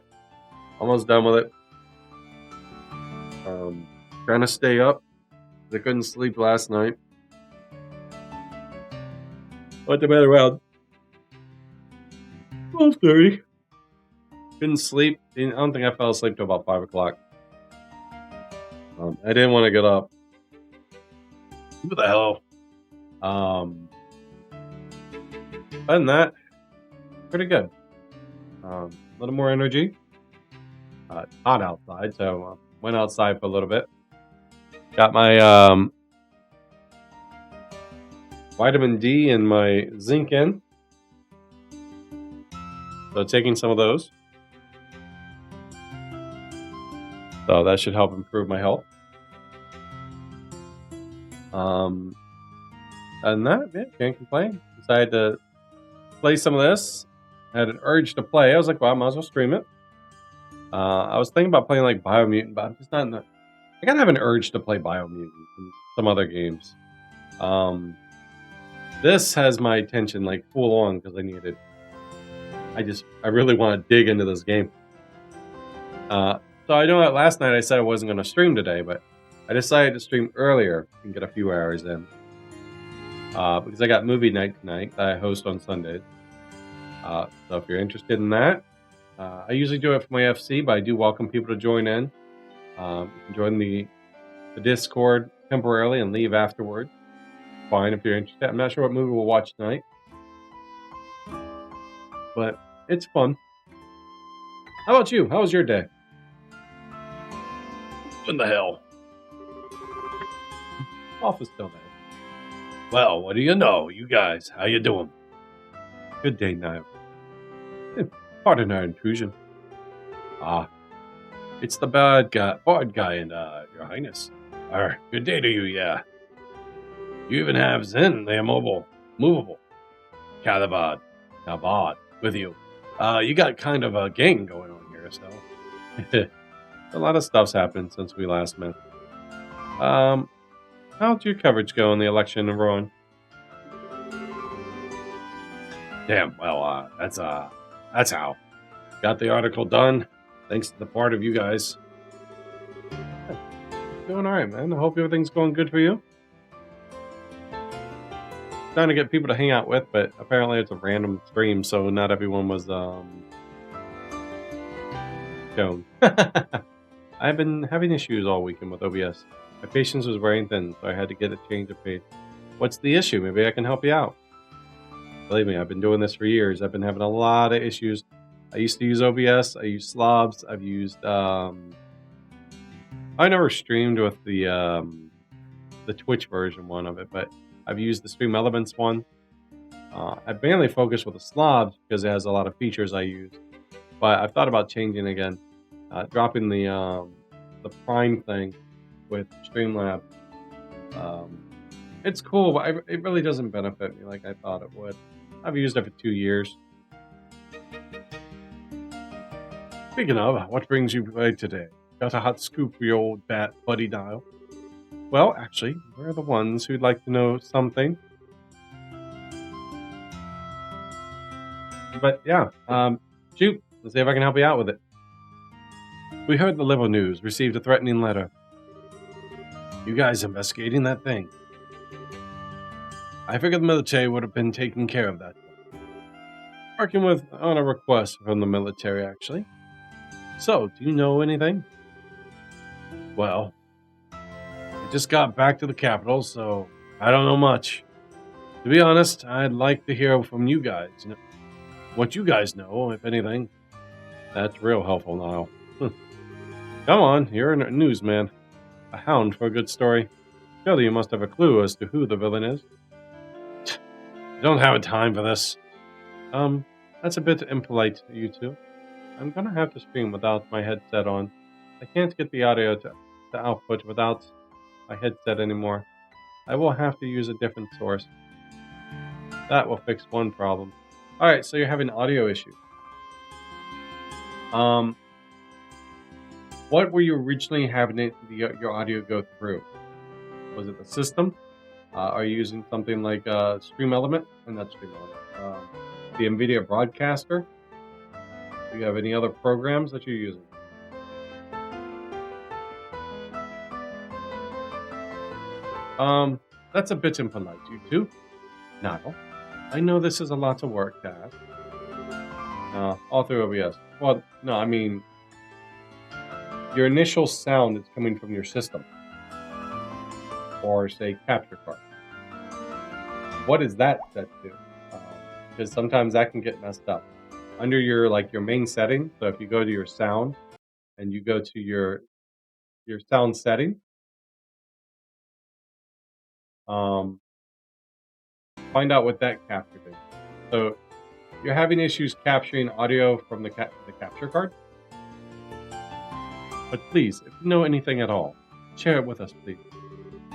Almost done with it. Trying to stay up. I couldn't sleep last night. Went to bed around 12:30. Couldn't sleep. I don't think I fell asleep till about 5 o'clock. I didn't want to get up. What the hell? Other than that, pretty good. A little more energy. It's hot outside, so went outside for a little bit. Got my vitamin D and my zinc in. So taking some of those. So that should help improve my health. Other than that, yeah, can't complain. Decided to play some of this. I had an urge to play. I was like, well, I might as well stream it. I was thinking about playing like Biomutant, but I'm just not in the... I gotta have an urge to play Biomutant and some other games. This has my attention like full on because I need it. I really want to dig into this game. So I know that last night I said I wasn't going to stream today, but I decided to stream earlier and get a few hours in. Because I got movie night tonight that I host on Sundays. So if you're interested in that, I usually do it for my FC, but I do welcome people to join in. You can join the Discord temporarily and leave afterwards. Fine if you're interested. I'm not sure what movie we'll watch tonight, but it's fun. How about you? How was your day? What the hell? Office still there. Well, what do you know? You guys, how you doing? Good day, Niall. Pardon our intrusion. It's the bard guy and your highness. Good day to you, yeah. You even have Zen, the movable. Calabard with you. You got kind of a gang going on here, so. A lot of stuff's happened since we last met. How'd your coverage go in the election in Rowan? Damn, well, that's how. Got the article done, thanks to the part of you guys. Doing alright, man. I hope everything's going good for you. Trying to get people to hang out with, but apparently it's a random stream, so not everyone was shown. I've been having issues all weekend with OBS. My patience was wearing thin, so I had to get a change of pace. What's the issue? Maybe I can help you out. Believe me, I've been doing this for years. I've been having a lot of issues. I used to use OBS. I used Slobs. I've used... I never streamed with the Twitch version one of it, but I've used the Stream Elements one. I mainly focus with the Slobs because it has a lot of features I use. But I've thought about changing again. Dropping the Prime thing with Streamlabs. It's cool, but it really doesn't benefit me like I thought it would. I've used it for 2 years. Speaking of, what brings you by today? Got a hot scoop for your old bat buddy Dial? Well, actually, we're the ones who'd like to know something. But yeah, shoot, let's see if I can help you out with it. We heard the Liver News received a threatening letter. You guys investigating that thing? I figured the military would have been taking care of that. Working on a request from the military, actually. So, do you know anything? Well, I just got back to the capital, so I don't know much. To be honest, I'd like to hear from you guys. What you guys know, if anything. That's real helpful now. Come on, you're a newsman. A hound for a good story. Surely you must have a clue as to who the villain is. I don't have time for this. That's a bit impolite, you two. I'm gonna have to stream without my headset on. I can't get the audio to output without my headset anymore. I will have to use a different source. That will fix one problem. Alright, so you're having audio issues. What were you originally having your audio go through? Was it the system? Are you using something like Stream Element? Or not Stream Element. The NVIDIA Broadcaster? Do you have any other programs that you're using? That's a bit impolite, you two. Now, I know this is a lot of work to ask. All through OBS. Well, no, I mean, your initial sound is coming from your system. Or, say, capture card. What is that set to? Because sometimes that can get messed up. Under your main setting, so if you go to your sound, and you go to your sound setting, find out what that captured is. So, you're having issues capturing audio from the capture card? But please, if you know anything at all, share it with us, please.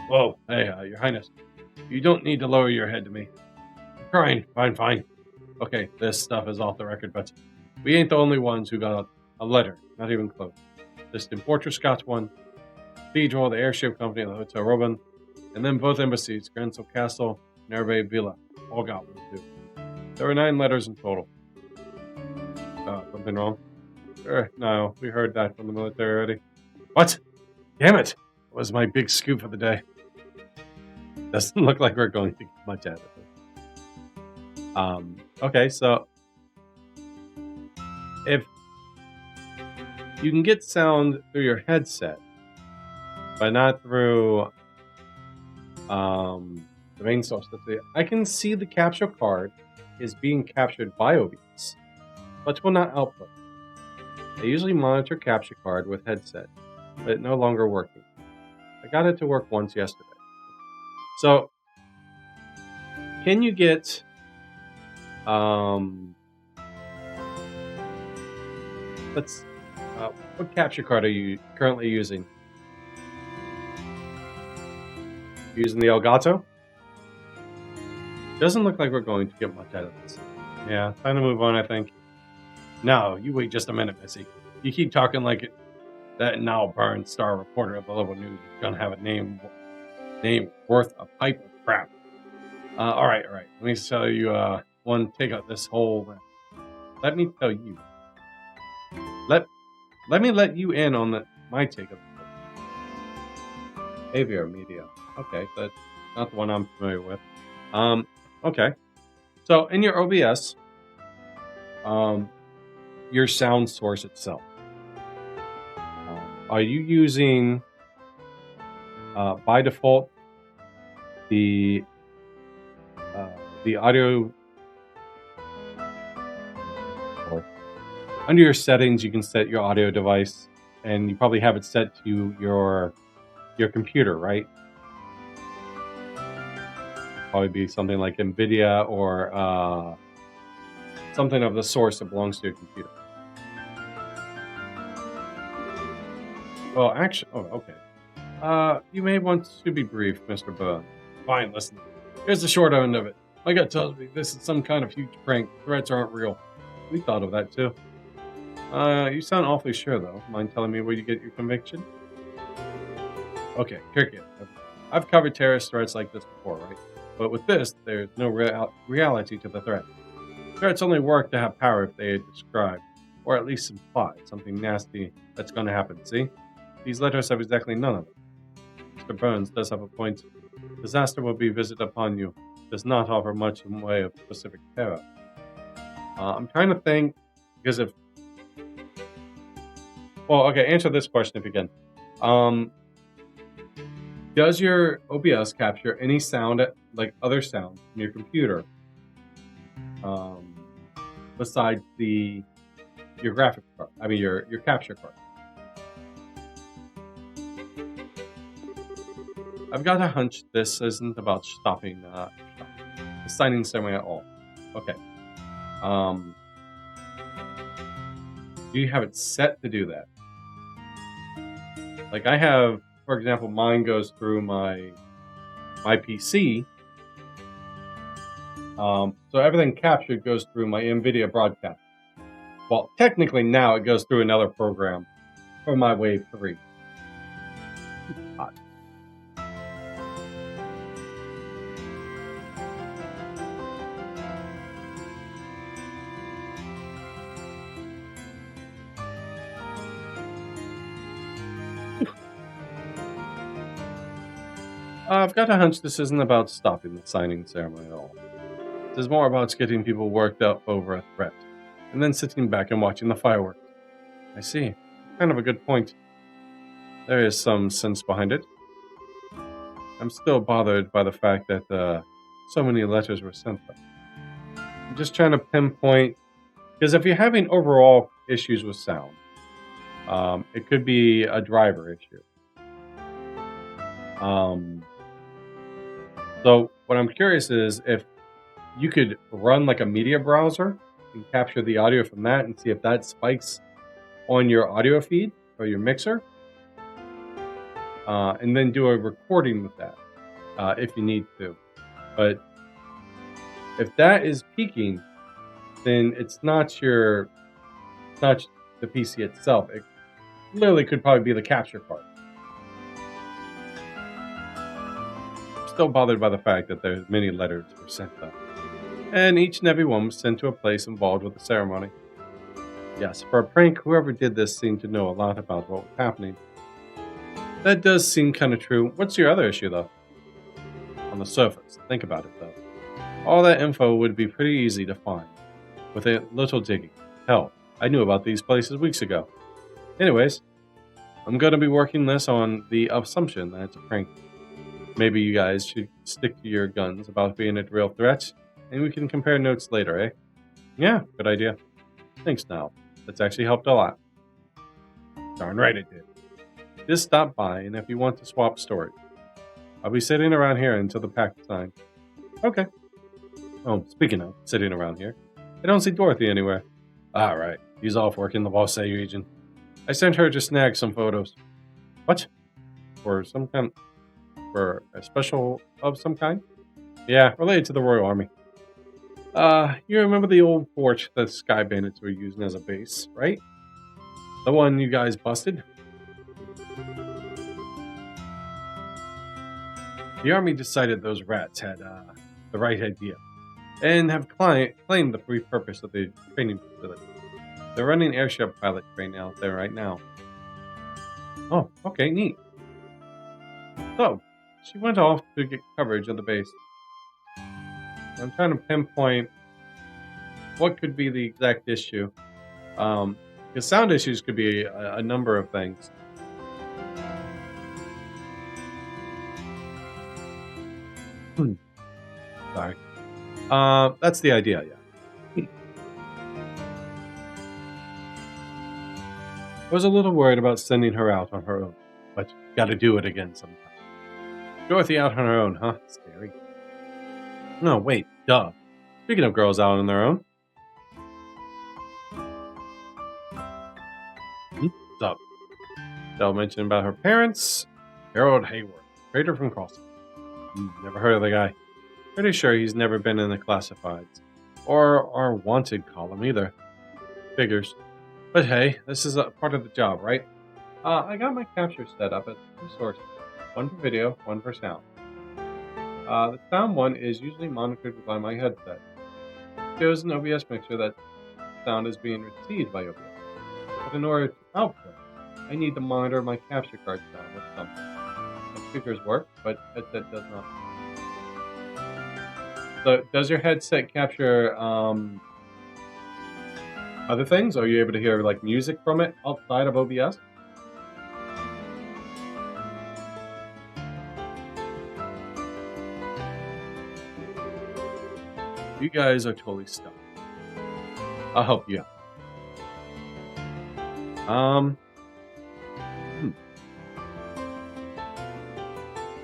Whoa, hey, Your Highness, you don't need to lower your head to me. I'm crying. Fine. Okay, this stuff is off the record, but we ain't the only ones who got a letter, not even close. This in Fortress got one, Cathedral, the airship company, the Hotel Robin, and then both embassies, Gransel Castle, Nerve Villa, all got one too. There were 9 letters in total. Something wrong? Sure, no, we heard that from the military already. What? Damn it! That was my big scoop for the day. Doesn't look like we're going to get much out of it. Okay, so if you can get sound through your headset, but not through the main source. I can see the capture card is being captured by OBS, but will not output. I usually monitor capture card with headset, but it's no longer working. I got it to work once yesterday. So, can you get what capture card are you currently using? Using the Elgato? Doesn't look like we're going to get much out of this. Yeah, time to move on, I think. No, you wait just a minute, Missy. You keep talking like that now Barn star reporter of the local news is gonna have a name worth a pipe of crap. All right. Let me tell you one take out this whole. Let me tell you. Let me let you in on my take of it. Aviar Media. Okay, that's not the one I'm familiar with. Okay. So in your OBS, your sound source itself. Are you using by default the audio? Under your settings, you can set your audio device, and you probably have it set to your computer, right? Probably be something like NVIDIA or something of the source that belongs to your computer. Well, actually, okay. You may want to be brief, Mr. Byrne. Fine, listen. Here's the short end of it. My gut tells me this is some kind of huge prank. Threats aren't real. We thought of that too. You sound awfully sure, though. Mind telling me where you get your conviction? Okay, cricket. I've covered terrorist threats like this before, right? But with this, there's no reality to the threat. Threats only work to have power if they describe, or at least imply, something nasty that's going to happen, see? These letters have exactly none of it. Mr. Burns does have a point. Disaster will be visited upon you. Does not offer much in the way of specific terror. I'm trying to think, because if Well, okay, answer this question if you can. Does your OBS capture any sound, like other sounds from your computer, besides your graphics card? I mean, your capture card. I've got a hunch this isn't about stopping the signing ceremony at all. Okay. Do you have it set to do that? Like I have, for example, mine goes through my PC. So everything captured goes through my NVIDIA broadcast. Well, technically now it goes through another program for my Wave 3. I've got a hunch this isn't about stopping the signing ceremony at all. This is more about getting people worked up over a threat, and then sitting back and watching the fireworks. I see. Kind of a good point. There is some sense behind it. I'm still bothered by the fact that so many letters were sent them. I'm just trying to pinpoint, because if you're having overall issues with sound, it could be a driver issue. So what I'm curious is if you could run like a media browser and capture the audio from that and see if that spikes on your audio feed or your mixer, and then do a recording with that if you need to. But if that is peaking, then it's not the PC itself. It literally could probably be the capture card. I'm still bothered by the fact that there's many letters were sent them, and each and every one was sent to a place involved with the ceremony. Yes, for a prank, whoever did this seemed to know a lot about what was happening. That does seem kind of true. What's your other issue, though? On the surface, think about it, though. All that info would be pretty easy to find, with a little digging. Hell, I knew about these places weeks ago. Anyways, I'm going to be working this on the assumption that it's a prank. Maybe you guys should stick to your guns about being a real threat, and we can compare notes later, eh? Yeah, good idea. Thanks, now. That's actually helped a lot. Darn right it did. Just stop by, and if you want to swap stories, I'll be sitting around here until the pact sign. Okay. Oh, speaking of sitting around here, I don't see Dorothy anywhere. All right, he's off working the Los A region. I sent her to snag some photos. What? For a special of some kind? Yeah, related to the Royal Army. You remember the old fort the Sky Bandits were using as a base, right? The one you guys busted? The Army decided those rats had the right idea, and have claimed the brief purpose of the training facility. They're running airship pilot training out there right now. Oh, okay, neat. So, she went off to get coverage of the base. I'm trying to pinpoint what could be the exact issue. Because sound issues could be a number of things. Sorry. That's the idea, yeah. I was a little worried about sending her out on her own, but gotta do it again sometime. Dorothy out on her own, huh? Scary. No, wait, duh. Speaking of girls out on their own. What's up? Del mentioned about her parents. Harold Hayward, trader from Crossing. Never heard of the guy. Pretty sure he's never been in the classifieds. Or our wanted column either. Figures. But hey, this is a part of the job, right? I got my capture set up at 2 sources. One for video, one for sound. The sound one is usually monitored by my headset. It shows an OBS mixer that sound is being received by OBS. But in order to output, I need to monitor my capture card sound with something. My speakers work, but headset does not. So, does your headset capture Other things? Are you able to hear like music from it outside of OBS? You guys are totally stuck. I'll help you out.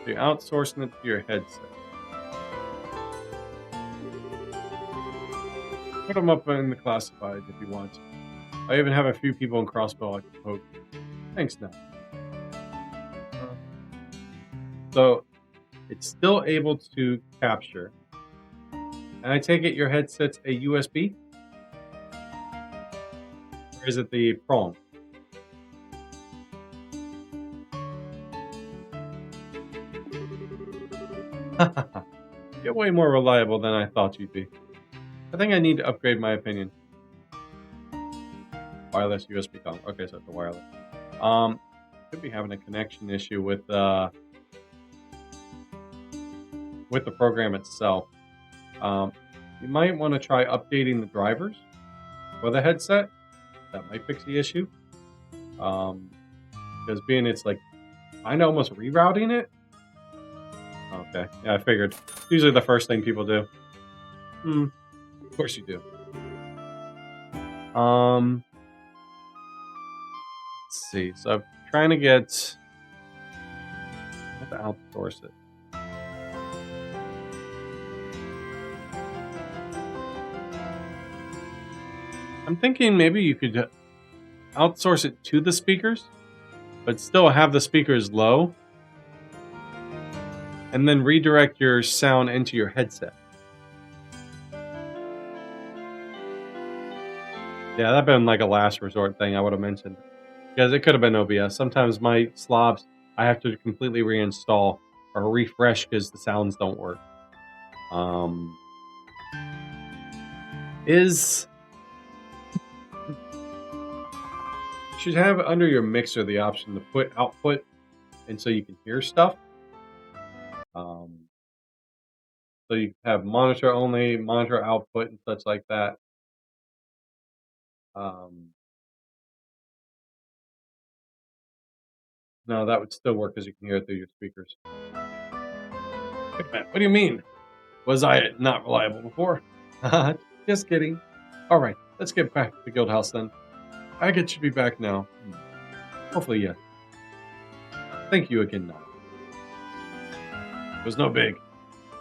You're outsourcing it to your headset. Put them up in the classifieds if you want to. I even have a few people in Crossbow I can poke. Thanks, now. So it's still able to capture. And I take it your headset's a USB? Or is it the prong? You're way more reliable than I thought you'd be. I think I need to upgrade my opinion. Wireless USB dongle. Okay, so it's a wireless. Could be having a connection issue with the program itself. You might want to try updating the drivers for the headset. That might fix the issue. Because being it's like, I know almost rerouting it. Okay, yeah, I figured. Usually the first thing people do. Of course you do. Let's see. So I'm trying to get. I have to outsource it. I'm thinking maybe you could outsource it to the speakers, but still have the speakers low, and then redirect your sound into your headset. Yeah, that'd been like a last resort thing I would have mentioned. Because it could have been OBS. Sometimes my slobs, I have to completely reinstall or refresh because the sounds don't work. You should have under your mixer the option to put output, and so you can hear stuff. So you have monitor only, monitor output, and such like that. No, that would still work because you can hear it through your speakers. Wait a minute, what do you mean? Was I not reliable before? Just kidding. Alright, let's get back to the guild house then. Agate should be back now. Hopefully, yeah. Thank you again, Nod. It was no big.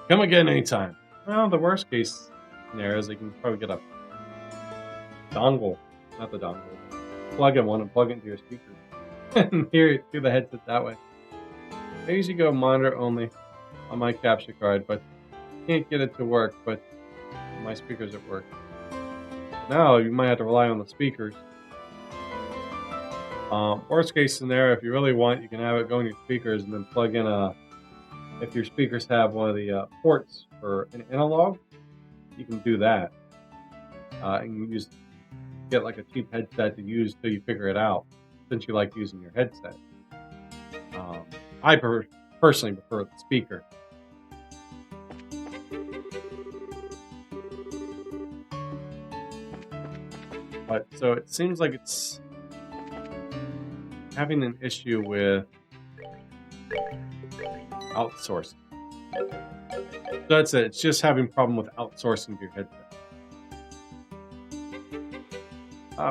Come again anytime. Well, the worst case scenario is you can probably get a dongle. Not the dongle. Plug in one and plug it into your speaker. And hear it through the headset that way. I usually go monitor only on my capture card, but can't get it to work, but my speakers at work. Now you might have to rely on the speakers. Worst case scenario, if you really want, you can have it go in your speakers and then plug in if your speakers have one of the ports for an analog, you can do that. And you get like a cheap headset to use till you figure it out, since you like using your headset. I personally prefer the speaker. But so it seems like it's having an issue with outsourcing. So that's it. It's just having a problem with outsourcing your headset.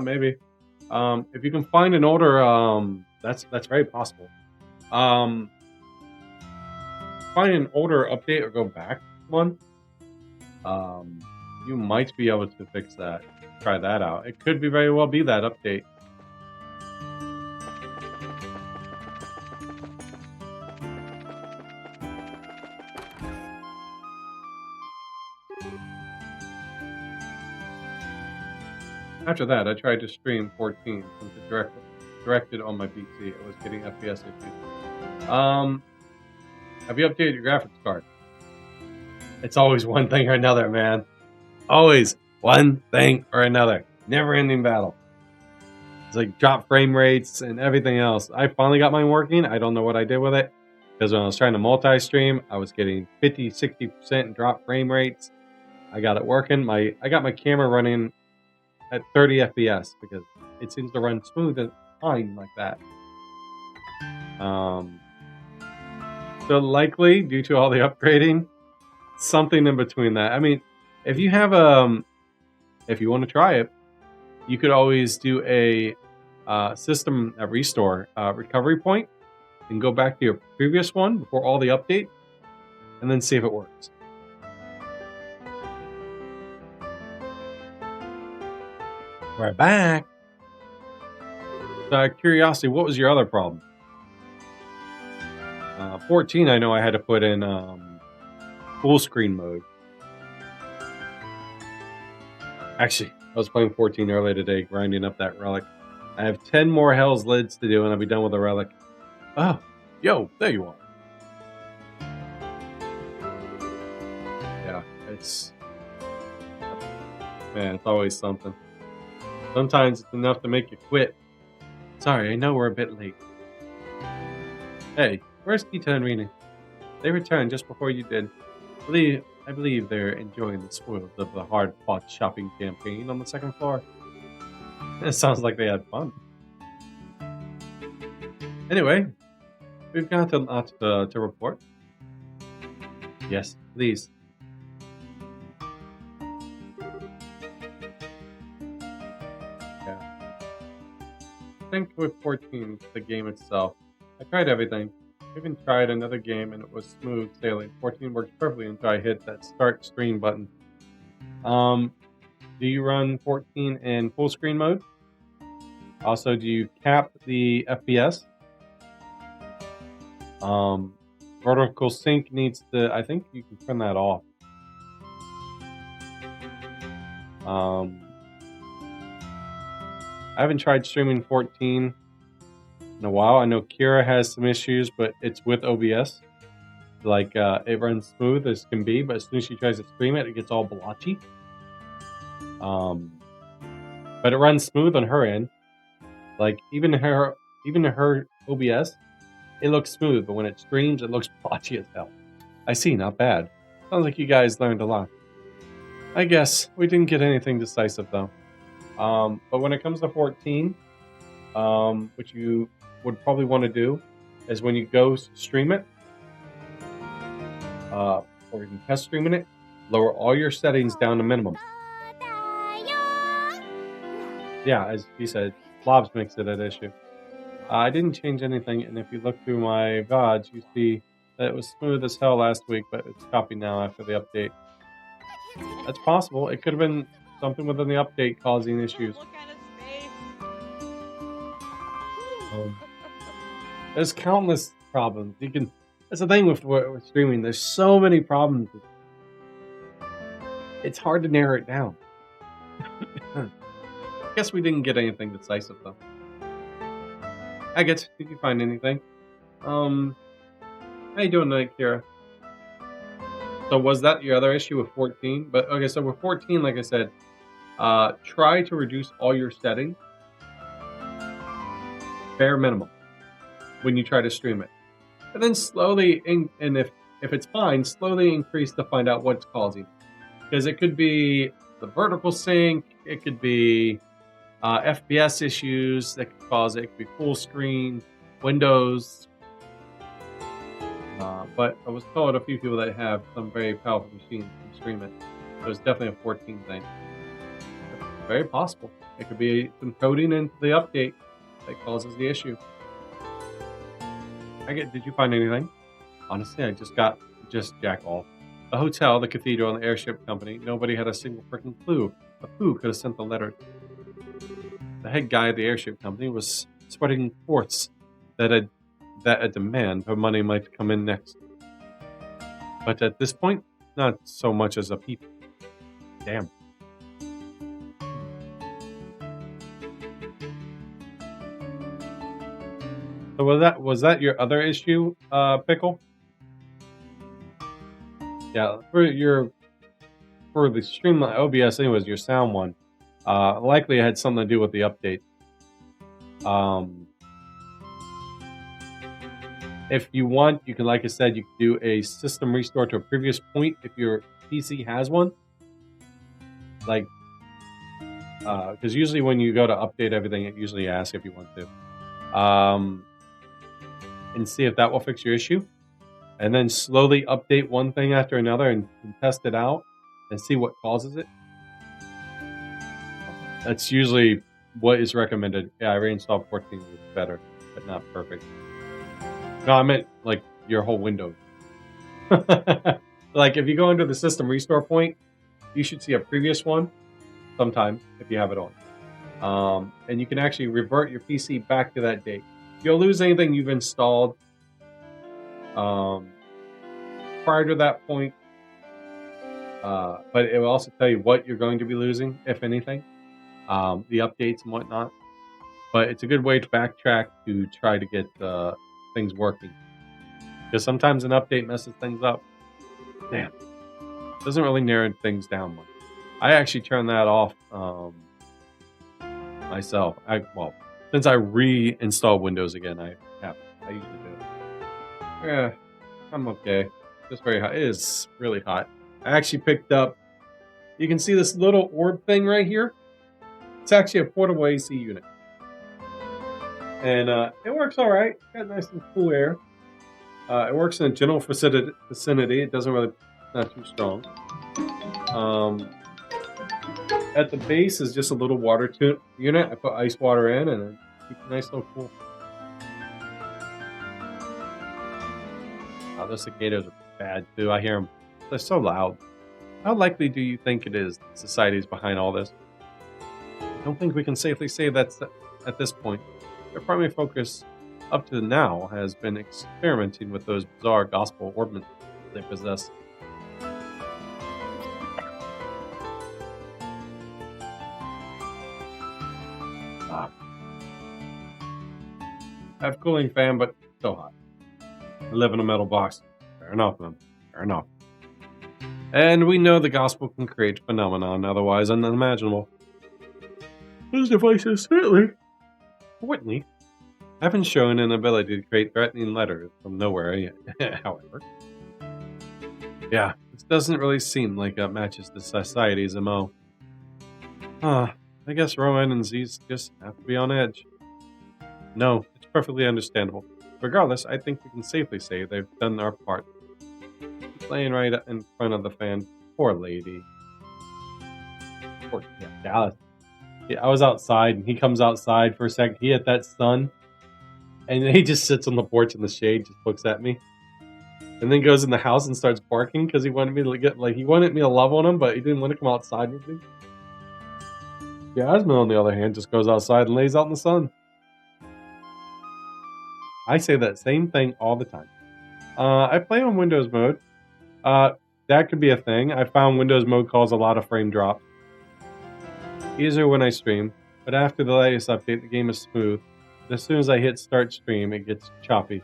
Maybe. If you can find an older, that's very possible. Find an older update or go back one. You might be able to fix that. Try that out. It could be very well be that update. After that, I tried to stream 14 since it directed on my PC. It was getting FPS issues. Have you updated your graphics card? It's always one thing or another, man. Always one thing or another. Never-ending battle. It's like drop frame rates and everything else. I finally got mine working. I don't know what I did with it. Because when I was trying to multi-stream, I was getting 50-60% drop frame rates. I got it working. I got my camera running at 30 FPS because it seems to run smooth and fine like that. So likely due to all the upgrading, something in between that. I mean, if you have if you want to try it, you could always do a system restore recovery point and go back to your previous one before all the update, and then see if it works. We're back. Curiosity, what was your other problem? 14, I know I had to put in full screen mode. Actually, I was playing 14 earlier today, grinding up that relic. I have 10 more Hell's Lids to do, and I'll be done with the relic. Oh, yo, there you are. Yeah, it's... Man, it's always something. Sometimes it's enough to make you quit. Sorry, I know we're a bit late. Hey, where's Kita and Rena? They returned just before you did. I believe they're enjoying the spoils of the hard-fought shopping campaign on the second floor. It sounds like they had fun. Anyway, we've got a lot to report. Yes, please. Yeah. I think with 14, the game itself, I tried everything. I even tried another game and it was smooth sailing. 14 works perfectly until I hit that start stream button. Do you run 14 in full screen mode? Also, do you cap the FPS? Vertical sync needs to, I think you can turn that off. I haven't tried streaming 14 in a while. I know Kira has some issues, but it's with OBS. Like, it runs smooth as can be, but as soon as she tries to stream it, it gets all blotchy. But it runs smooth on her end. Like, even her OBS, it looks smooth, but when it streams, it looks blotchy as hell. I see, not bad. Sounds like you guys learned a lot. I guess we didn't get anything decisive though. But when it comes to 14, what you would probably want to do is when you go stream it, or even test streaming it, lower all your settings down to minimum. Yeah, as he said, blobs makes it an issue. I didn't change anything, and if you look through my VODs, you see that it was smooth as hell last week, but it's copied now after the update. That's possible. It could have been something within the update causing issues. There's countless problems. That's the thing with streaming. There's so many problems. It's hard to narrow it down. I guess we didn't get anything decisive though. I guess, did you find anything? How you doing tonight, Kira? So was that your other issue with 14? But okay, so with 14, like I said, try to reduce all your settings. Bare minimum. When you try to stream it. And then slowly, and if it's fine, slowly increase to find out what's causing. Because it could be the vertical sync, it could be FPS issues that could cause it. It could be full screen, Windows. But I was told a few people that have some very powerful machines can stream it. So it's definitely a 14 thing. It's very possible. It could be some coding into the update that causes the issue. Did you find anything? Honestly, I just jack off. The hotel, the cathedral, and the airship company, nobody had a single freaking clue of who could have sent the letter. The head guy of the airship company was spreading reports that a demand for money might come in next. But at this point, not so much as a peep. Damn. So was that your other issue, Pickle? Yeah, for the Streamline OBS, anyways, your sound one, likely it had something to do with the update. If you want, you can, like I said, you can do a system restore to a previous point if your PC has one. Like, because usually when you go to update everything, it usually asks if you want to. And see if that will fix your issue. And then slowly update one thing after another and test it out and see what causes it. That's usually what is recommended. Yeah, I reinstalled 14 was better, but not perfect. No, I meant like your whole window. Like if you go into the system restore point, you should see a previous one sometimes if you have it on. And you can actually revert your PC back to that date. You'll lose anything you've installed prior to that point, but it will also tell you what you're going to be losing, if anything, the updates and whatnot. But it's a good way to backtrack to try to get things working, because sometimes an update messes things up. Damn, doesn't really narrow things down much. I actually turned that off myself. Since I reinstalled Windows again, I usually do it. Yeah, I'm okay. It's very hot. It is really hot. I actually picked up, you can see this little orb thing right here. It's actually a portable AC unit. And it works all right. Got nice and cool air. It works in a general vicinity. It doesn't really, not too strong. At the base is just a little water unit. I put ice water in and it keeps it nice and cool. Oh, those cicadas are bad too. I hear them. They're so loud. How likely do you think it is that society is behind all this? I don't think we can safely say that's at this point. Their primary focus up to now has been experimenting with those bizarre gospel ordinances they possess. I have a cooling fan, but still hot. I live in a metal box. Fair enough, then. Fair enough. And we know the gospel can create phenomenon otherwise unimaginable. Those devices certainly haven't shown an ability to create threatening letters from nowhere yet, however. Yeah, this doesn't really seem like it matches the society's MO. I guess Rowan and Z's just have to be on edge. No, it's perfectly understandable. Regardless, I think we can safely say they've done our part. She's laying right in front of the fan. Poor lady. Poor Dallas. Yeah, I was outside, and he comes outside for a second. He hit that sun, and he just sits on the porch in the shade, just looks at me, and then goes in the house and starts barking because he wanted me to get he wanted me to love on him, but he didn't want to come outside with me. Jasmine, on the other hand, just goes outside and lays out in the sun. I say that same thing all the time. I play on Windows mode. That could be a thing. I found Windows mode causes a lot of frame drops. Easier when I stream, but after the latest update, the game is smooth. But as soon as I hit start stream, it gets choppy.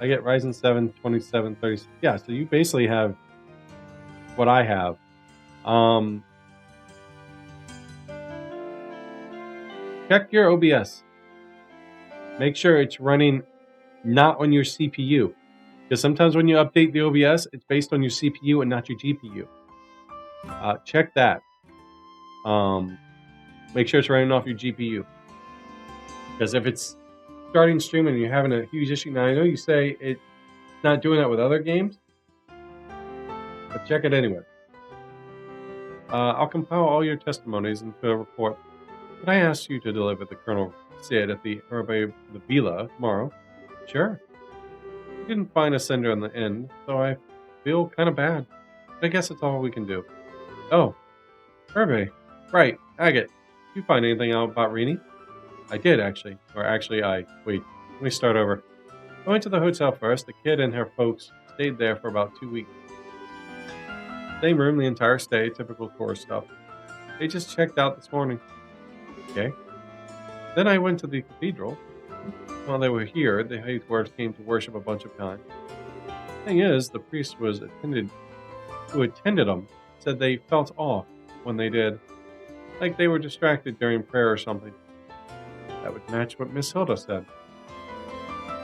I get Ryzen 7 2730. Yeah, so you basically have what I have. Check your OBS. Make sure it's running not on your CPU. Because sometimes when you update the OBS, it's based on your CPU and not your GPU. Check that. Make sure it's running off your GPU. Because if it's starting stream and you're having a huge issue, now I know you say it's not doing that with other games, but check it anyway. I'll compile all your testimonies into a report. Could I ask you to deliver the Colonel Sid at the Herbe the Villa tomorrow? Sure. We didn't find a sender in the end, so I feel kind of bad. But I guess that's all we can do. Oh, Herbe. Right, Agate. Did you find anything out about Rini? I did, actually. Wait, let me start over. I went to the hotel first. The kid and her folks stayed there for about 2 weeks. Same room the entire stay, typical tourist stuff. They just checked out this morning. Okay. Then I went to the cathedral. While they were here, the Haythworths came to worship a bunch of times. Thing is, the priest who attended them said they felt off when they did. Like they were distracted during prayer or something. That would match what Miss Hilda said.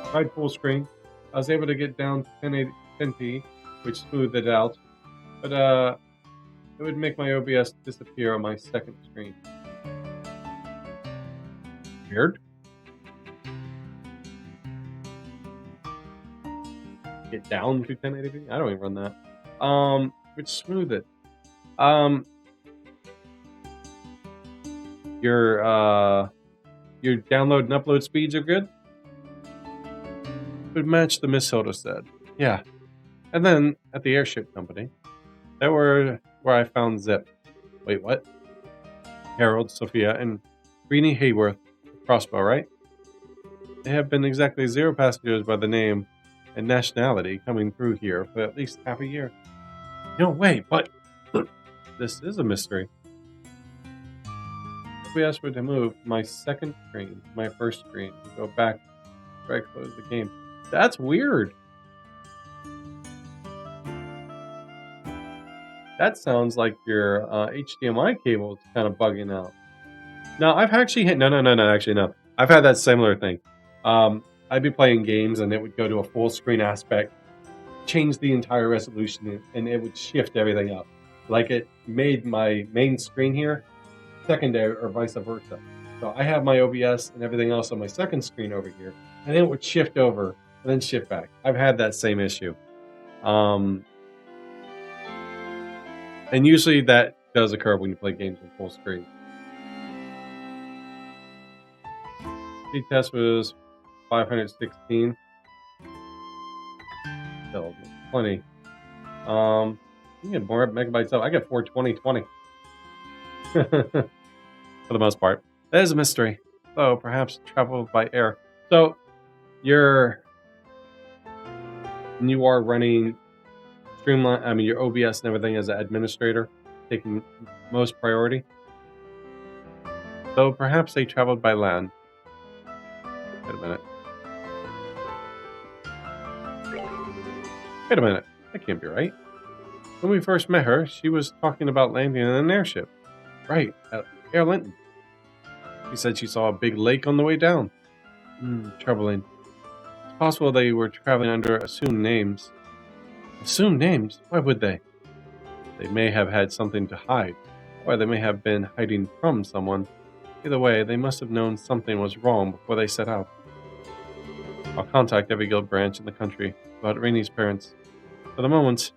Tried full screen. I was able to get down to 1080p, which smoothed it out. But it would make my OBS disappear on my second screen. Weird. Get down to 1080p? I don't even run that. Which smooth it. Your download and upload speeds are good? Would match the Miss Hilda said. Yeah. And then at the airship company, that were where I found Zip. Wait, what? Harold, Sophia, and Greenie Hayworth Crossbow, right? There have been exactly 0 passengers by the name and nationality coming through here for at least half a year. No way, but this is a mystery. If we asked me to move my second screen to my first screen and go back after I close the game. That's weird. That sounds like your HDMI cable is kind of bugging out. No, I've actually hit... No. Actually, no. I've had that similar thing. I'd be playing games and it would go to a full screen aspect, change the entire resolution, and it would shift everything up. Like it made my main screen here secondary or vice versa. So I have my OBS and everything else on my second screen over here, and then it would shift over and then shift back. I've had that same issue. And usually that does occur when you play games on full screen. Speed test was 516. Still plenty. You get more megabytes up. I get 420. For the most part. That is a mystery. Oh, perhaps travel by air. So you are running Streamline, I mean your OBS and everything as an administrator, taking most priority. So perhaps they traveled by land. Wait a minute. That can't be right. When we first met her, she was talking about landing in an airship. Right, at Air Linton. She said she saw a big lake on the way down. Troubling. It's possible they were traveling under assumed names. Assumed names? Why would they? They may have had something to hide, or they may have been hiding from someone. Either way, they must have known something was wrong before they set out. I'll contact every guild branch in the country about Rainie's parents. For the moment,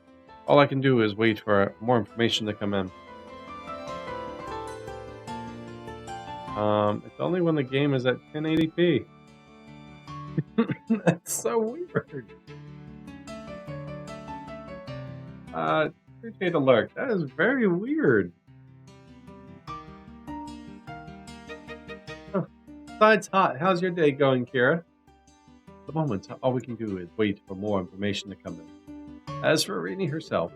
all I can do is wait for more information to come in. It's only when the game is at 1080p. That's so weird. Appreciate alert. That is very weird. Besides hot, how's your day going, Kira? At the moment, all we can do is wait for more information to come in. As for Rainey herself,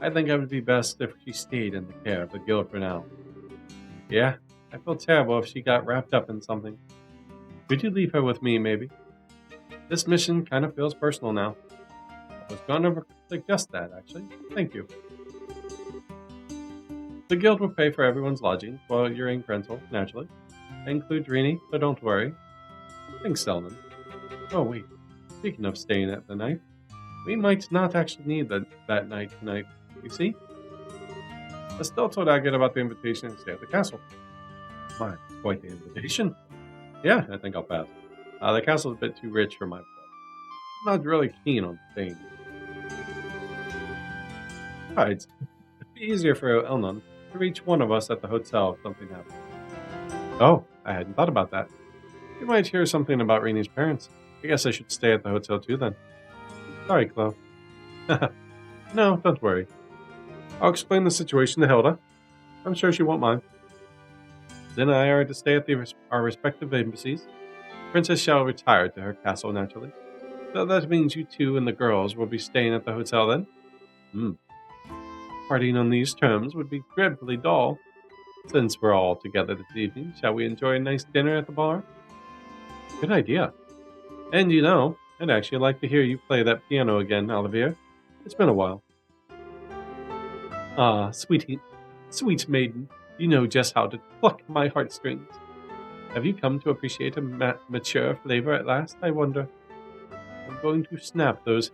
I think it would be best if she stayed in the care of the guild for now. Yeah, I feel terrible if she got wrapped up in something. Could you leave her with me, maybe? This mission kind of feels personal now. I was going to suggest that, actually. Thank you. The guild will pay for everyone's lodging while you're in Grenzel, naturally. I include Rini, so don't worry. Thanks, Selden. Oh, wait. Speaking of staying at the night, we might not actually need that night tonight, you see? I still told Agate about the invitation to stay at the castle. My, quite the invitation. Yeah, I think I'll pass. The castle's a bit too rich for my blood. I'm not really keen on staying. Besides, it'd be easier for Elnon to reach one of us at the hotel if something happened. Oh, I hadn't thought about that. You might hear something about Rainey's parents. I guess I should stay at the hotel too then. Sorry, Chloe. No, don't worry. I'll explain the situation to Hilda. I'm sure she won't mind. Then I are to stay at our respective embassies. Princess shall retire to her castle naturally. So that means you two and the girls will be staying at the hotel then? Partying on these terms would be dreadfully dull. Since we're all together this evening, shall we enjoy a nice dinner at the bar? Good idea. And you know, I'd actually like to hear you play that piano again, Olivier. It's been a while. Ah, sweet maiden, you know just how to pluck my heartstrings. Have you come to appreciate a mature flavor at last, I wonder? I'm going to snap those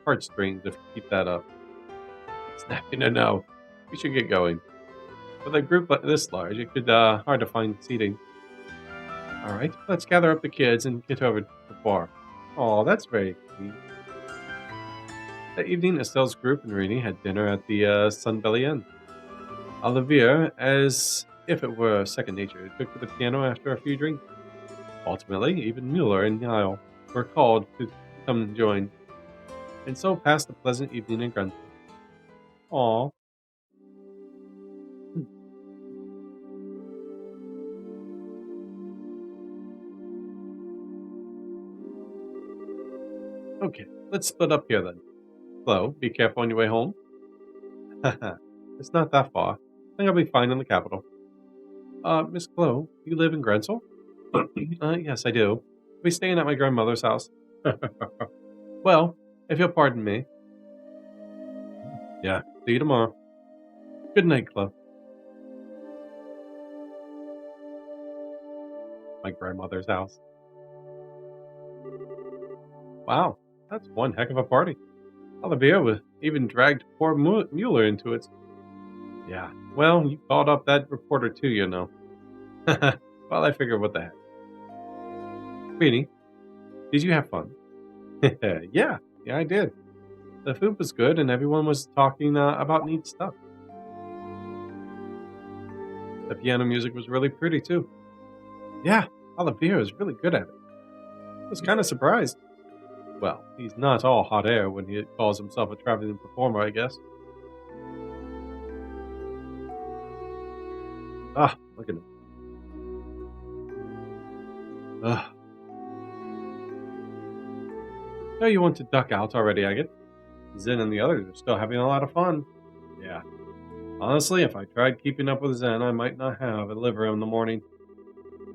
heartstrings if you keep that up. Snapping or no, we should get going. With a group like this large, it could hard to find seating. Alright, let's gather up the kids and get over to the bar. Oh, that's very sweet. That evening, Estelle's group and Rini had dinner at the Sunbelly Inn. Olivia, as if it were second nature, took to the piano after a few drinks. Ultimately, even Mueller and Niall were called to come and join, and so passed a pleasant evening in Grunton. Aw. Okay, let's split up here then. Flo, be careful on your way home. It's not that far. I think I'll be fine in the capital. Miss Flo, you live in Grensel? Yes, I do. I'll be staying at my grandmother's house. Well, if you'll pardon me. Yeah, see you tomorrow. Good night, Flo. My grandmother's house. Wow, that's one heck of a party. Olivia even dragged poor Mueller into it. Yeah, well, you called up that reporter too, you know. Well, I figured what the heck. Queenie, did you have fun? Yeah, I did. The food was good and everyone was talking about neat stuff. The piano music was really pretty too. Yeah, Olivia is really good at it. I was kind of surprised. Well, he's not all hot air when he calls himself a traveling performer, I guess. Ah, look at him. Ugh. So you want to duck out already, Agate? Zen and the others are still having a lot of fun. Yeah. Honestly, if I tried keeping up with Zen, I might not have a liver in the morning.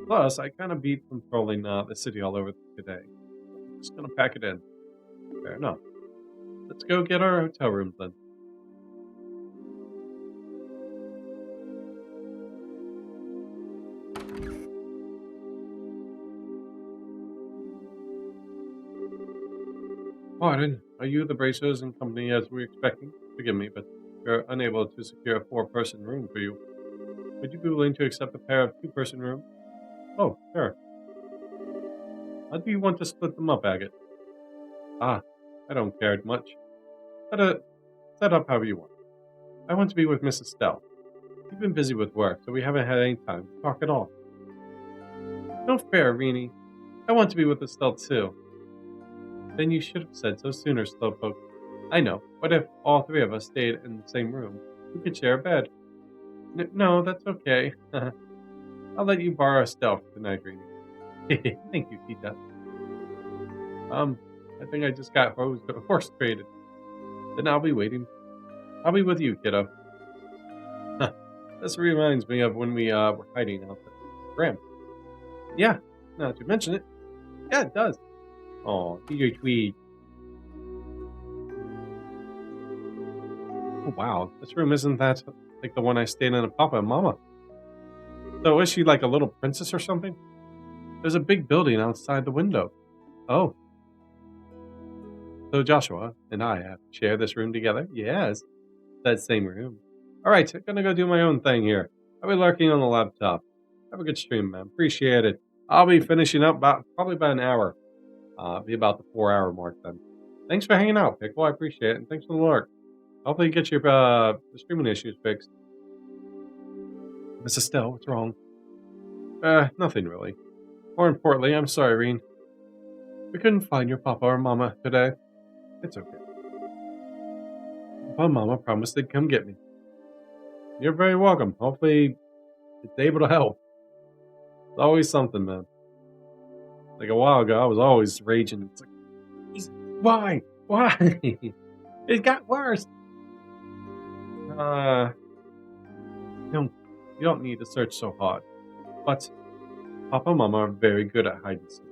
Plus, I kind of beat controlling the city all over today. I'm just gonna pack it in. Fair enough. Let's go get our hotel rooms then. Pardon, are you the Bracers and company as we were expecting? Forgive me, but we're unable to secure a four-person room for you. Would you be willing to accept a pair of two-person rooms? Oh, sure. How do you want to split them up, Agate? Ah, I don't care much. Set up however you want. I want to be with Mrs. Stell. We've been busy with work, so we haven't had any time to talk at all. No fair, Rini. I want to be with Estelle too. Then you should have said so sooner, Slowpoke. I know, but if all three of us stayed in the same room, we could share a bed. No, that's okay. I'll let you borrow Estelle for tonight, Rini. Thank you, Tita. I think I just got horse traded. Then I'll be waiting. I'll be with you, kiddo. This reminds me of when we were hiding out at Graham. Yeah, now that you mention it. Yeah, it does. Oh, TJ Tweed. Oh, wow, this room isn't that like the one I stayed in with Papa and Mama. So is she like a little princess or something? There's a big building outside the window. Oh. So Joshua and I have to share this room together? Yes, that same room. Alright, I'm gonna go do my own thing here. I'll be lurking on the laptop. Have a good stream, man. Appreciate it. I'll be finishing up probably about an hour. Be about the 4-hour mark then. Thanks for hanging out, Pickle. I appreciate it. And thanks for the lurk. Hopefully you get your streaming issues fixed. Mrs. Estelle, what's wrong? Nothing really. More importantly, I'm sorry, Reen. We couldn't find your papa or mama today. It's okay. Papa and mama promised they'd come get me. You're very welcome. Hopefully it's able to help. It's always something, man. Like a while ago, I was always raging. It's like, why? Why? It got worse. You don't need to search so hard. But Papa and Mama are very good at hide and seek.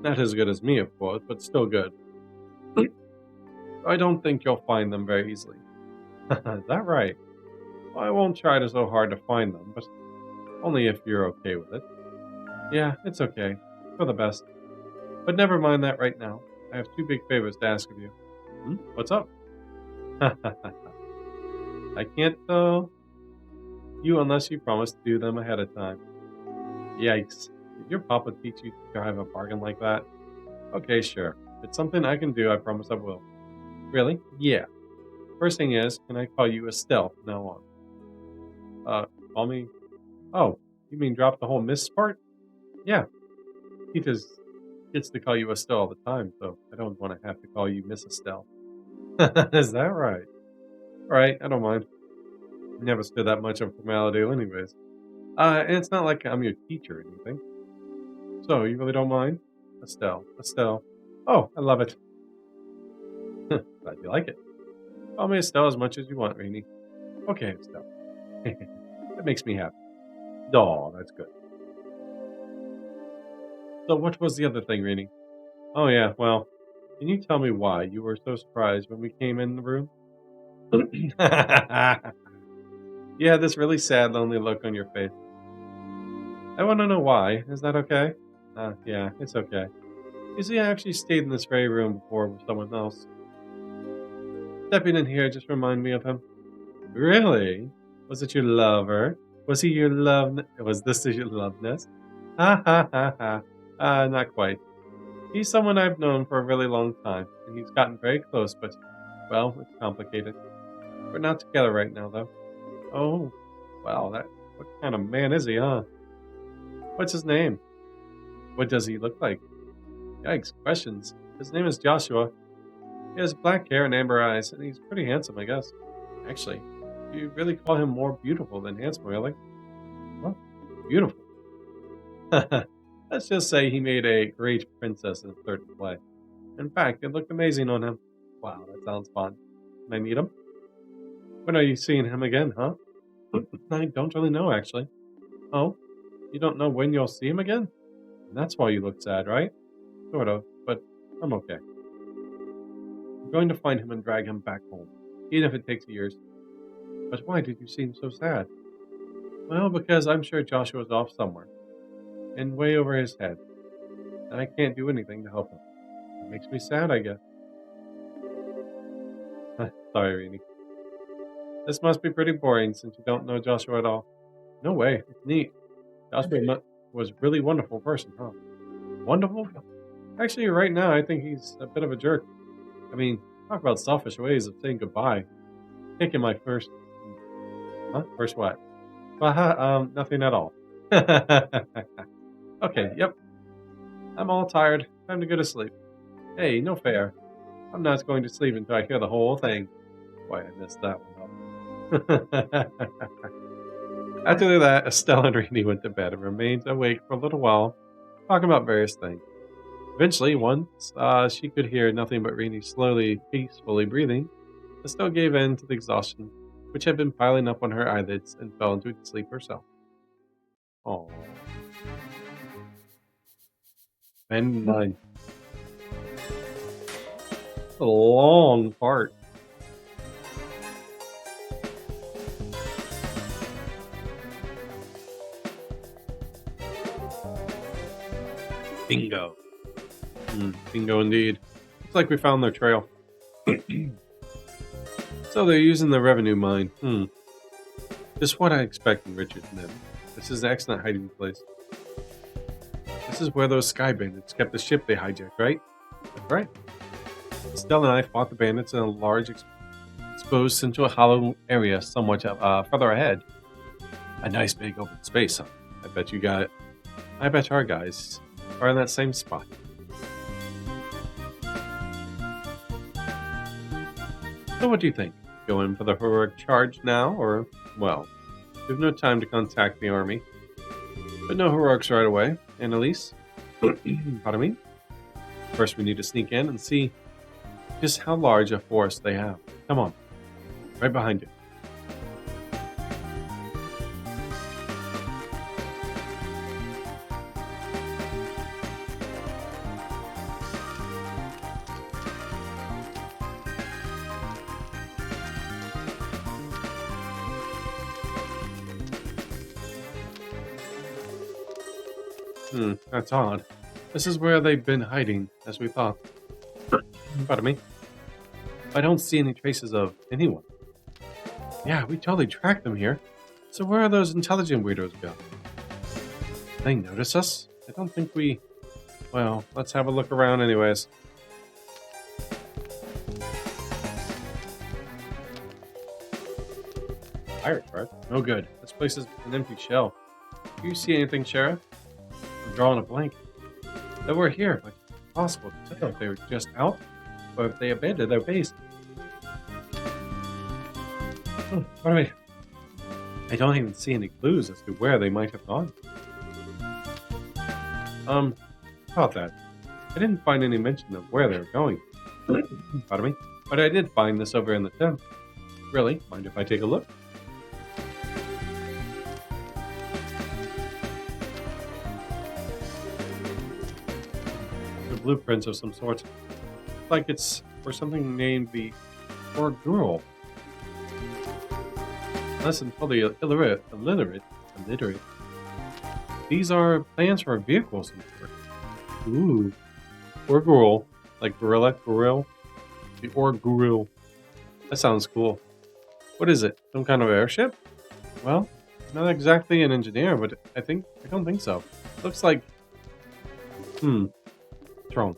Not as good as me, of course, but still good. I don't think you'll find them very easily. Is that right? Well, I won't try so hard to find them, but only if you're okay with it. Yeah, it's okay. For the best. But never mind that right now. I have two big favors to ask of you. What's up? I can't tell you unless you promise to do them ahead of time. Yikes. Did your papa teach you to drive a bargain like that? Okay, sure. If it's something I can do, I promise I will. Really? Yeah. First thing is, can I call you Estelle from now on? Call me... Oh, you mean drop the whole miss part? Yeah. He just gets to call you Estelle all the time, so I don't want to have to call you Miss Estelle. Is that right? Alright, I don't mind. Never stood that much of formality anyways. And it's not like I'm your teacher or anything. So, you really don't mind? Estelle. Estelle. Oh, I love it. Glad you like it. Call me Estelle as much as you want, Rainy. Okay, Estelle. That makes me happy. Oh, that's good. So what was the other thing, Rainy? Oh yeah, well, can you tell me why you were so surprised when we came in the room? You had this really sad, lonely look on your face. I want to know why. Is that okay? Yeah, it's okay. You see, I actually stayed in this very room before with someone else. Stepping in here just reminded me of him. Really? Was it your lover? Was he your love? Was this your love nest? Ha ha ha ha. Not quite. He's someone I've known for a really long time, and he's gotten very close, but, well, it's complicated. We're not together right now, though. Oh, well, what kind of man is he, huh? What's his name? What does he look like? Yikes, questions. His name is Joshua. He has black hair and amber eyes, and he's pretty handsome, I guess. Actually, you really call him more beautiful than handsome, really? Well, beautiful. Let's just say he made a great princess in a certain way. In fact, it looked amazing on him. Wow, that sounds fun. Can I meet him? When are you seeing him again, huh? I don't really know, actually. Oh, you don't know when you'll see him again? That's why you look sad, right? Sort of, but I'm okay. I'm going to find him and drag him back home, even if it takes years. But why did you seem so sad? Well, because I'm sure Joshua's off somewhere, and way over his head, and I can't do anything to help him. It makes me sad, I guess. Sorry, Rini. This must be pretty boring since you don't know Joshua at all. No way, it's neat. Joshua was a really wonderful person, huh? Wonderful? Actually, right now, I think he's a bit of a jerk. I mean, talk about selfish ways of saying goodbye. Taking my first... Huh? First what? Nothing at all. Okay, yep. I'm all tired. Time to go to sleep. Hey, no fair. I'm not going to sleep until I hear the whole thing. Boy, I missed that one up. After that, Estelle and Rini went to bed and remained awake for a little while, talking about various things. Eventually, once she could hear nothing but Rini slowly, peacefully breathing, Estelle gave in to the exhaustion which had been piling up on her eyelids and fell into sleep herself. Oh, and nine. A long part. Bingo. Bingo indeed. Looks like we found their trail. So they're using the revenue mine. Just what I expect in Richard's men. This is an excellent hiding place. This is where those sky bandits kept the ship they hijacked, right? That's right. Estelle and I fought the bandits in a large exposed into a hollow area somewhat further ahead. A nice big open space, huh? I bet you got it. I bet our guys are in that same spot. So what do you think? Go in for the heroic charge now, or, well, we have no time to contact the army. But no heroics right away. Annalise? Pardon me? First we need to sneak in and see just how large a force they have. Come on. Right behind you. That's odd. This is where they've been hiding, as we thought. Pardon me. I don't see any traces of anyone. Yeah, we totally tracked them here. So where are those intelligent weirdos go? They notice us? I don't think we... Well, let's have a look around anyways. Pirate card? No good. This place is an empty shell. Do you see anything, Sheriff? I'm drawing a blank. They were here, but it's impossible to tell if they were just out or if they abandoned their base. Oh, what do I don't even see any clues as to where they might have gone. About that. I didn't find any mention of where they were going. Pardon me. But I did find this over in the tent. Really? Mind if I take a look? The blueprints of some sort. Like it's for something named the Orgurl. Unless until the illiterate. These are plans for a vehicle of some sort. Ooh. Orgurl. Like gorilla, gorilla. The Orgurl. That sounds cool. What is it? Some kind of airship? Well, not exactly an engineer, but I don't think so. Looks like... What's wrong?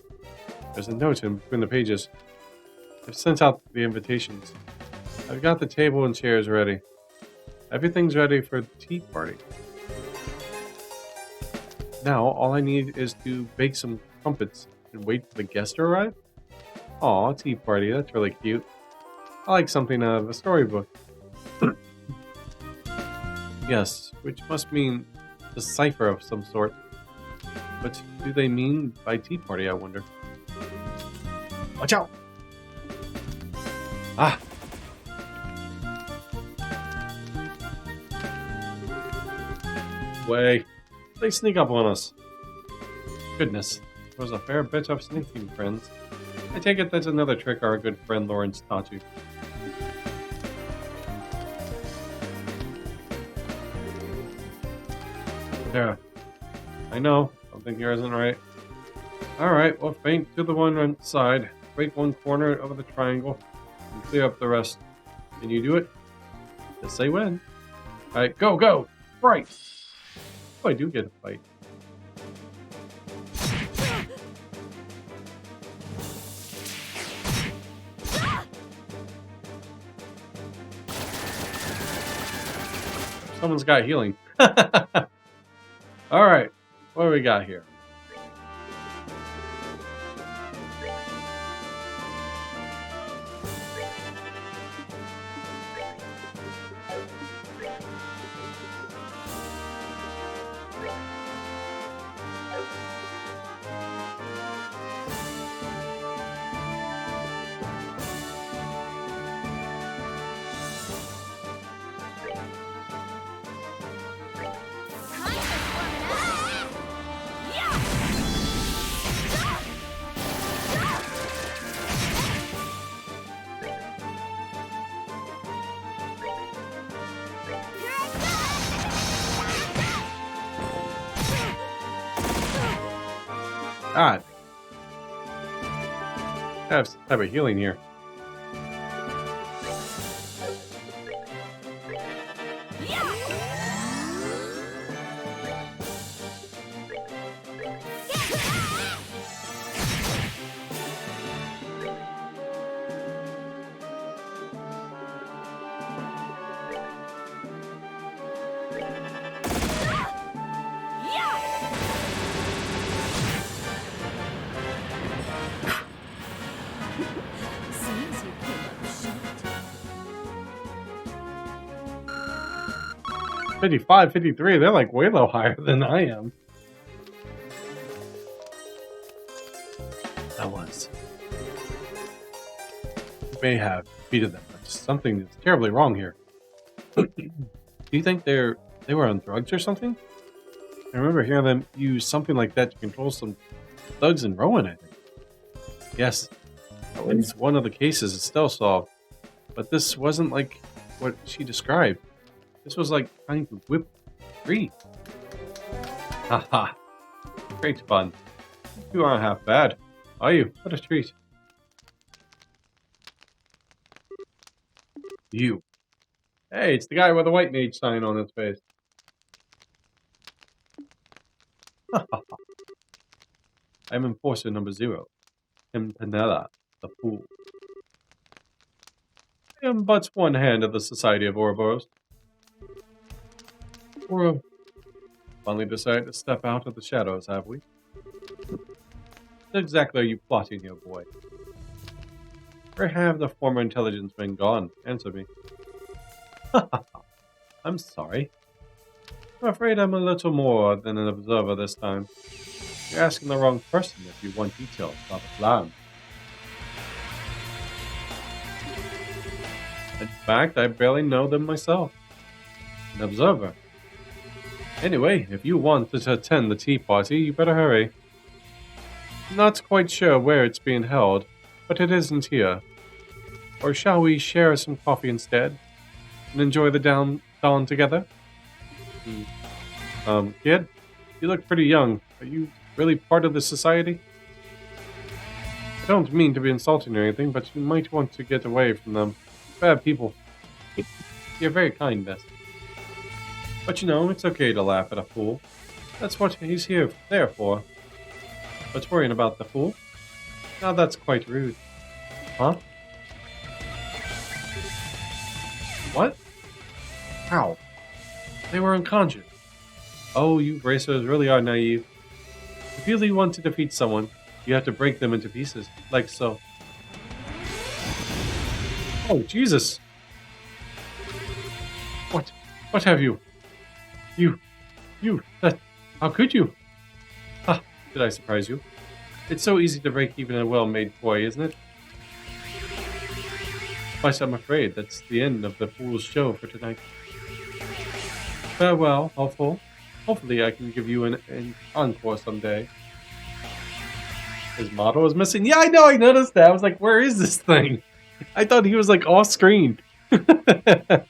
There's a note in between the pages. I've sent out the invitations. I've got the table and chairs ready. Everything's ready for the tea party. Now, all I need is to bake some crumpets and wait for the guests to arrive? Aw, tea party, that's really cute. I like something out of a storybook. Yes, which must mean a cipher of some sort. What do they mean by tea party, I wonder? Watch out! Ah! Way! They sneak up on us. Goodness, there was a fair bit of sneaking, friends. I take it that's another trick our good friend Lawrence taught you. There. I know, something here isn't right. Alright, well, feint to the one side, break one corner of the triangle, and clear up the rest. Can you do it? Just say when. Alright, go, go! Right! Oh, I do get a fight. Someone's got healing. Alright, what do we got here? God. I have some type of healing here. Seems you came up short. 55, 53, they're like way low higher than I am. That was. You may have defeated them, but something is terribly wrong here. Do you think they were on drugs or something? I remember hearing them use something like that to control some thugs in Rowan, I think. Yes, at least one of the cases is still solved, but this wasn't like what she described. This was like trying to whip free. Haha. Great fun. You aren't half bad, are you? What a treat. You. Hey, it's the guy with the white mage sign on his face. I'm enforcer number 0, Pimpinella, the fool. I am but one hand of the Society of Ouroboros. We're finally decided to step out of the shadows, have we? What exactly are you plotting here, boy? Where have the former intelligence men gone? Answer me. I'm sorry. I'm afraid I'm a little more than an observer this time. You're asking the wrong person if you want details about the plan. In fact, I barely know them myself. An observer. Anyway, if you want to attend the tea party, you better hurry. I'm not quite sure where it's being held, but it isn't here. Or shall we share some coffee instead and enjoy the dawn together? Kid, you look pretty young. Are you really part of the society? I don't mean to be insulting or anything, but you might want to get away from them. Bad people. You're very kind, miss. But you know, it's okay to laugh at a fool. That's what he's there for. But worrying about the fool? Now that's quite rude. Huh? What? How? They were unconscious. Oh, you racers really are naive. If you really want to defeat someone, you have to break them into pieces, like so. Oh, Jesus! What have you? How could you? Ha! Did I surprise you? It's so easy to break even a well-made toy, isn't it? But I'm afraid that's the end of the fool's show for tonight. Farewell, hopeful. Hopefully I can give you an encore someday. His model is missing. Yeah, I know, I noticed that. I was like, where is this thing? I thought he was like off screen. At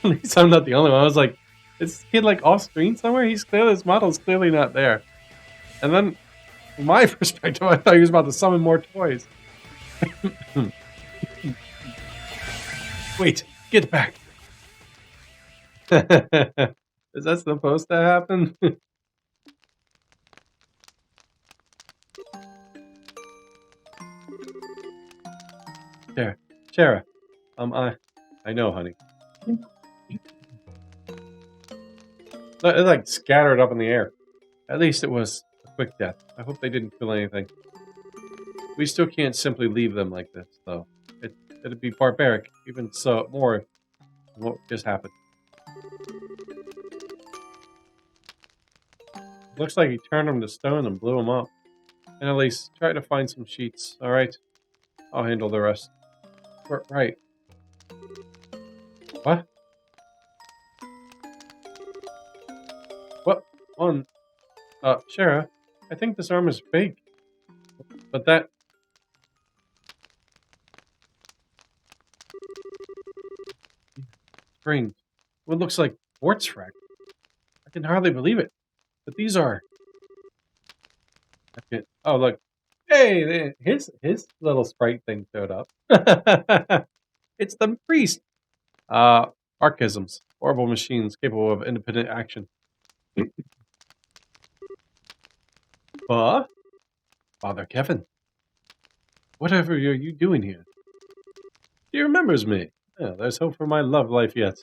least I'm not the only one. I was like, is he like off screen somewhere? His model's clearly not there. And then, from my perspective, I thought he was about to summon more toys. Wait, get back. Is that supposed to happen? There, Shara. I know, honey. It like scattered up in the air. At least it was a quick death. I hope they didn't feel anything. We still can't simply leave them like this, though. It'd be barbaric, even so more than what just happened. Looks like he turned them to stone and blew them up. And at least try to find some sheets, alright? I'll handle the rest. Right. What? What? Shara, I think this arm is fake. But that... Spring. What looks like quartz fragments. I can hardly believe it. But these are... Oh, look. Hey, his little sprite thing showed up. It's the priest. Archisms. Horrible machines capable of independent action. Father Kevin. Whatever are you doing here? He remembers me. Yeah, there's hope for my love life yet.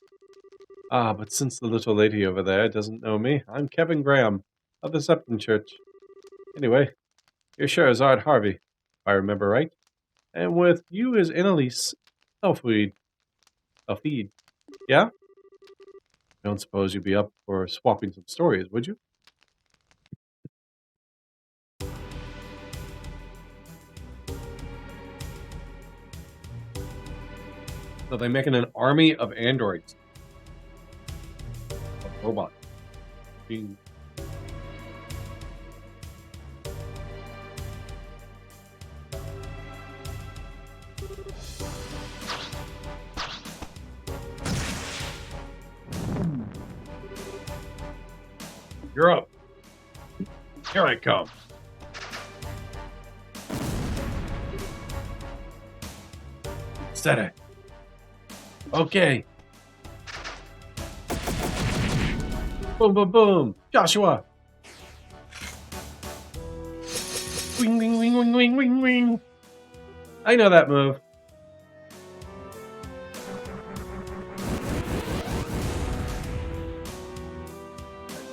But since the little lady over there doesn't know me, I'm Kevin Graham of the Septon Church. Anyway, you're Sherazard Harvey, if I remember right. And with you is Annalise Elfweed. Elfeed. Yeah? Don't suppose you'd be up for swapping some stories, would you? So they're making an army of androids. Of robots. Being... You're up. Here I come. Steady. Okay. Boom, boom, boom. Joshua. Wing, wing, wing, wing, wing, wing, wing. I know that move.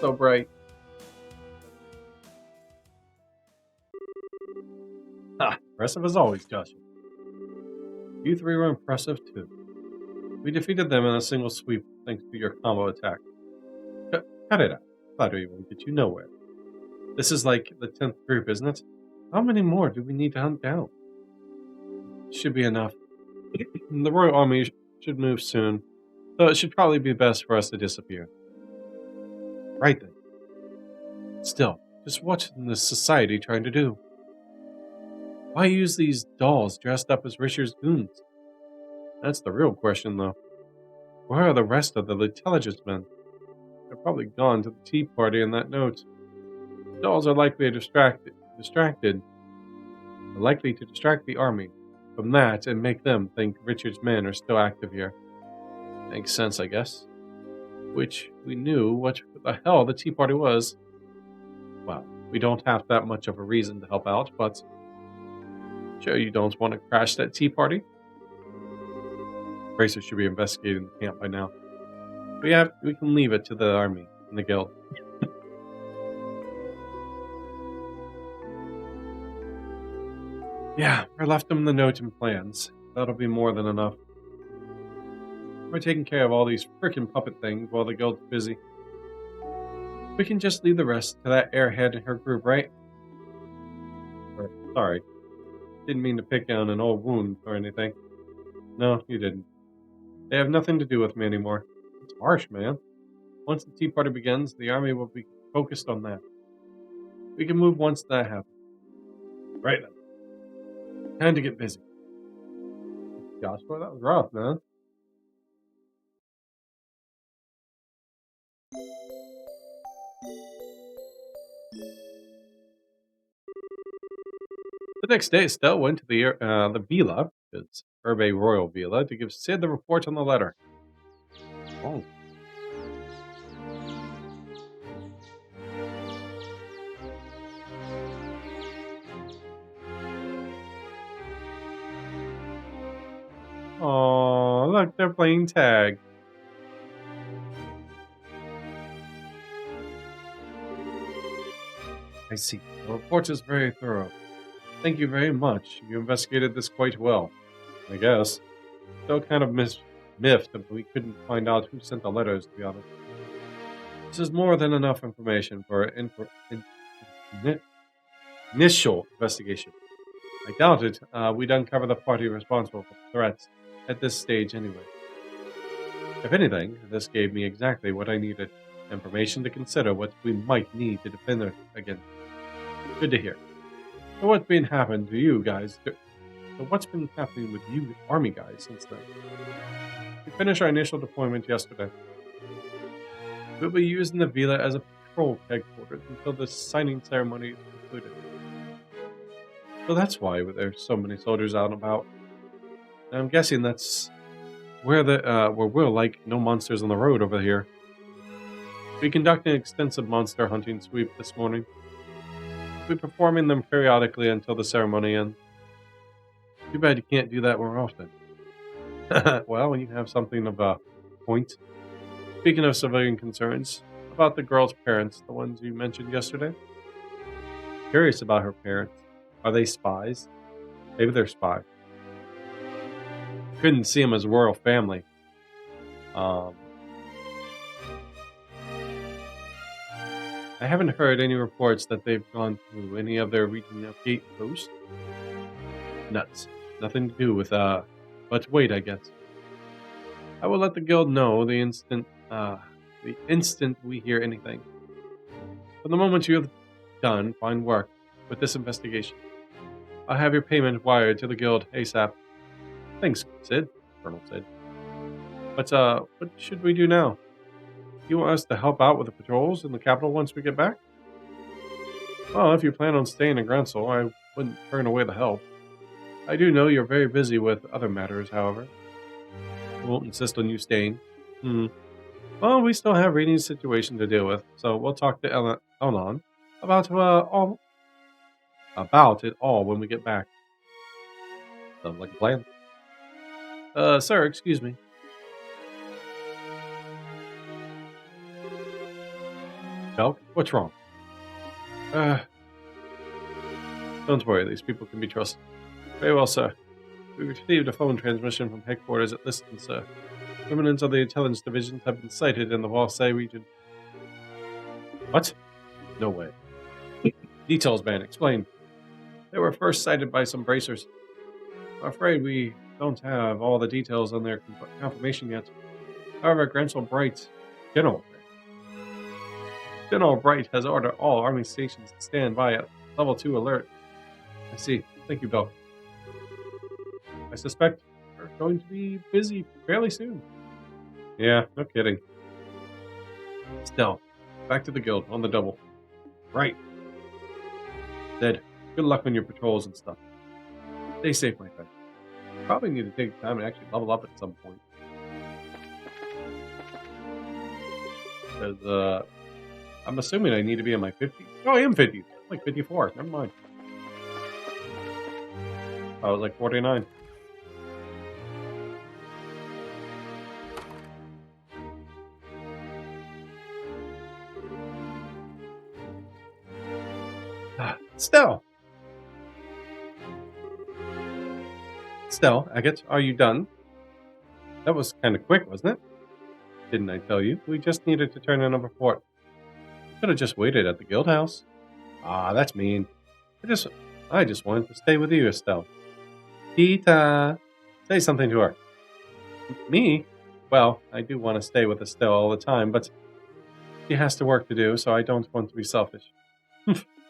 So bright. Ha! Impressive as always, Joshua. You three were impressive too. We defeated them in a single sweep thanks to your combo attack. Cut it out. Flattery won't get you nowhere. This is like the 10th group, isn't it? How many more do we need to hunt down? Should be enough. The Royal Army should move soon, so it should probably be best for us to disappear. Right then. Still, just what's this society trying to do? Why use these dolls dressed up as Richard's goons? That's the real question, though. Where are the rest of the intelligence men? They're probably gone to the tea party in that note. Dolls are likely to distract the army from that and make them think Richard's men are still active here. Makes sense, I guess. Which we knew what the hell the tea party was. Well, we don't have that much of a reason to help out, but sure you don't want to crash that tea party? Bracer should be investigating the camp by now. We can leave it to the army and the guild. Yeah, I left them the note and plans. That'll be more than enough. We're taking care of all these frickin' puppet things while the guild's busy. We can just leave the rest to that airhead and her group, right? Sorry. Didn't mean to pick on an old wound or anything. No, you didn't. They have nothing to do with me anymore. It's harsh, man. Once the tea party begins, the army will be focused on that. We can move once that happens. Right then. Time to get busy. Joshua, that was rough, man. The next day, Estelle went to the villa, it's Herbe Royal Villa, to give Sid the report on the letter. Oh. Oh, look, they're playing tag. I see. The report is very thorough. Thank you very much. You investigated this quite well. I guess. Still kind of miffed that we couldn't find out who sent the letters, to be honest. This is more than enough information for an initial investigation. I doubt it. We'd uncover the party responsible for the threats at this stage anyway. If anything, this gave me exactly what I needed. Information to consider what we might need to defend her against. Good to hear. So what's been happening to you guys? So what's been happening with you army guys since then? We finished our initial deployment yesterday. We'll be using the villa as a patrol headquarters until the signing ceremony is concluded. So that's why there's so many soldiers out and about. And I'm guessing that's where we're like no monsters on the road over here. We conducted an extensive monster hunting sweep this morning. We'll be performing them periodically until the ceremony ends. Too bad you can't do that more often. Well, when you have something of a point. Speaking of civilian concerns, about the girl's parents, the ones you mentioned yesterday. Curious about her parents. Are they spies? Maybe they're spies. Couldn't see them as a royal family. I haven't heard any reports that they've gone to any of their regional gate posts. Nuts. Nothing to do with, but wait, I guess. I will let the guild know the instant we hear anything. From the moment you have done fine work with this investigation, I'll have your payment wired to the guild ASAP. Thanks, Sid, Colonel said. But, what should we do now? You want us to help out with the patrols in the capital once we get back? Well, if you plan on staying in Gransel, I wouldn't turn away the help. I do know you're very busy with other matters, however. I won't insist on you staying. Well, we still have Rini's situation to deal with, so we'll talk to Elon about it all when we get back. Sounds like a plan. Sir, excuse me. Belk, what's wrong? Don't worry, these people can be trusted. Very well, sir. We received a phone transmission from headquarters at Liston, sir. Remnants of the intelligence divisions have been sighted in the Valsay region. What? No way. Details, man. Explain. They were first sighted by some bracers. I'm afraid we don't have all the details on their confirmation yet. However, General Bright has ordered all Army stations to stand by at level 2 alert. I see. Thank you, Bill. I suspect we're going to be busy fairly soon. Yeah, no kidding. Still, back to the guild on the double. Right. Zed, good luck on your patrols and stuff. Stay safe, my friend. Probably need to take time and actually level up at some point. Because, I'm assuming I need to be in my 50s. Oh, I am 50. I'm like 54. Never mind. I was like 49. Still, Agate, are you done? That was kind of quick, wasn't it? Didn't I tell you? We just needed to turn in a report. Could have just waited at the guild house. Ah, that's mean. I just wanted to stay with you, Estelle. Tita, say something to her. Me? Well, I do want to stay with Estelle all the time, but she has to work to do, so I don't want to be selfish.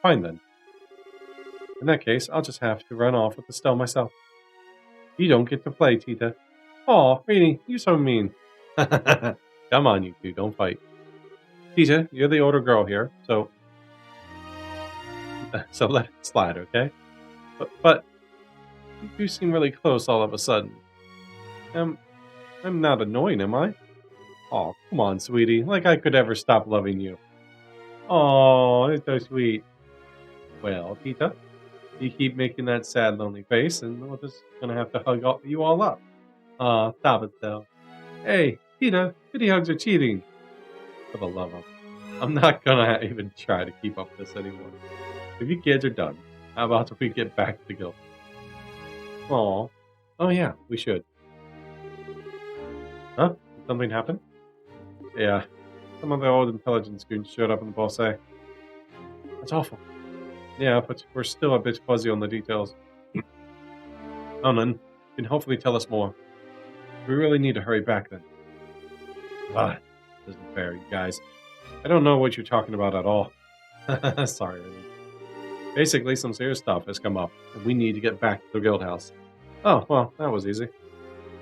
Fine then. In that case, I'll just have to run off with Estelle myself. You don't get to play, Tita. Aw, Rainy, you're so mean. Come on, you two, don't fight. Tita, you're the older girl here, so let it slide, okay? But you do seem really close all of a sudden. I'm not annoying, am I? Aw, come on, sweetie. Like I could ever stop loving you. Aw, it's so sweet. Well, Tita, you keep making that sad, lonely face, and we're just gonna have to hug you all up. Aw, stop it, though. Hey, Tita, pity hugs are cheating. For the love of... I'm not gonna even try to keep up with this anymore. If you kids are done, how about if we get back to the guild? Aw. Oh yeah, we should. Huh? Did something happen? Yeah. Some of the old intelligence goons showed up in the Balsay. That's awful. Yeah, but we're still a bit fuzzy on the details. Onan can hopefully tell us more. We really need to hurry back then. Ah, this isn't fair, you guys. I don't know what you're talking about at all. Sorry, Rainy. Basically, some serious stuff has come up, and we need to get back to the guild house. Oh, well, that was easy.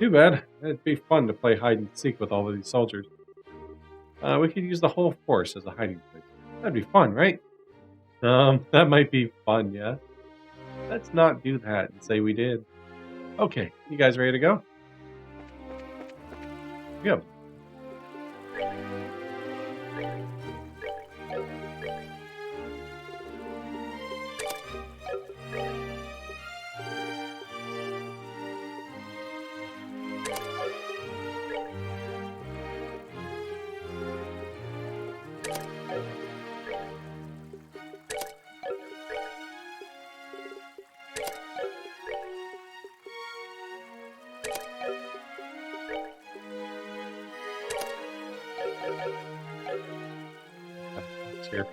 Too bad. It'd be fun to play hide and seek with all of these soldiers. We could use the whole force as a hiding place. That'd be fun, right? That might be fun, yeah. Let's not do that and say we did. Okay, you guys ready to go? Go. Here.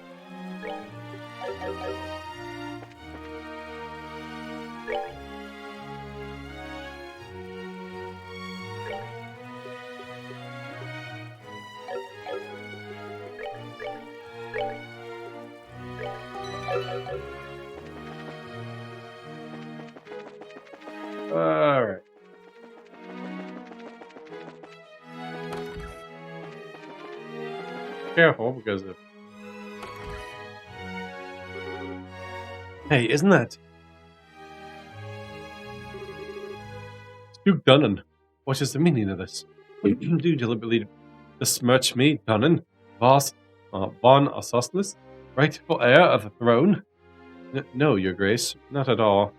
All right. Careful, because if... Hey, isn't that... Duke Dunnan. What is the meaning of this? Do deliberately besmirch me, Dunnan, Voss, von Ososlis, rightful heir of the throne? No, your grace, not at all.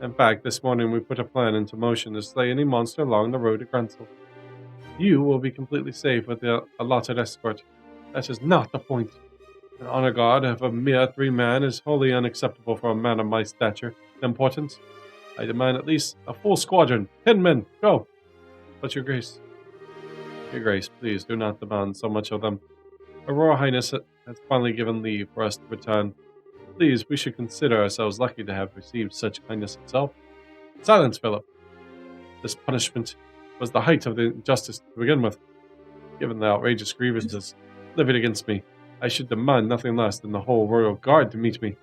In fact, this morning we put a plan into motion to slay any monster along the road to Grunsel. You will be completely safe with the allotted escort. That is not the point. An honor guard of a mere 3 men is wholly unacceptable for a man of my stature and importance. I demand at least a full squadron. 10 men, go! But your grace, please do not demand so much of them. Her Royal Highness has finally given leave for us to return. Please, we should consider ourselves lucky to have received such kindness itself. Silence, Philip. This punishment was the height of the injustice to begin with. Given the outrageous grievances levied against me, I should demand nothing less than the whole Royal Guard to meet me.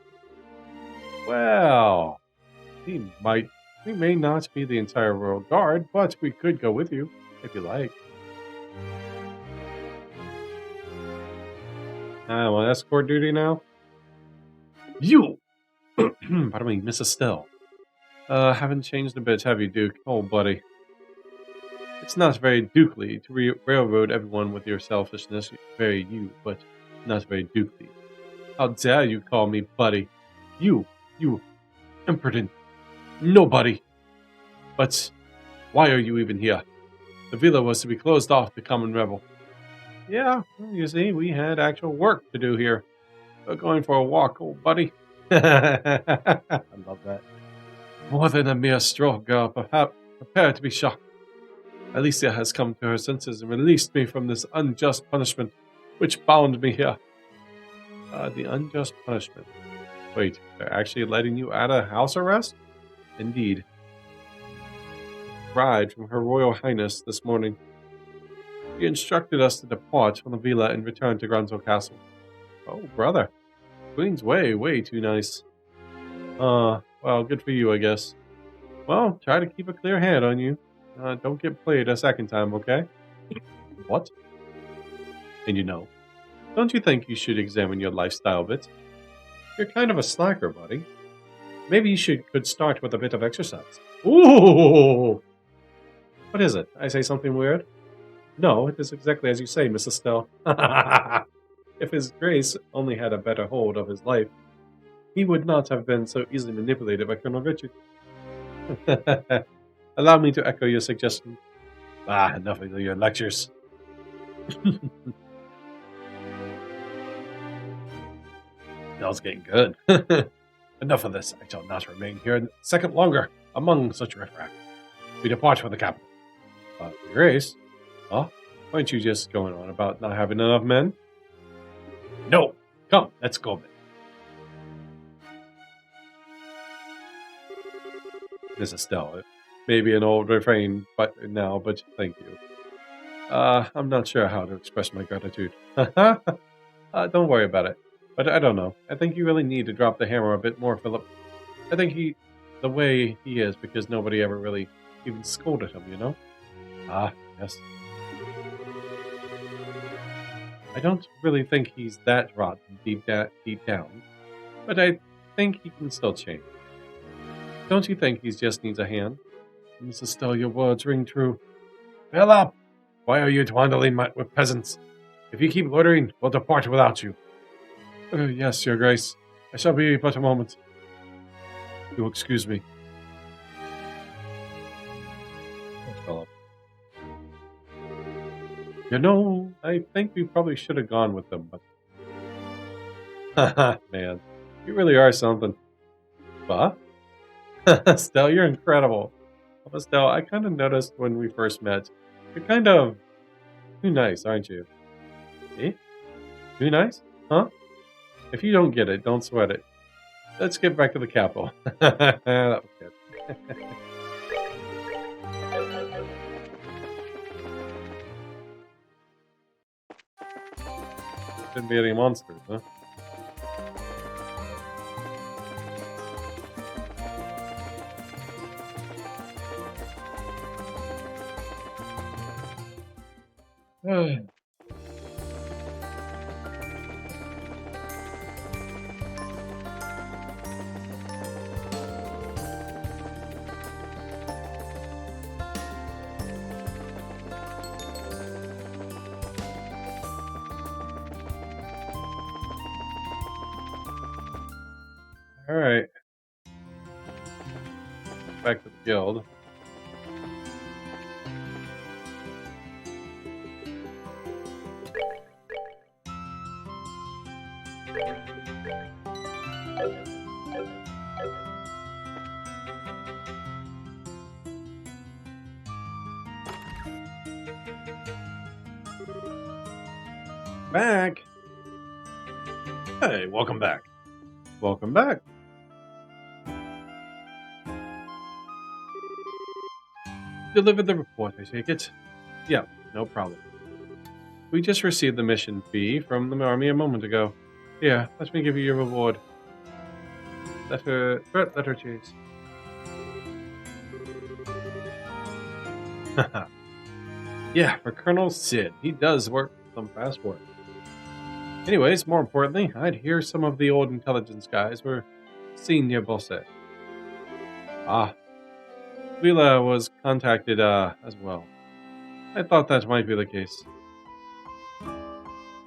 Well, we may not be the entire Royal Guard, but we could go with you, if you like. I'm on escort duty now? You! Pardon me, Miss Estelle. Haven't changed a bit, have you, Duke? Oh, buddy. It's not very dukely to railroad everyone with your selfishness. Very you, but not very dukely. How dare you call me buddy? You imprudent nobody. But why are you even here? The villa was to be closed off to common revel. Yeah, you see, we had actual work to do here. We're going for a walk, old buddy. I love that. More than a mere stroll, girl. Perhaps prepare to be shocked. Alicia has come to her senses and released me from this unjust punishment, which bound me here. The unjust punishment. Wait, they're actually letting you out of house arrest? Indeed. Bride from Her Royal Highness this morning. She instructed us to depart from the villa and return to Grunsel Castle. Oh, brother. Queen's way too nice. Well, good for you, I guess. Well, try to keep a clear head on you. Don't get played a second time, okay? What? And you know, don't you think you should examine your lifestyle a bit? You're kind of a slacker, buddy. Maybe you could start with a bit of exercise. Ooh! What is it? I say something weird? No, it is exactly as you say, Mrs. Stell. If His Grace only had a better hold of his life, he would not have been so easily manipulated by Colonel Richard. Allow me to echo your suggestion. Enough of your lectures. Smells getting good. Enough of this. I shall not remain here a second longer among such riffraff. We depart for the capital. Your Grace? Huh? Aren't you just going on about not having enough men? No! Come, let's go, men. This is still maybe an old refrain but thank you. I'm not sure how to express my gratitude. Don't worry about it. But I don't know. I think you really need to drop the hammer a bit more, Philip. I think the way he is because nobody ever really even scolded him, you know? Yes. I don't really think he's that rotten deep down, but I think he can still change. Don't you think he just needs a hand? Mrs. Stell, your words ring true. Philip! Why are you dwindling with peasants? If you keep loitering, we'll depart without you. Yes, your grace. I shall be but a moment. You'll excuse me. Philip. You know, I think we probably should have gone with them, but... Haha, man. You really are something. What? Stell, you're incredible. Stell, I kind of noticed when we first met, you're kind of too nice, aren't you? Eh? Too nice? Huh? If you don't get it, don't sweat it. Let's get back to the capital. That was good. Shouldn't be any monsters, huh? Alright. Back to the guild. Back! Hey, welcome back. Welcome back. Delivered the report, I take it? Yeah, no problem. We just received the mission fee from the army a moment ago. Here, let me give you your reward. Letter chase. Yeah, for Colonel Sid. He does work some fast work. Anyways, more importantly, I'd hear some of the old intelligence guys were seen near Bosse. Ah, Vila was contacted as well. I thought that might be the case.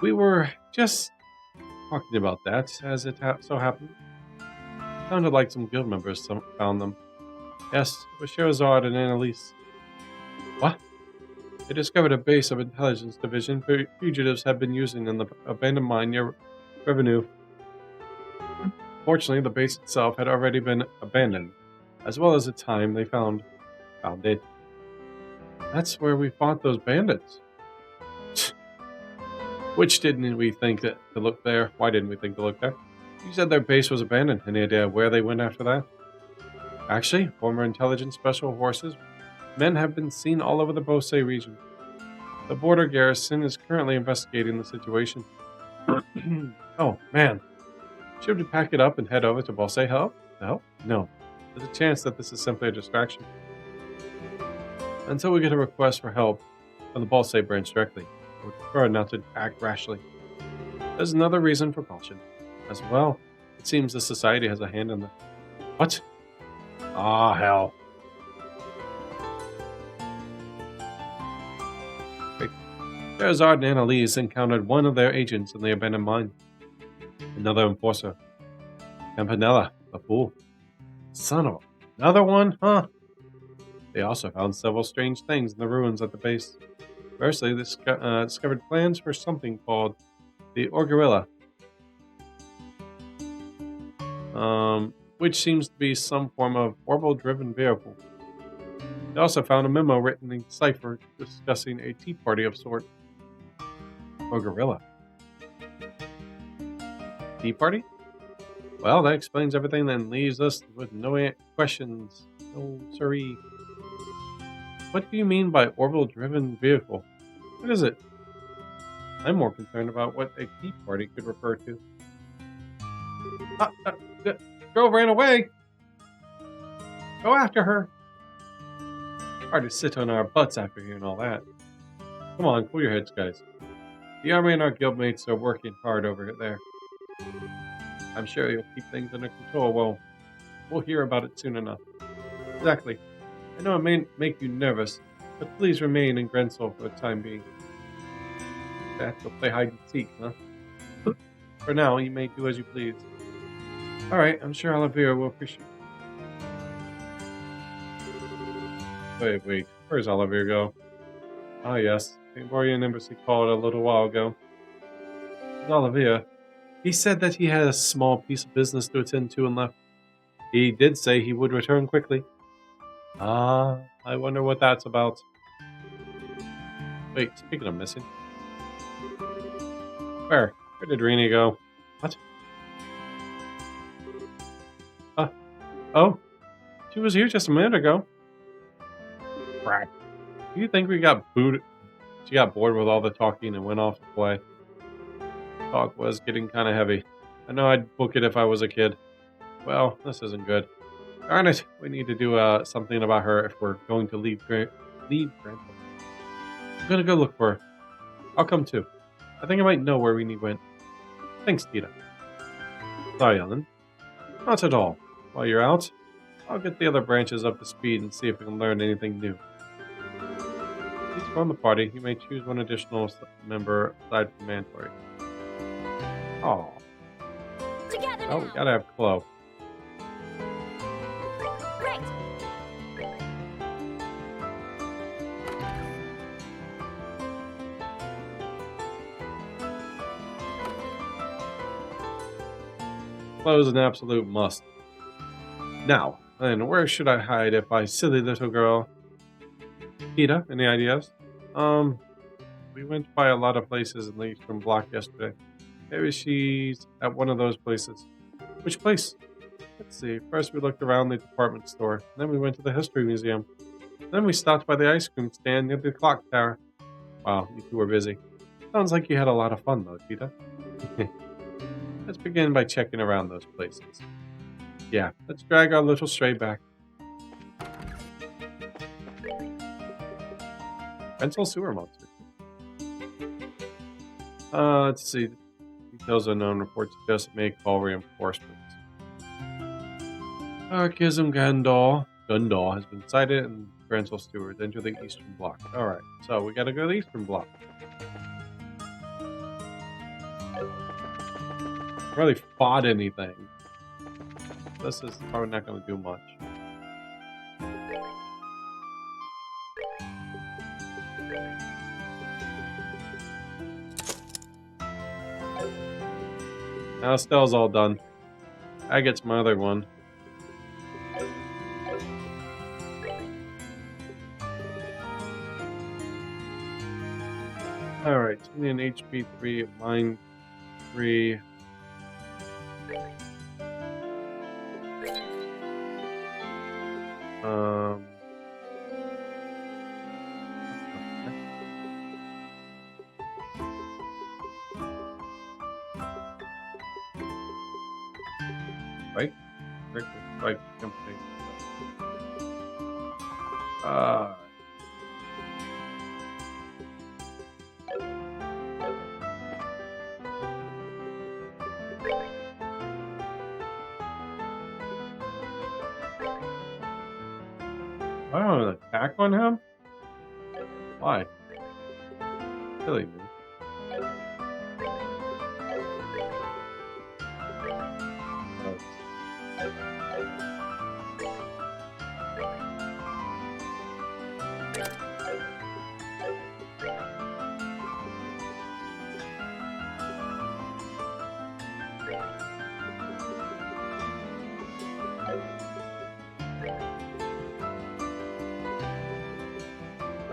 We were just talking about that, as it so happened. Sounded like some guild members found them. Yes, it was Sherazard and Annalise. What? They discovered a base of intelligence division fugitives had been using in the abandoned mine near Revenue. Fortunately, the base itself had already been abandoned, as well as the time they found it. That's where we fought those bandits. Which didn't we think to look there? Why didn't we think to look there? You said their base was abandoned. Any idea where they went after that? Actually, former intelligence special forces men have been seen all over the Bosse region. The border garrison is currently investigating the situation. Oh, man. Should we pack it up and head over to Bosse? Help? No. There's a chance that this is simply a distraction. Until we get a request for help from the Bosse branch directly, I would prefer not to act rashly. There's another reason for caution. As well, it seems the society has a hand in the... What? Ah, hell. Sherazard and Annalise encountered one of their agents in the abandoned mine. Another enforcer. Campanella, the fool. Son of another one, huh? They also found several strange things in the ruins at the base. Firstly, they discovered plans for something called the Orgorilla, which seems to be some form of orbital-driven vehicle. They also found a memo written in cipher discussing a tea party of sorts. Orgorilla. Tea party? Well, that explains everything and leaves us with no questions. No siree. What do you mean by orbital-driven vehicle? What is it? I'm more concerned about what a tea party could refer to. The girl ran away! Go after her! Hard to sit on our butts after hearing all that. Come on, cool your heads, guys. The army and our guildmates are working hard over there. I'm sure you'll keep things under control. Well, we'll hear about it soon enough. Exactly. I know it may make you nervous, but please remain in Grensel for the time being. Back to play hide and seek, huh? For now, you may do as you please. Alright, I'm sure Olivia will appreciate it. Wait, where's Olivia go? Ah yes, the Emborian Embassy called a little while ago. With Olivia, he said that he had a small piece of business to attend to and left. He did say he would return quickly. Ah, I wonder what that's about. Wait, speaking of missing. Where did Rini go? What? Oh, she was here just a minute ago. Crap. Do you think we got booted? She got bored with all the talking and went off to play. Talk was getting kind of heavy. I know I'd book it if I was a kid. Well, this isn't good. Darn it, we need to do something about her if we're going to leave Grandpa. I'm gonna go look for her. I'll come too. I think I might know where Rini went. Thanks, Tita. Sorry, Ellen. Not at all. While you're out, I'll get the other branches up to speed and see if we can learn anything new. Please form the party. You may choose one additional member aside from mandatory. Oh. Together Oh, we now. gotta have Chloe. Clothes an absolute must. Now, then, where should I hide if I silly little girl? Peter, any ideas? We went by a lot of places in the Eastern Bloc yesterday. Maybe she's at one of those places. Which place? Let's see. First we looked around the department store. Then we went to the History Museum. Then we stopped by the ice cream stand near the clock tower. Wow, you two were busy. Sounds like you had a lot of fun though, Peter. Let's begin by checking around those places. Yeah, let's drag our little stray back. Rental sewer monster. Let's see. Details unknown. Reports just may call reinforcements. Archism Gundal has been sighted in Granville Stewart. Enter the Eastern Bloc. Alright, so we gotta go to the Eastern Bloc. Really fought anything. This is probably not gonna do much. Now Stell's all done. I gets my other one. Alright, in HP 3, mine 3. Right, company. I don't have an attack on him? Why? Silly me.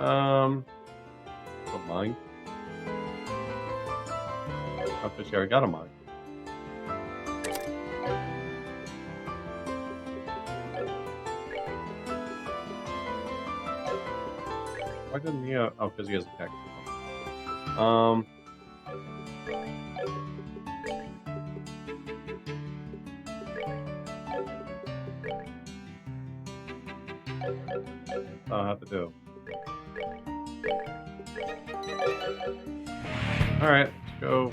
A mine. Not for sure I got a mine. Why didn't he? Oh, because he has attack. I'll have to do. Alright, let's go.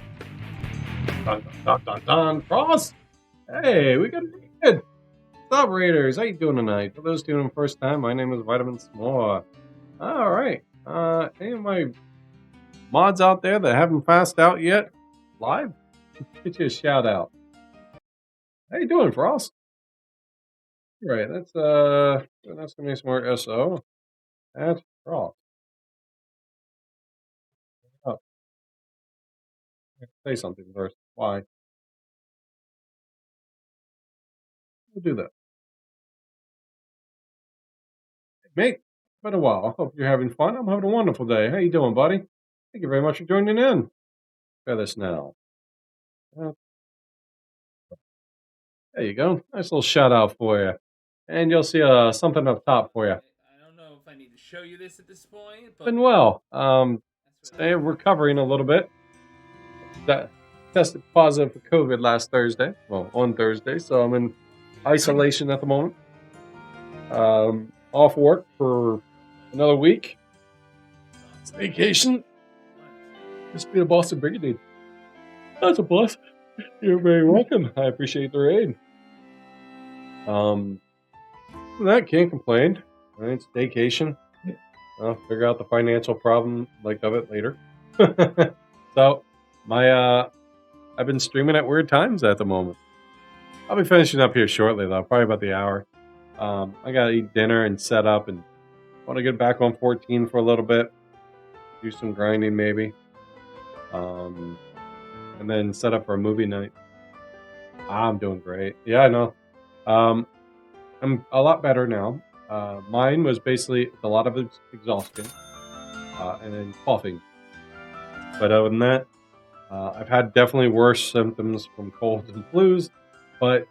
Dun dun dun dun! Frost! Hey, we got it good! What's up, Raiders? How you doing tonight? For those tuning in first time, my name is Vitamin S'more. Alright. Any of my mods out there that haven't passed out yet? Live? Get you a shout out. How you doing, Frost? Right, that's gonna be some more SO. That's Frost. Oh, say something first. Why? We'll do that. Mate, it's been a while. I hope you're having fun. I'm having a wonderful day. How you doing, buddy? Thank you very much for joining in. Try this now. There you go. Nice little shout out for you. And you'll see something up top for you. I don't know if I need to show you this at this point, but Been well. Stay recovering a little bit. That tested positive for COVID last Thursday. Well, on Thursday, so I'm in isolation at the moment. Off work for another week. It's vacation. Just be the Boston Brigade. That's a plus. You're very welcome. I appreciate the raid. That can't complain. Right, it's vacation. I'll figure out the financial problem of it later. So I've been streaming at weird times at the moment. I'll be finishing up here shortly though, probably about the hour. I gotta eat dinner and set up, and want to get back on 14 for a little bit, do some grinding maybe, and then set up for a movie night. I'm doing great. Yeah, I know. I'm a lot better now. Mine was basically a lot of exhaustion and then coughing. But other than that, I've had definitely worse symptoms from colds and flus. But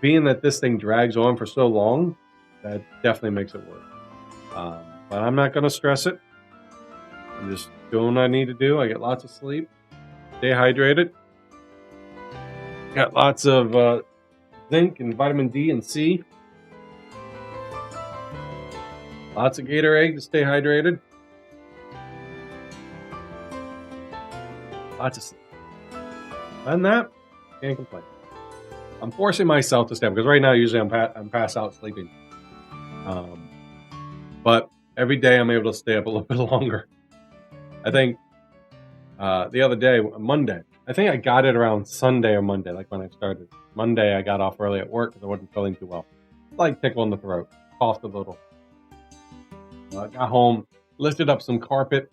being that this thing drags on for so long, that definitely makes it worse. But I'm not going to stress it. I'm just doing what I need to do. I get lots of sleep, stay hydrated. Got lots of zinc and vitamin D and C. Lots of Gatorade to stay hydrated. Lots of sleep. Other than that, can't complain. I'm forcing myself to stay up because right now usually I'm passed out sleeping. But every day I'm able to stay up a little bit longer. I think the other day, Monday, I think I got it around Sunday or Monday, like when I started. Monday I got off early at work because I wasn't feeling too well. Like tickle in the throat, coughed a little. I got home, lifted up some carpet,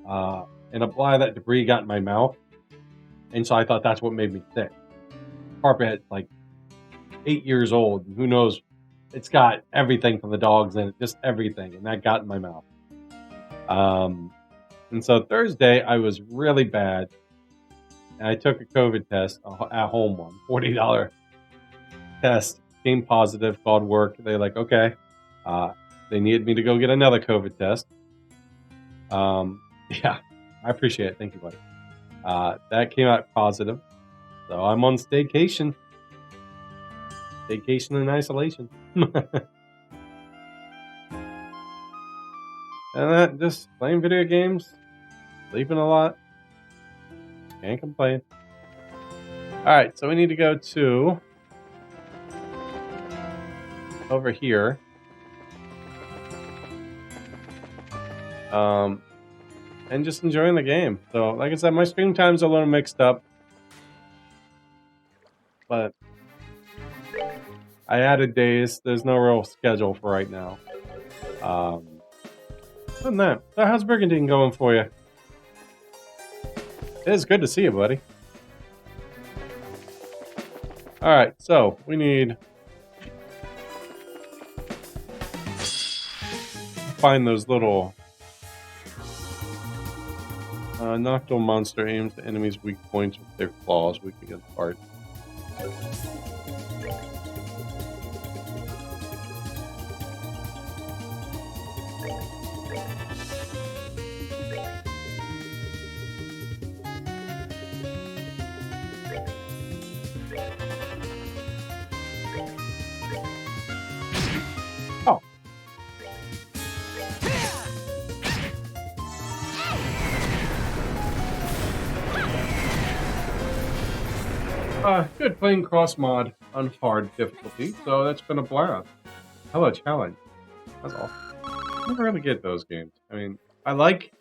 and a lot of that debris got in my mouth. And so I thought that's what made me sick. Carpet, like 8 years old. Who knows? It's got everything from the dogs in it, just everything. And that got in my mouth. And so Thursday, I was really bad. And I took a COVID test, at home one, $40 test. Came positive, called work. They're like, okay. They needed me to go get another COVID test. Yeah, I appreciate it. Thank you, buddy. That came out positive. So I'm on staycation. Staycation in isolation. And that, just playing video games, sleeping a lot. Can't complain. Alright, so we need to go to over here. And just enjoying the game. So, like I said, my stream time's a little mixed up. But I added days. There's no real schedule for right now. Other than that, so how's Brigantine going for you? It's good to see you, buddy. Alright, so we need find those little nocturnal monster aims the enemy's weak points with their claws. We can get apart. Oh. Good playing cross mod on hard difficulty, so that's been a blast. Hello, challenge. That's all. I never really get those games. I mean, I like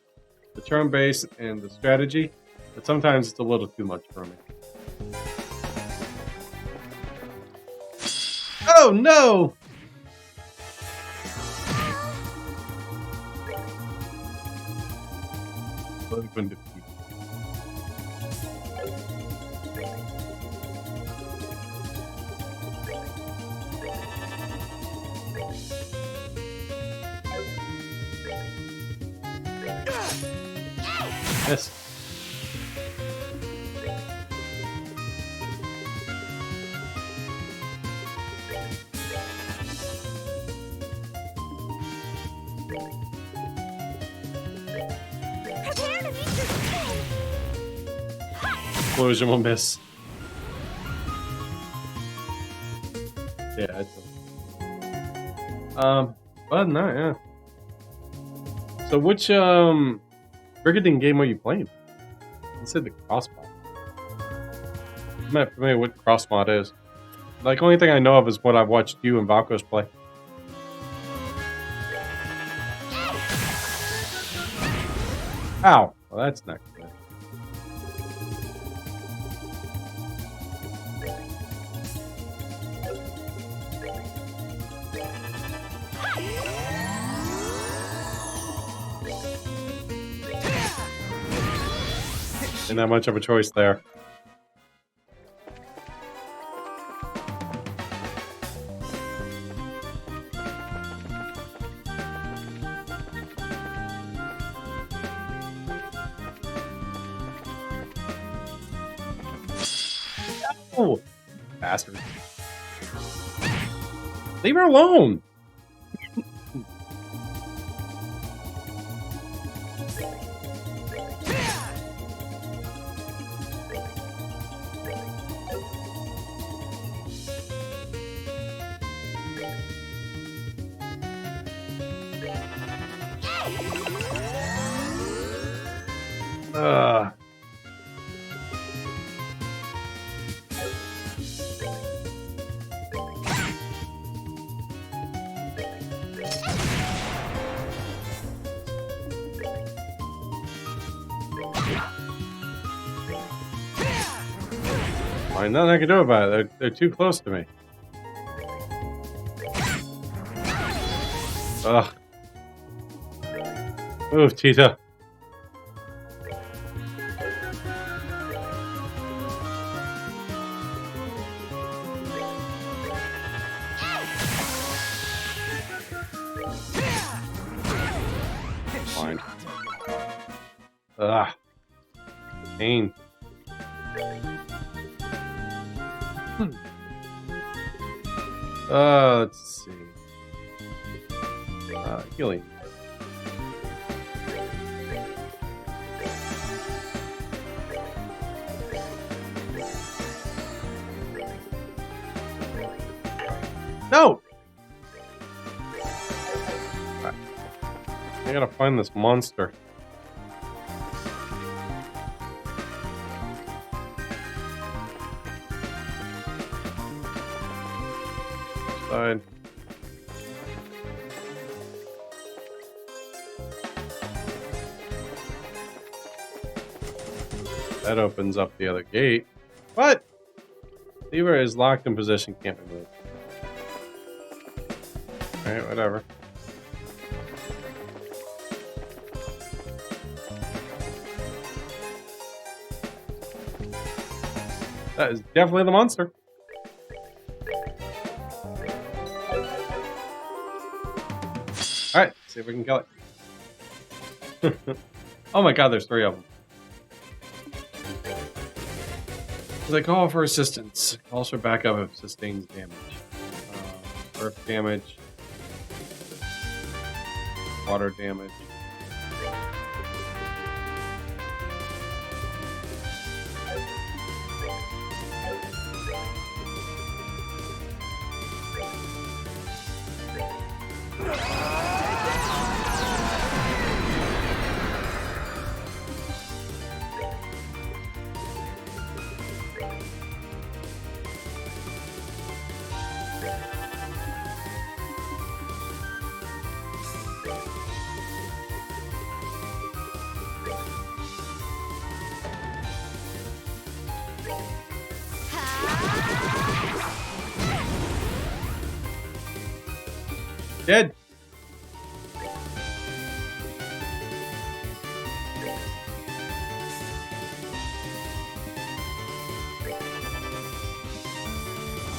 the turn-based and the strategy, but sometimes it's a little too much for me. Oh no! Been defeated. Yes. Prepare to meet your king! Explosion will miss. Yeah, it's but no, yeah. So which Brigandine game are you playing? You said the crossmod. I'm not familiar with crossmod is. Like, only thing I know of is what I've watched you and Valkos play. Ow! Well, that's not good. Didn't have much of a choice there. Oh, bastard. Leave her alone. Ugh. Fine, nothing I can do about it. They're too close to me. Ugh. Move, Tita. Fine. Ugh. Pain. Let's see. Healing. No! Right. I gotta find this monster. Side. That opens up the other gate. What? Lever is locked in position, can't be moved. Alright, whatever. That is definitely the monster. Alright, see if we can kill it. Oh my god, there's 3 of them. They call for assistance. Calls for backup if sustains damage. Earth damage. Water damage. Dead.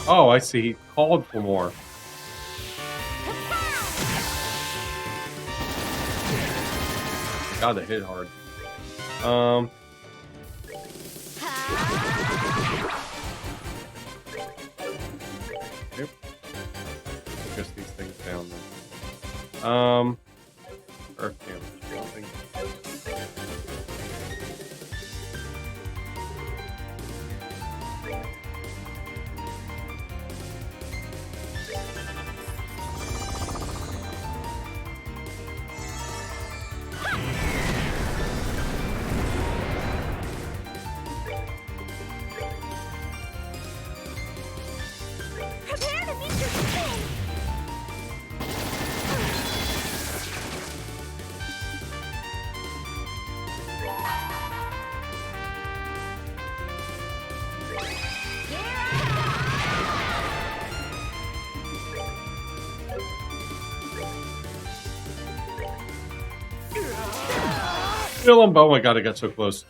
Oh, I see. He called for more. God, they hit hard. Yep. Focus these things down then. Earth damage. Something. Prepare to meet your fate. Kill him! Oh my god, I got so close.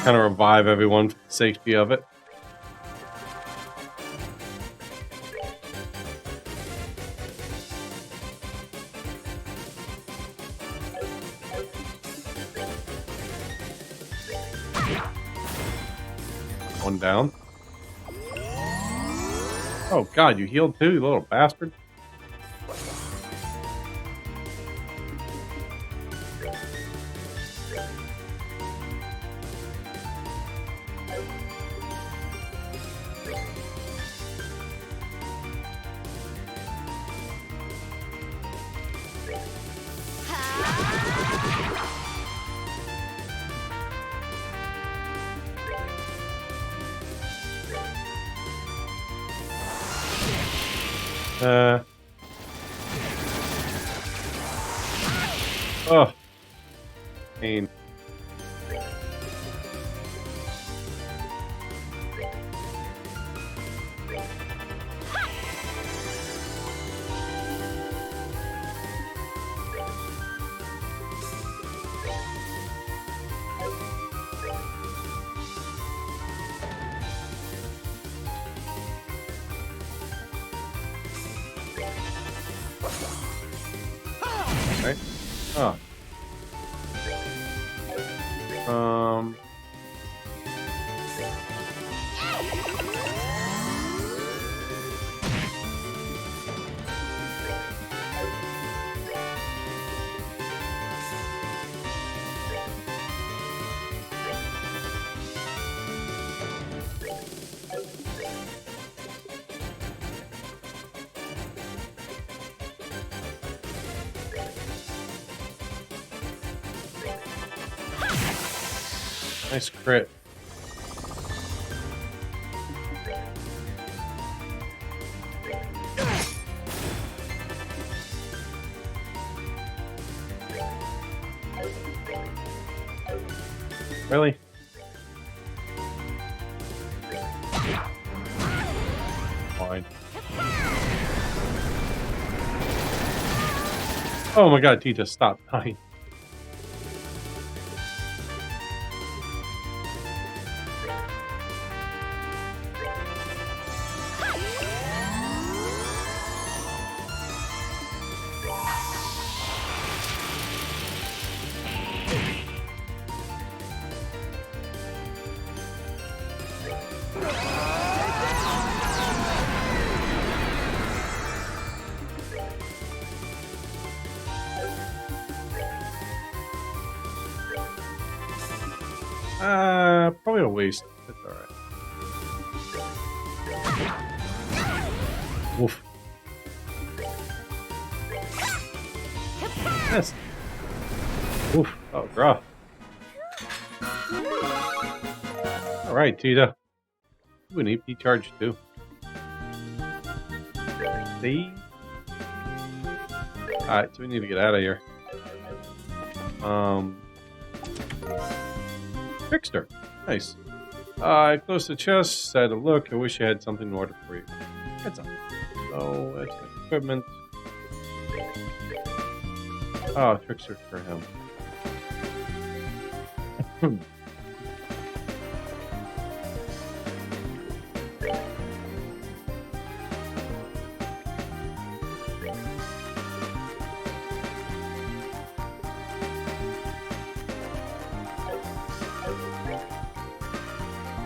kind of revive everyone for the safety of it. One down. Oh god, you healed too, you little bastard. Oh. Pain. Right? Oh. Nice crit. Really? Fine. Oh my god, Tita, stop dying. Probably a waste. It's alright. Oof. Yes. Oof. Oh, rough. Alright, Tita. Ooh, an EP charge too. See? Alright, so we need to get out of here. Fixed her. Nice. I closed the chest, said, look, I wish I had something in order for you. That's all. So, that's good equipment. Oh, trickster for him.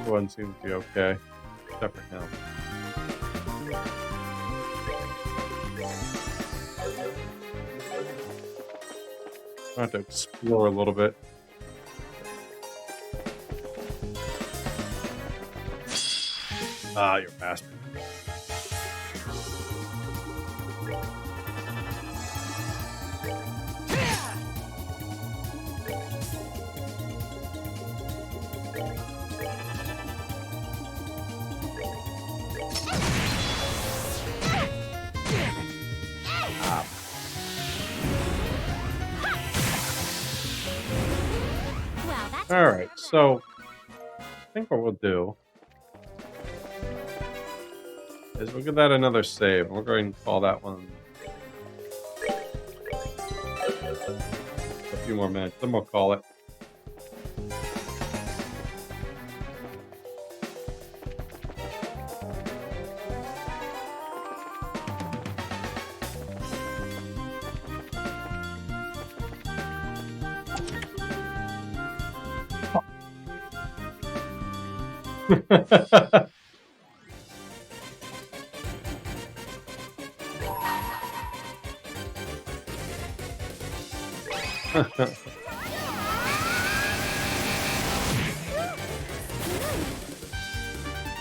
Everyone seems to be okay, except for him. I have to explore a little bit. Ah, you bastard. Alright, so I think what we'll do is we'll give that another save. We're going to call that one a few more minutes, then we'll call it.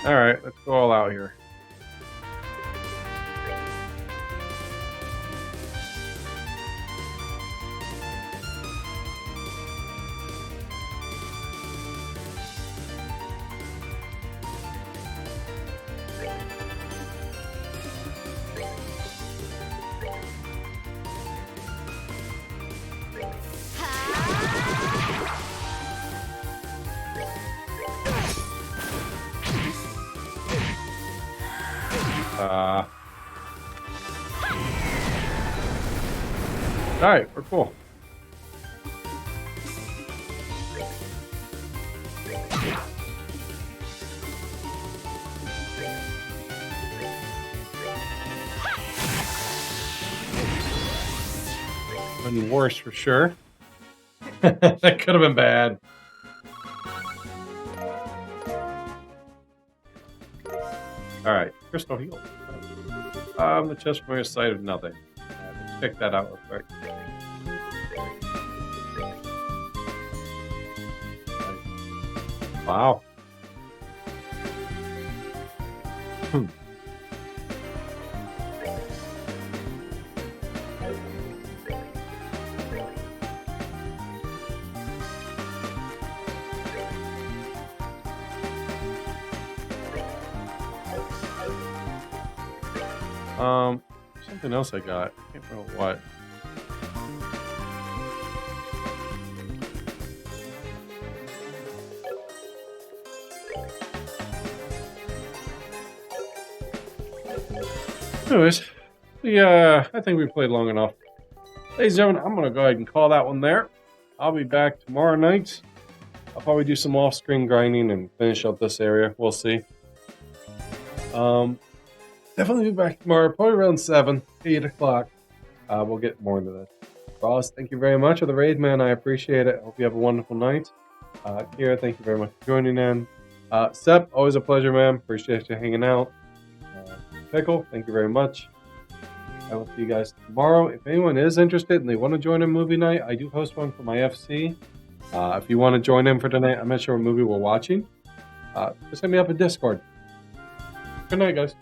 Alright, let's go all out here. Alright, we're cool. Been worse for sure. That could have been bad. Alright, crystal heal. The chest from your side of nothing. Let's check that out real quick. Wow. Something else I got. I can't remember what. Anyways, yeah, I think we played long enough. Ladies and gentlemen, I'm gonna go ahead and call that one there. I'll be back tomorrow night. I'll probably do some off-screen grinding and finish up this area. We'll see. Definitely be back tomorrow, probably around 7, 8 o'clock. We'll get more into this. Ross, thank you very much for the raid, man. I appreciate it. Hope you have a wonderful night. Kira, thank you very much for joining in. Sep, always a pleasure, man. Appreciate you hanging out. Pickle, thank you very much. I will see you guys tomorrow. If anyone is interested and they want to join a movie night, I do host one for my FC. If you want to join in for tonight, I'm not sure what movie we're watching. Just hit me up in Discord. Good night, guys.